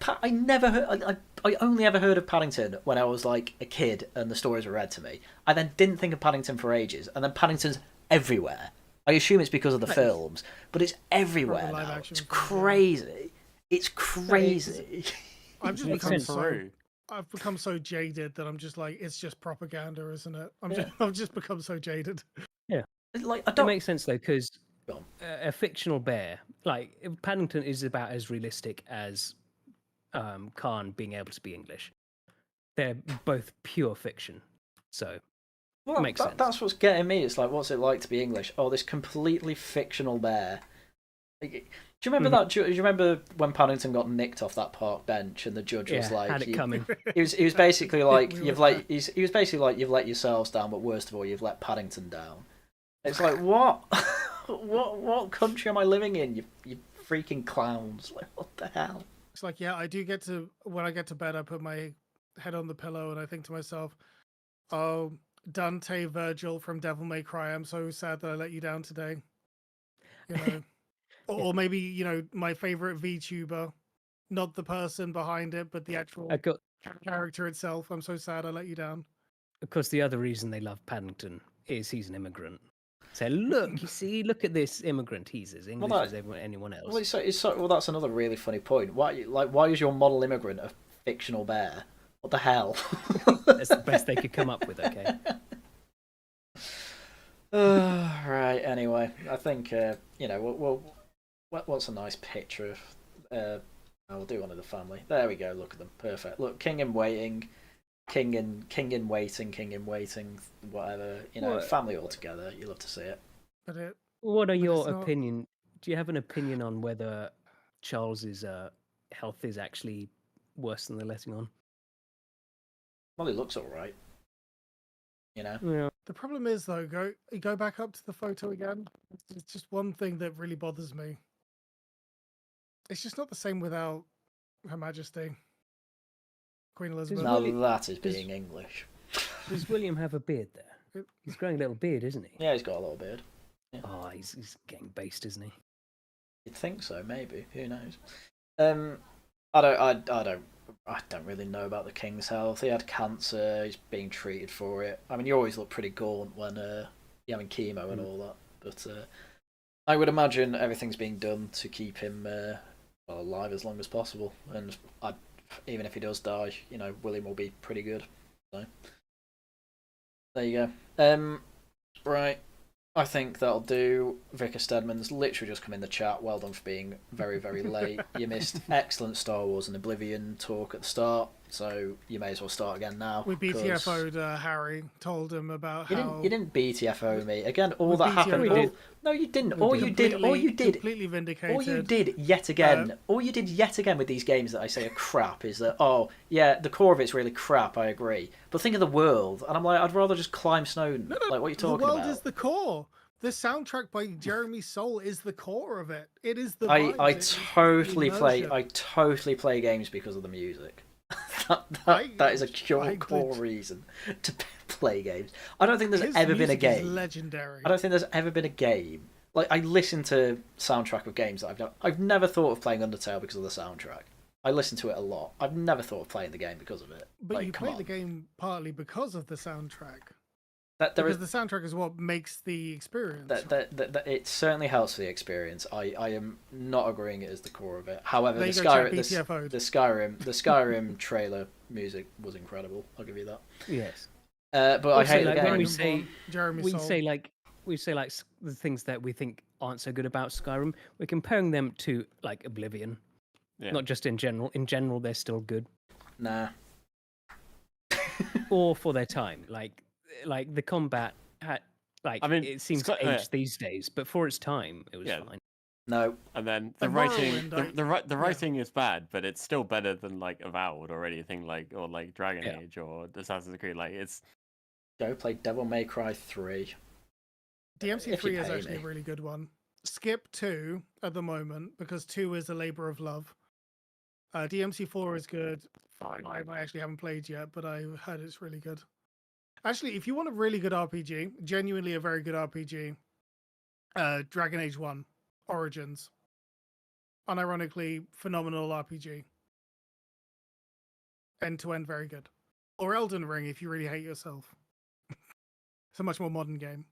I never heard. I only ever heard of Paddington when I was like a kid and the stories were read to me. I then didn't think of Paddington for ages, and then Paddington's everywhere. I assume it's because of the films, but it's everywhere now. It's crazy. It's crazy. I've become so jaded that I'm just like, it's just propaganda, isn't it? I've just become so jaded. Yeah, it makes sense though, because a fictional bear, like Paddington, is about as realistic as Khan being able to be English. They're both pure fiction, so it makes sense. That's what's getting me. It's like, what's it like to be English? Oh, this completely fictional bear. Do you remember that? Do you remember when Paddington got nicked off that park bench and the judge was like, had it coming. He was basically like, he was basically like, you've let yourselves down, but worst of all, you've let Paddington down. It's like, what? what country am I living in? You freaking clowns! Like, what the hell? It's like, yeah, I do get to, when I get to bed, I put my head on the pillow and I think to myself, oh, Dante Virgil from Devil May Cry, I'm so sad that I let you down today. You know, or maybe, you know, my favorite VTuber, not the person behind it, but the actual character itself. I'm so sad I let you down. Of course, the other reason they love Paddington is he's an immigrant. So look, you see, look at this immigrant. He's as English as anyone else. Well, that's another really funny point. Why is your model immigrant a fictional bear? What the hell? That's the best they could come up with. Okay. Right. Anyway, I think you know. What's a nice picture of? We'll do one of the family. There we go. Look at them. Perfect. Look, king in waiting, king in waiting. Whatever, you know, family all together. You love to see it. What are your opinion? Do you have an opinion on whether Charles's health is actually worse than they're letting on? Well, he looks all right. You know. Yeah. The problem is though, go back up to the photo again. It's just one thing that really bothers me. It's just not the same without Her Majesty, Queen Elizabeth. Now that is being English. Does William have a beard there? He's growing a little beard, isn't he? Yeah, he's got a little beard. Yeah. Oh, he's getting based, isn't he? You'd think so, maybe. Who knows? I don't really know about the king's health. He had cancer. He's being treated for it. I mean, you always look pretty gaunt when you're having chemo and all that. But I would imagine everything's being done to keep him alive as long as possible. And even if he does die, you know, William will be pretty good. So there you go. Right. I think that'll do. Vicar Stedman's literally just come in the chat. Well done for being very, very late. You missed excellent Star Wars and Oblivion talk at the start, so you may as well start again now. We BTFO'd Harry, told him about how... You didn't BTFO me. Again, all that happened... No, you didn't. All you did... Completely vindicated. All you did yet again with these games that I say are crap is that, oh, yeah, the core of it's really crap, I agree. But think of the world, and I'm like, I'd rather just climb Snowden. No, like, what are you talking about? The world is the core. The soundtrack by Jeremy Soule is the core of it. It is the I totally play games because of the music. that is a core reason to play games. I don't think there's ever been a game. Legendary. I don't think there's ever been a game. Like, I listen to soundtrack of games that I've never thought of playing Undertale because of the soundtrack. I listen to it a lot. I've never thought of playing the game because of it. But you play the game partly because of the soundtrack. The soundtrack is what makes the experience. It certainly helps the experience. I am not agreeing it is the core of it. However, the Skyrim trailer music was incredible. I'll give you that. Yes. But I hate like, the game. When we say like the things that we think aren't so good about Skyrim, we're comparing them to like Oblivion. Yeah. Not just in general. In general, they're still good. Nah. Or for their time, like the combat it seems to age these days, but for its time, it was fine. No. And then the writing is bad, but it's still better than like Avowed or anything like Dragon Age or Assassin's Creed. Like it's. Go play Devil May Cry 3. DMC3 is actually a really good one. Skip 2 at the moment because 2 is a labor of love. DMC4 is good. I actually haven't played yet, but I heard it's really good. Actually, if you want a really good RPG, genuinely a very good RPG, Dragon Age 1, Origins. Unironically, phenomenal RPG. End to end, very good. Or Elden Ring if you really hate yourself. It's a much more modern game.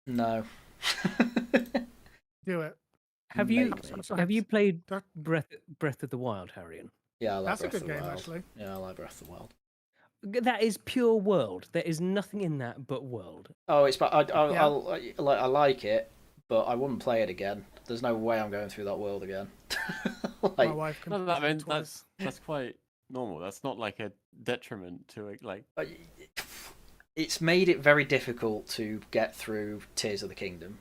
No. Do it. Have you played Breath of the Wild, Harrian? Yeah, I like That's a good game, actually. Yeah, I like Breath of the Wild. That is pure world. There is nothing in that but world. Oh, it's I like it, but I wouldn't play it again. There's no way I'm going through that world again. My wife can. I mean, that's quite normal. That's not like a detriment to it. Like, it's made it very difficult to get through Tears of the Kingdom.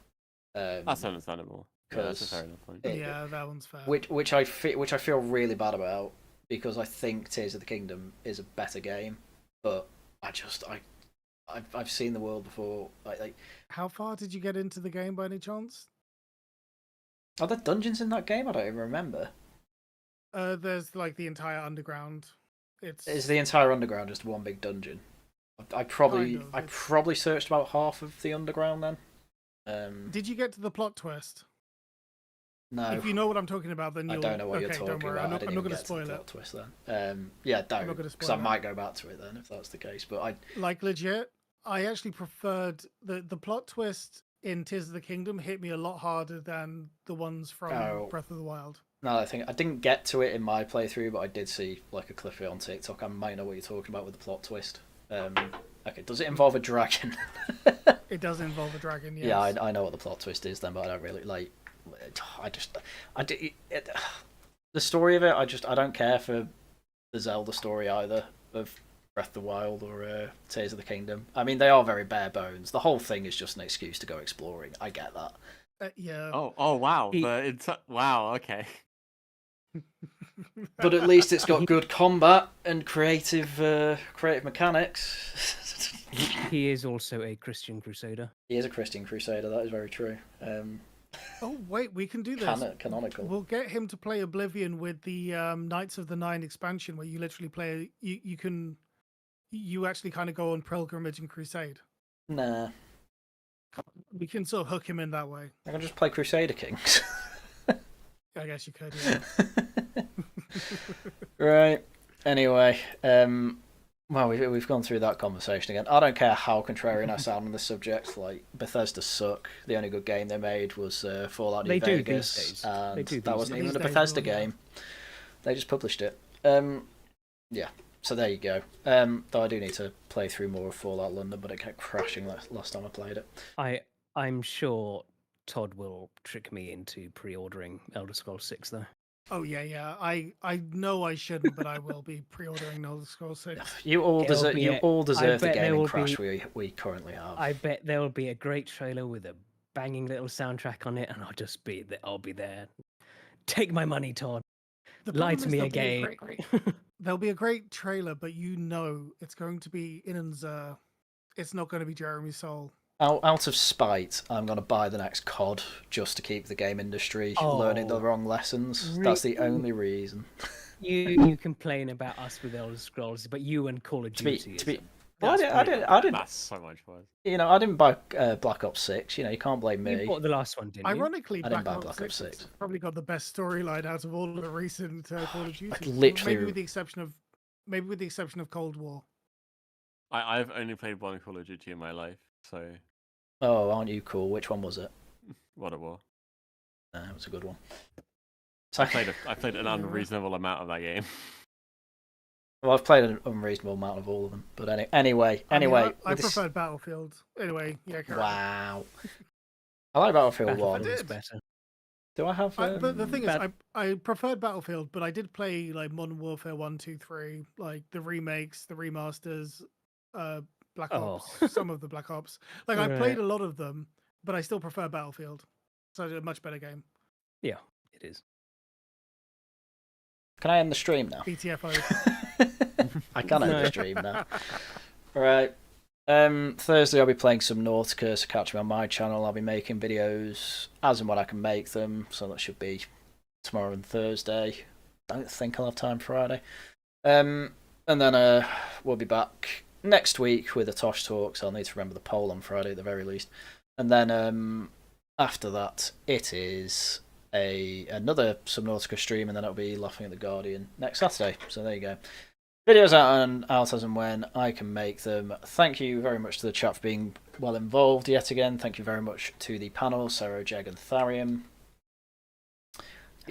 That's understandable. Yeah, that's a fair enough point. Yeah, that one's fair. Which I feel really bad about because I think Tears of the Kingdom is a better game, but I've seen the world before. Like, how far did you get into the game by any chance? Are there dungeons in that game? I don't even remember. There's like the entire underground. Is the entire underground just one big dungeon? I probably searched about half of the underground then. Did you get to the plot twist? No. If you know what I'm talking about, then you'll... I don't know what you're talking about. I'm not going to spoil it. Plot twist then. Yeah, don't, because I might go back to it then if that's the case. But like legit, I actually preferred the plot twist in Tears of the Kingdom hit me a lot harder than the ones from Breath of the Wild. No, I think I didn't get to it in my playthrough, but I did see like a clip of it on TikTok. I might know what you're talking about with the plot twist. Okay, does it involve a dragon? It does involve a dragon. Yes. Yeah, I know what the plot twist is then, but I don't really like. The story of it, I don't care for the Zelda story either of Breath of the Wild or Tears of the Kingdom. I mean, they are very bare bones. The whole thing is just an excuse to go exploring. I get that. Yeah. Oh wow! Wow. Okay. But at least it's got good combat and creative mechanics. He is also a Christian Crusader. He is a Christian Crusader. That is very true. Oh wait, we can do this. Canonical. We'll get him to play Oblivion with the Knights of the Nine expansion, where you literally play. You actually kind of go on pilgrimage and crusade. Nah. We can sort of hook him in that way. I can just play Crusader Kings. I guess you could. Yeah. Right. Anyway, well, we've gone through that conversation again. I don't care how contrarian I sound on this subject. Like, Bethesda suck. The only good game they made was Fallout New Vegas, and that wasn't even a Bethesda game. They just published it. Yeah. So there you go. Though I do need to play through more of Fallout London, but it kept crashing last time I played it. I'm sure Todd will trick me into pre-ordering Elder Scrolls 6 though. Oh yeah. I know I shouldn't, but I will be pre-ordering Elder Scrolls 6. You all deserve the gaming crash we currently have. I bet there will be a great trailer with a banging little soundtrack on it, and I'll be there. Take my money, Todd. Lie to me again. There'll be a great trailer, but you know it's going to be Inan's. It's not going to be Jeremy Soule. Out of spite, I'm going to buy the next COD just to keep the game industry learning the wrong lessons. That's the only reason. You complain about us with Elder Scrolls, but you and Call of Duty. I didn't. That's so much fun. I didn't buy Black Ops 6. You can't blame me. You bought the last one, didn't you? Ironically, I didn't buy Black Ops 6. Probably got the best storyline out of all of the recent Call of Duty. Literally, maybe with the exception of Cold War. I've only played one Call of Duty in my life, so. Oh, aren't you cool? Which one was it? What it was. It was a good one. I played an unreasonable amount of that game. Well, I've played an unreasonable amount of all of them, but anyway. I preferred Battlefield. Anyway, yeah. Wow. I like Battlefield 1. Better. Do I have? But the thing is, I preferred Battlefield, but I did play like Modern Warfare 1, 2, 3, like the remakes, the remasters, Black Ops, some of the Black Ops. Like I played a lot of them, but I still prefer Battlefield. So it's a much better game. Yeah, it is. Can I end the stream now? BTFO. I can end the stream now. Right. Thursday I'll be playing some Nautica, so catch me on my channel. I'll be making videos as and when I can make them, so that should be tomorrow and Thursday. I don't think I'll have time Friday. And then we'll be back next week with a Tosh talk, so I'll need to remember the poll on Friday at the very least. And then after that, it is another Subnautica stream, and then it'll be Laughing at the Guardian next Saturday. So there you go. Videos out as and when I can make them. Thank you very much to the chat for being well involved yet again. Thank you very much to the panel, Cero, Jeg, and Tharium.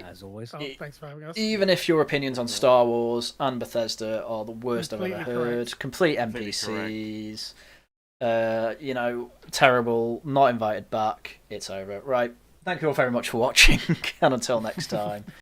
As always. Thanks for having us. Even if your opinions on Star Wars and Bethesda are the worst I've ever heard, complete NPCs, terrible, not invited back, it's over. Right. Thank you all very much for watching, and until next time.